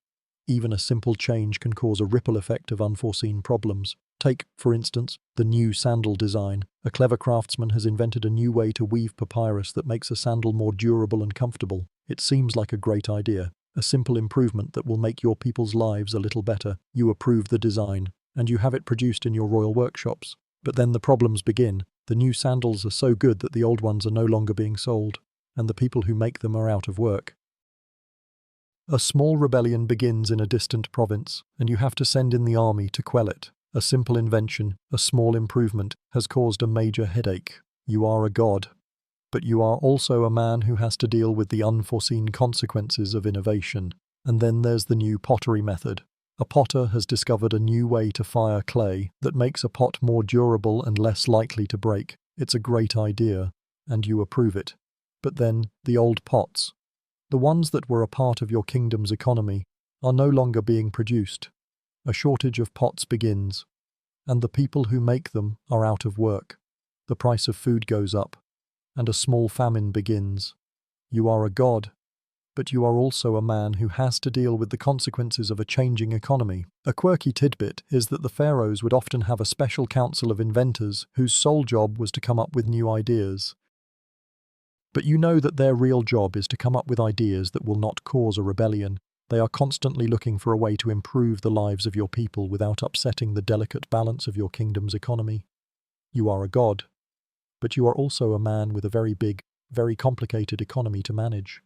even a simple change can cause a ripple effect of unforeseen problems. Take, for instance, the new sandal design. A clever craftsman has invented a new way to weave papyrus that makes a sandal more durable and comfortable. It seems like a great idea, a simple improvement that will make your people's lives a little better. You approve the design, and you have it produced in your royal workshops. But then the problems begin. The new sandals are so good that the old ones are no longer being sold, and the people who make them are out of work. A small rebellion begins in a distant province, and you have to send in the army to quell it. A simple invention, a small improvement, has caused a major headache. You are a god, but you are also a man who has to deal with the unforeseen consequences of innovation. And then there's the new pottery method. A potter has discovered a new way to fire clay that makes a pot more durable and less likely to break. It's a great idea, and you approve it. But then, the old pots, the ones that were a part of your kingdom's economy, are no longer being produced. A shortage of pots begins, and the people who make them are out of work. The price of food goes up, and a small famine begins. You are a god, but you are also a man who has to deal with the consequences of a changing economy. A quirky tidbit is that the pharaohs would often have a special council of inventors whose sole job was to come up with new ideas. But you know that their real job is to come up with ideas that will not cause a rebellion. They are constantly looking for a way to improve the lives of your people without upsetting the delicate balance of your kingdom's economy. You are a god, but you are also a man with a very big, very complicated economy to manage.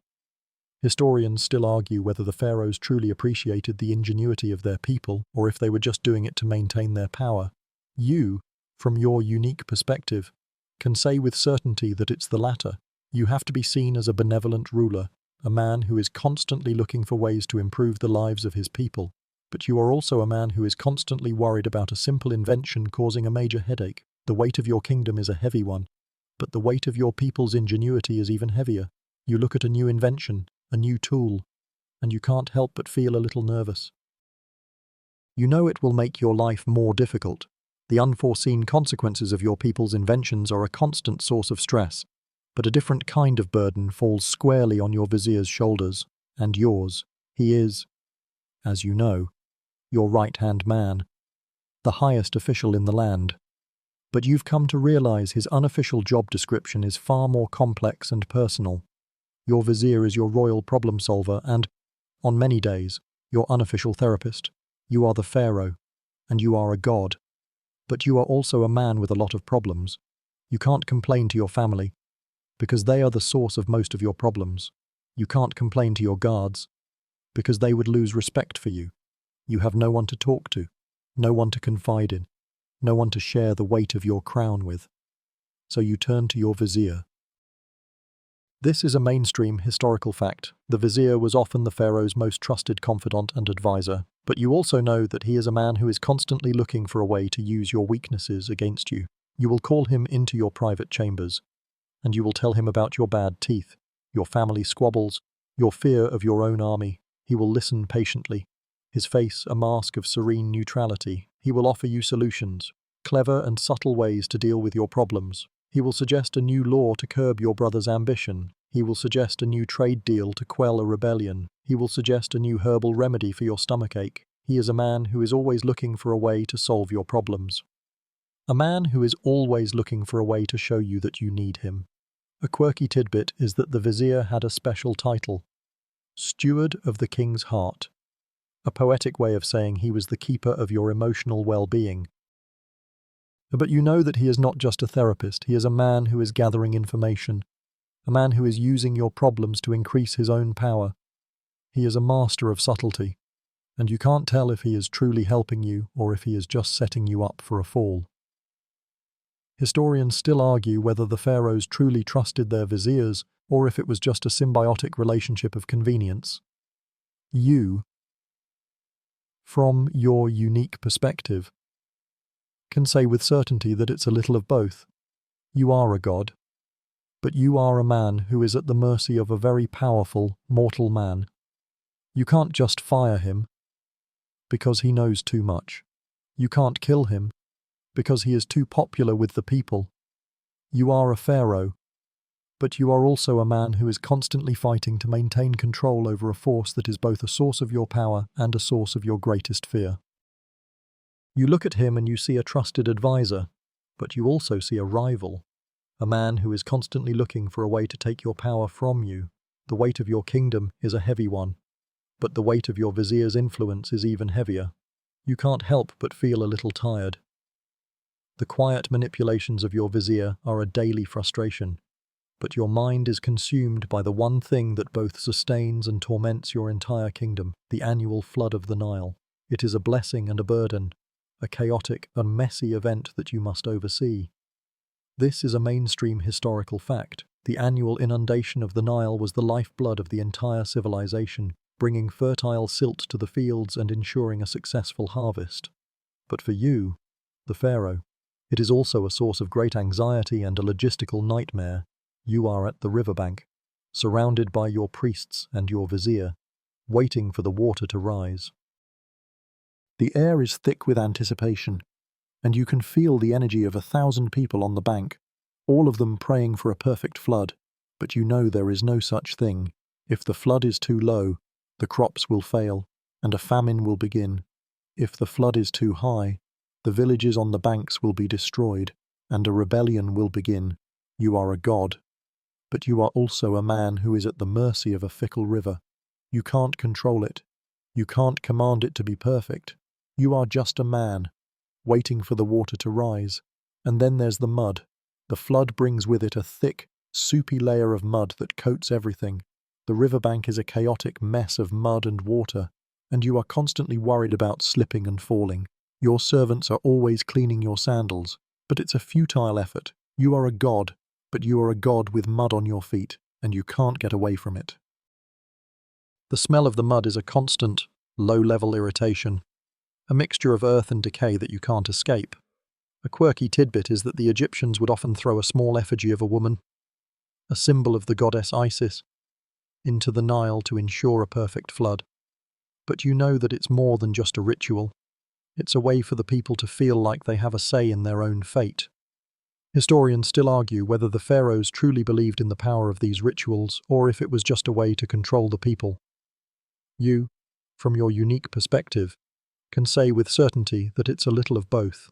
Historians still argue whether the pharaohs truly appreciated the ingenuity of their people or if they were just doing it to maintain their power. You, from your unique perspective, can say with certainty that it's the latter. You have to be seen as a benevolent ruler, a man who is constantly looking for ways to improve the lives of his people. But you are also a man who is constantly worried about a simple invention causing a major headache. The weight of your kingdom is a heavy one, but the weight of your people's ingenuity is even heavier. You look at a new invention, a new tool, and you can't help but feel a little nervous. You know it will make your life more difficult. The unforeseen consequences of your people's inventions are a constant source of stress, but a different kind of burden falls squarely on your vizier's shoulders, and yours. He is, as you know, your right-hand man, the highest official in the land. But you've come to realize his unofficial job description is far more complex and personal. Your vizier is your royal problem solver and, on many days, your unofficial therapist. You are the pharaoh, and you are a god. But you are also a man with a lot of problems. You can't complain to your family, because they are the source of most of your problems. You can't complain to your guards, because they would lose respect for you. You have no one to talk to, no one to confide in, no one to share the weight of your crown with. So you turn to your vizier. This is a mainstream historical fact. The vizier was often the pharaoh's most trusted confidant and advisor, but you also know that he is a man who is constantly looking for a way to use your weaknesses against you. You will call him into your private chambers, and you will tell him about your bad teeth, your family squabbles, your fear of your own army. He will listen patiently, his face a mask of serene neutrality. He will offer you solutions, clever and subtle ways to deal with your problems. He will suggest a new law to curb your brother's ambition. He will suggest a new trade deal to quell a rebellion. He will suggest a new herbal remedy for your stomachache. He is a man who is always looking for a way to solve your problems. A man who is always looking for a way to show you that you need him. A quirky tidbit is that the vizier had a special title, Steward of the King's Heart, a poetic way of saying he was the keeper of your emotional well-being. But you know that he is not just a therapist, he is a man who is gathering information, a man who is using your problems to increase his own power. He is a master of subtlety, and you can't tell if he is truly helping you or if he is just setting you up for a fall. Historians still argue whether the pharaohs truly trusted their viziers or if it was just a symbiotic relationship of convenience. You, from your unique perspective, can say with certainty that it's a little of both. You are a god, but you are a man who is at the mercy of a very powerful, mortal man. You can't just fire him, because he knows too much. You can't kill him, because he is too popular with the people. You are a pharaoh, but you are also a man who is constantly fighting to maintain control over a force that is both a source of your power and a source of your greatest fear. You look at him and you see a trusted advisor, but you also see a rival, a man who is constantly looking for a way to take your power from you. The weight of your kingdom is a heavy one, but the weight of your vizier's influence is even heavier. You can't help but feel a little tired. The quiet manipulations of your vizier are a daily frustration, but your mind is consumed by the one thing that both sustains and torments your entire kingdom, the annual flood of the Nile. It is a blessing and a burden, a chaotic and messy event that you must oversee. This is a mainstream historical fact. The annual inundation of the Nile was the lifeblood of the entire civilization, bringing fertile silt to the fields and ensuring a successful harvest. But for you, the pharaoh, it is also a source of great anxiety and a logistical nightmare. You are at the riverbank, surrounded by your priests and your vizier, waiting for the water to rise. The air is thick with anticipation, and you can feel the energy of 1,000 people on the bank, all of them praying for a perfect flood, but you know there is no such thing. If the flood is too low, the crops will fail, and a famine will begin. If the flood is too high, the villages on the banks will be destroyed, and a rebellion will begin. You are a god, but you are also a man who is at the mercy of a fickle river. You can't control it. You can't command it to be perfect. You are just a man, waiting for the water to rise. And then there's the mud. The flood brings with it a thick, soupy layer of mud that coats everything. The riverbank is a chaotic mess of mud and water, and you are constantly worried about slipping and falling. Your servants are always cleaning your sandals, but it's a futile effort. You are a god, but you are a god with mud on your feet, and you can't get away from it. The smell of the mud is a constant, low-level irritation, a mixture of earth and decay that you can't escape. A quirky tidbit is that the Egyptians would often throw a small effigy of a woman, a symbol of the goddess Isis, into the Nile to ensure a perfect flood. But you know that it's more than just a ritual. It's a way for the people to feel like they have a say in their own fate. Historians still argue whether the pharaohs truly believed in the power of these rituals or if it was just a way to control the people. You, from your unique perspective, can say with certainty that it's a little of both.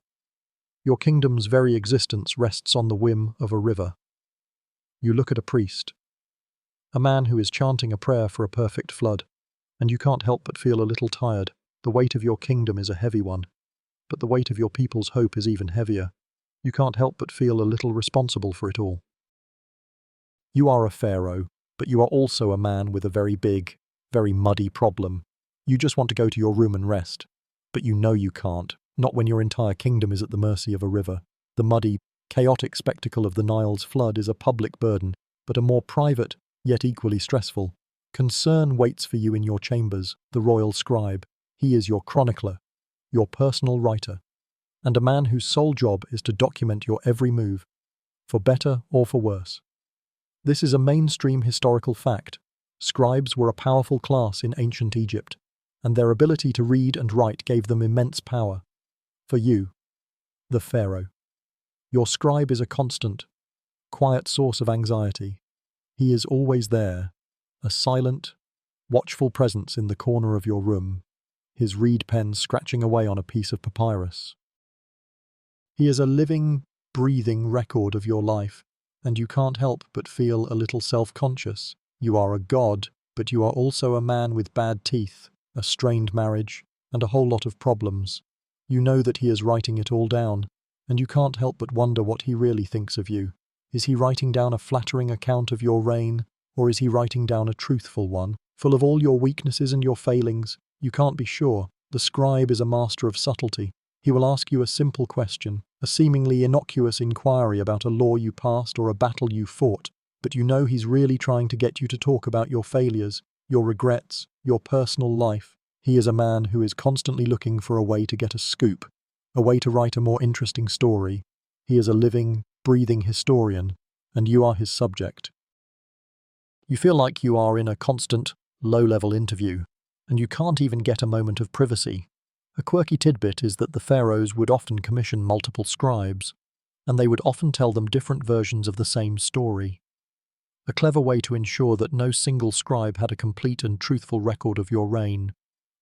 Your kingdom's very existence rests on the whim of a river. You look at a priest, a man who is chanting a prayer for a perfect flood, and you can't help but feel a little tired. The weight of your kingdom is a heavy one, but the weight of your people's hope is even heavier. You can't help but feel a little responsible for it all. You are a pharaoh, but you are also a man with a very big, very muddy problem. You just want to go to your room and rest, but you know you can't, not when your entire kingdom is at the mercy of a river. The muddy, chaotic spectacle of the Nile's flood is a public burden, but a more private, yet equally stressful. Concern waits for you in your chambers, the royal scribe. He is your chronicler, your personal writer, and a man whose sole job is to document your every move, for better or for worse. This is a mainstream historical fact. Scribes were a powerful class in ancient Egypt, and their ability to read and write gave them immense power. For you, the pharaoh, your scribe is a constant, quiet source of anxiety. He is always there, a silent, watchful presence in the corner of your room, his reed pen scratching away on a piece of papyrus. He is a living, breathing record of your life, and you can't help but feel a little self-conscious. You are a god, but you are also a man with bad teeth, a strained marriage, and a whole lot of problems. You know that he is writing it all down, and you can't help but wonder what he really thinks of you. Is he writing down a flattering account of your reign, or is he writing down a truthful one, full of all your weaknesses and your failings? You can't be sure. The scribe is a master of subtlety. He will ask you a simple question, a seemingly innocuous inquiry about a law you passed or a battle you fought, but you know he's really trying to get you to talk about your failures, your regrets, your personal life. He is a man who is constantly looking for a way to get a scoop, a way to write a more interesting story. He is a living, breathing historian, and you are his subject. You feel like you are in a constant, low-level interview, and you can't even get a moment of privacy. A quirky tidbit is that the pharaohs would often commission multiple scribes, and they would often tell them different versions of the same story. A clever way to ensure that no single scribe had a complete and truthful record of your reign.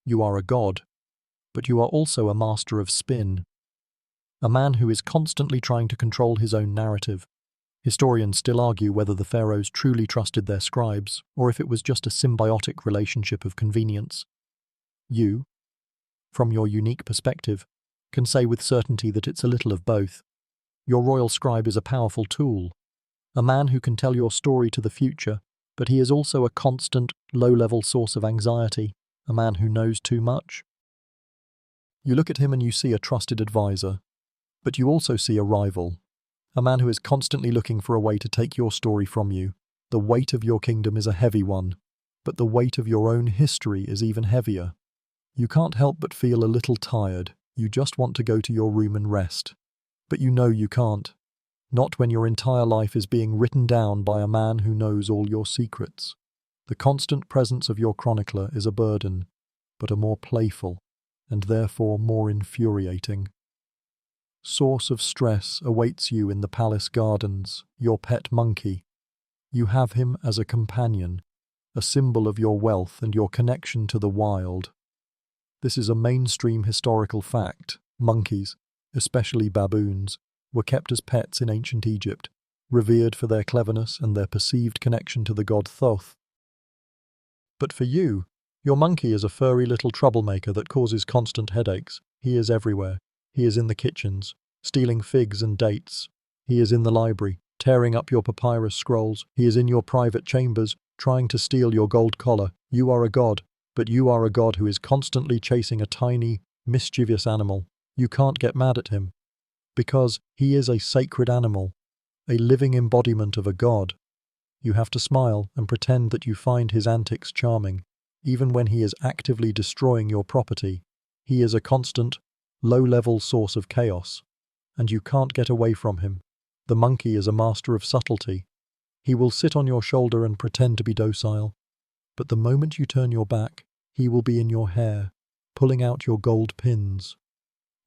You are a god, but you are also a master of spin. A man who is constantly trying to control his own narrative. Historians still argue whether the pharaohs truly trusted their scribes, or if it was just a symbiotic relationship of convenience. You, from your unique perspective, can say with certainty that it's a little of both. Your royal scribe is a powerful tool, a man who can tell your story to the future, but he is also a constant, low-level source of anxiety, a man who knows too much. You look at him and you see a trusted advisor, but you also see a rival, a man who is constantly looking for a way to take your story from you. The weight of your kingdom is a heavy one, but the weight of your own history is even heavier. You can't help but feel a little tired. You just want to go to your room and rest. But you know you can't. Not when your entire life is being written down by a man who knows all your secrets. The constant presence of your chronicler is a burden, but a more playful, and therefore more infuriating source of stress awaits you in the palace gardens, your pet monkey. You have him as a companion, a symbol of your wealth and your connection to the wild. This is a mainstream historical fact. Monkeys, especially baboons, were kept as pets in ancient Egypt, revered for their cleverness and their perceived connection to the god Thoth. But for you, your monkey is a furry little troublemaker that causes constant headaches. He is everywhere. He is in the kitchens, stealing figs and dates. He is in the library, tearing up your papyrus scrolls. He is in your private chambers, trying to steal your gold collar. You are a god, but you are a god who is constantly chasing a tiny, mischievous animal. You can't get mad at him, because he is a sacred animal, a living embodiment of a god. You have to smile and pretend that you find his antics charming, even when he is actively destroying your property. He is a constant, low-level source of chaos, and you can't get away from him. The monkey is a master of subtlety. He will sit on your shoulder and pretend to be docile, but the moment you turn your back, he will be in your hair, pulling out your gold pins,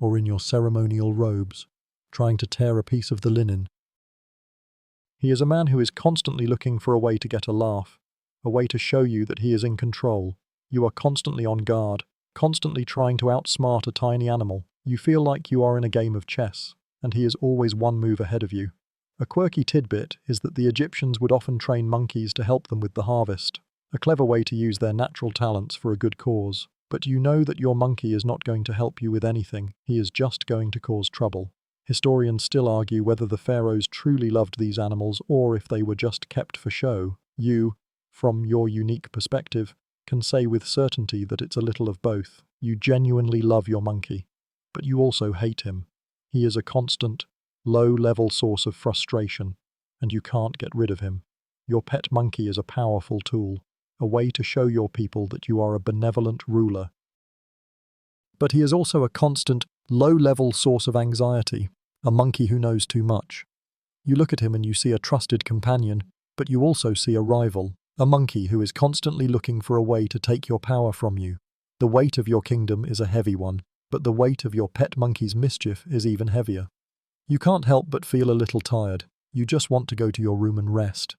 or in your ceremonial robes, trying to tear a piece of the linen. He is a man who is constantly looking for a way to get a laugh, a way to show you that he is in control. You are constantly on guard, constantly trying to outsmart a tiny animal. You feel like you are in a game of chess, and he is always one move ahead of you. A quirky tidbit is that the Egyptians would often train monkeys to help them with the harvest, a clever way to use their natural talents for a good cause. But you know that your monkey is not going to help you with anything. He is just going to cause trouble. Historians still argue whether the pharaohs truly loved these animals or if they were just kept for show. You, from your unique perspective, can say with certainty that it's a little of both. You genuinely love your monkey, but you also hate him. He is a constant, low-level source of frustration, and you can't get rid of him. Your pet monkey is a powerful tool, a way to show your people that you are a benevolent ruler. But he is also a constant, low-level source of anxiety, a monkey who knows too much. You look at him and you see a trusted companion, but you also see a rival, a monkey who is constantly looking for a way to take your power from you. The weight of your kingdom is a heavy one, but the weight of your pet monkey's mischief is even heavier. You can't help but feel a little tired. You just want to go to your room and rest.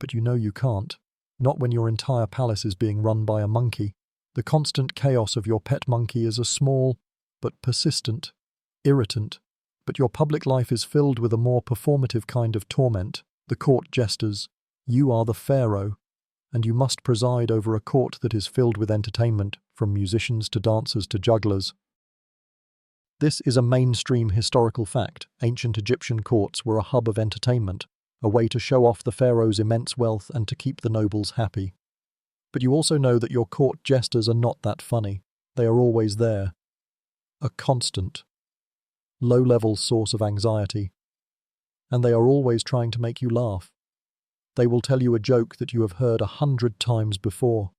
But you know you can't. Not when your entire palace is being run by a monkey. The constant chaos of your pet monkey is a small, but persistent, irritant. But your public life is filled with a more performative kind of torment. The court jesters. You are the pharaoh, and you must preside over a court that is filled with entertainment, from musicians to dancers to jugglers. This is a mainstream historical fact. Ancient Egyptian courts were a hub of entertainment. a way to show off the pharaoh's immense wealth and to keep the nobles happy. But you also know that your court jesters are not that funny. They are always there. A constant, low-level source of anxiety. And they are always trying to make you laugh. They will tell you a joke that you have heard 100 times before.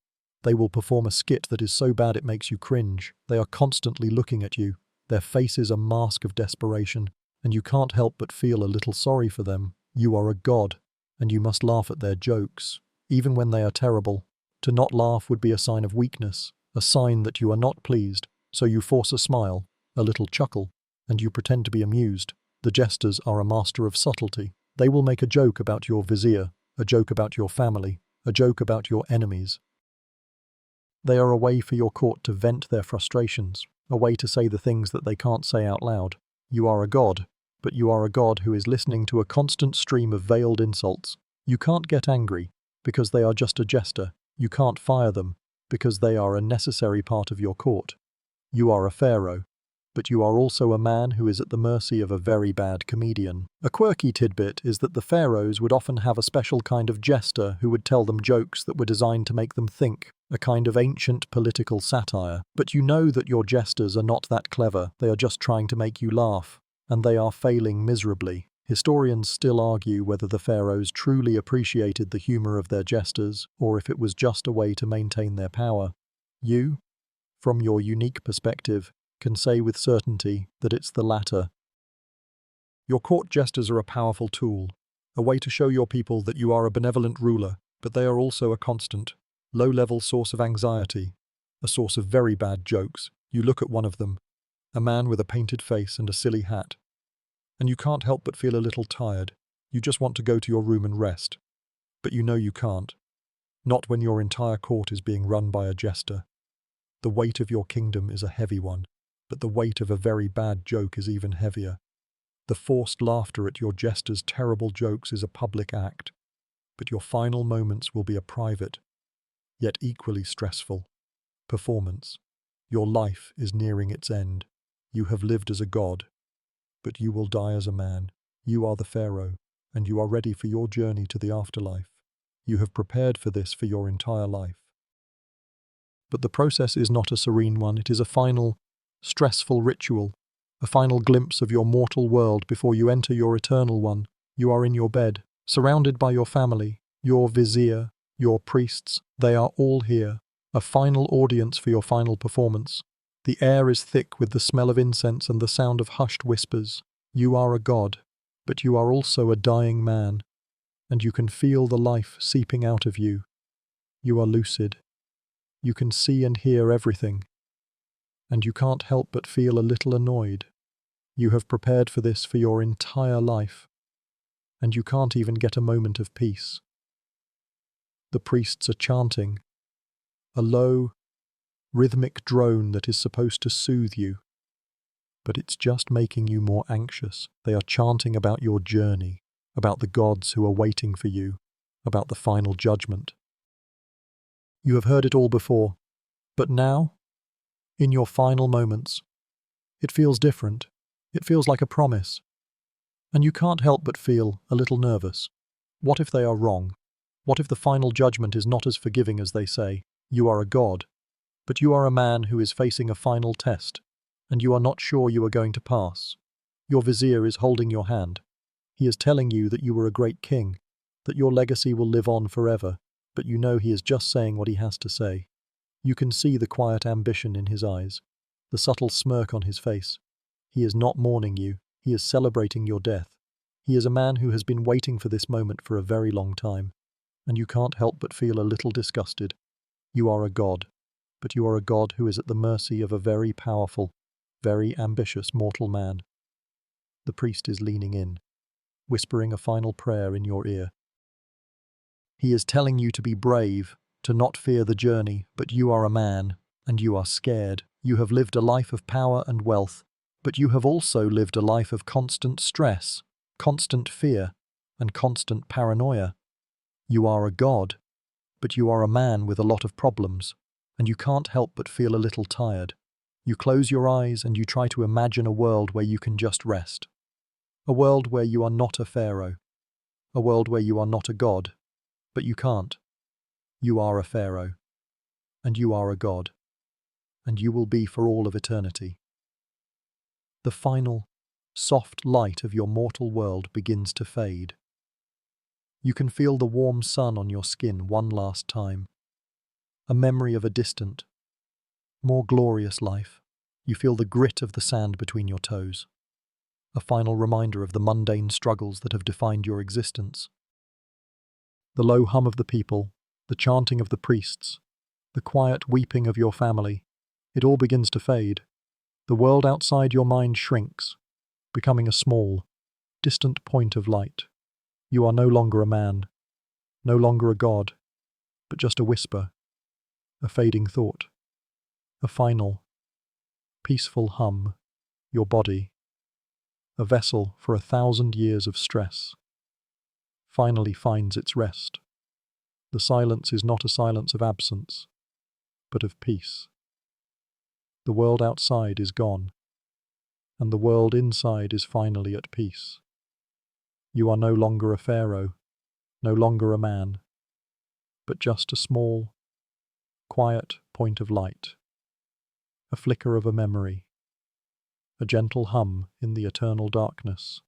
They will perform a skit that is so bad it makes you cringe. They are constantly looking at you. Their face is a mask of desperation, and you can't help but feel a little sorry for them. You are a god, and you must laugh at their jokes, even when they are terrible. To not laugh would be a sign of weakness, a sign that you are not pleased, so you force a smile, a little chuckle, and you pretend to be amused. The jesters are a master of subtlety. They will make a joke about your vizier, a joke about your family, a joke about your enemies. They are a way for your court to vent their frustrations, a way to say the things that they can't say out loud. You are a god, but you are a god who is listening to a constant stream of veiled insults. You can't get angry, because they are just a jester. You can't fire them, because they are a necessary part of your court. You are a pharaoh, but you are also a man who is at the mercy of a very bad comedian. A quirky tidbit is that the pharaohs would often have a special kind of jester who would tell them jokes that were designed to make them think, a kind of ancient political satire. But you know that your jesters are not that clever. They are just trying to make you laugh, and they are failing miserably. Historians still argue whether the pharaohs truly appreciated the humor of their jesters, or if it was just a way to maintain their power. You, from your unique perspective, can say with certainty that it's the latter. Your court jesters are a powerful tool, a way to show your people that you are a benevolent ruler, but they are also a constant, low-level source of anxiety, a source of very bad jokes. You look at one of them, a man with a painted face and a silly hat, and you can't help but feel a little tired. You just want to go to your room and rest. But you know you can't. Not when your entire court is being run by a jester. The weight of your kingdom is a heavy one, but the weight of a very bad joke is even heavier. The forced laughter at your jester's terrible jokes is a public act, but your final moments will be a private, yet equally stressful, performance. Your life is nearing its end. You have lived as a god, but you will die as a man. You are the pharaoh, and you are ready for your journey to the afterlife. You have prepared for this for your entire life. But the process is not a serene one. It is a final, stressful ritual, a final glimpse of your mortal world before you enter your eternal one. You are in your bed, surrounded by your family, your vizier, your priests. They are all here, a final audience for your final performance. The air is thick with the smell of incense and the sound of hushed whispers. You are a god, but you are also a dying man, and you can feel the life seeping out of you. You are lucid. You can see and hear everything, and you can't help but feel a little annoyed. You have prepared for this for your entire life, and you can't even get a moment of peace. The priests are chanting, a low, rhythmic drone that is supposed to soothe you, but it's just making you more anxious. They are chanting about your journey, about the gods who are waiting for you, about the final judgment. You have heard it all before, but now, in your final moments, it feels different. It feels like a promise. And you can't help but feel a little nervous. What if they are wrong? What if the final judgment is not as forgiving as they say? You are a god, but you are a man who is facing a final test, and you are not sure you are going to pass. Your vizier is holding your hand. He is telling you that you were a great king, that your legacy will live on forever, but you know he is just saying what he has to say. You can see the quiet ambition in his eyes, the subtle smirk on his face. He is not mourning you, he is celebrating your death. He is a man who has been waiting for this moment for a very long time, and you can't help but feel a little disgusted. You are a god, but you are a god who is at the mercy of a very powerful, very ambitious mortal man. The priest is leaning in, whispering a final prayer in your ear. He is telling you to be brave, to not fear the journey, but you are a man, and you are scared. You have lived a life of power and wealth, but you have also lived a life of constant stress, constant fear, and constant paranoia. You are a god, but you are a man with a lot of problems, and you can't help but feel a little tired. You close your eyes and you try to imagine a world where you can just rest. A world where you are not a pharaoh. A world where you are not a god, but you can't. You are a pharaoh, and you are a god, and you will be for all of eternity. The final, soft light of your mortal world begins to fade. You can feel the warm sun on your skin one last time, a memory of a distant, more glorious life. You feel the grit of the sand between your toes, a final reminder of the mundane struggles that have defined your existence. The low hum of the people, the chanting of the priests, the quiet weeping of your family, it all begins to fade. The world outside your mind shrinks, becoming a small, distant point of light. You are no longer a man, no longer a god, but just a whisper, a fading thought, a final, peaceful hum. Your body, a vessel for 1,000 years of stress, finally finds its rest. The silence is not a silence of absence, but of peace. The world outside is gone, and the world inside is finally at peace. You are no longer a pharaoh, no longer a man, but just a small, quiet point of light, a flicker of a memory, a gentle hum in the eternal darkness.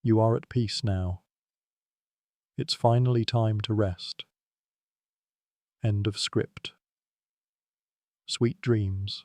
You are at peace now. It's finally time to rest. End of script. Sweet dreams.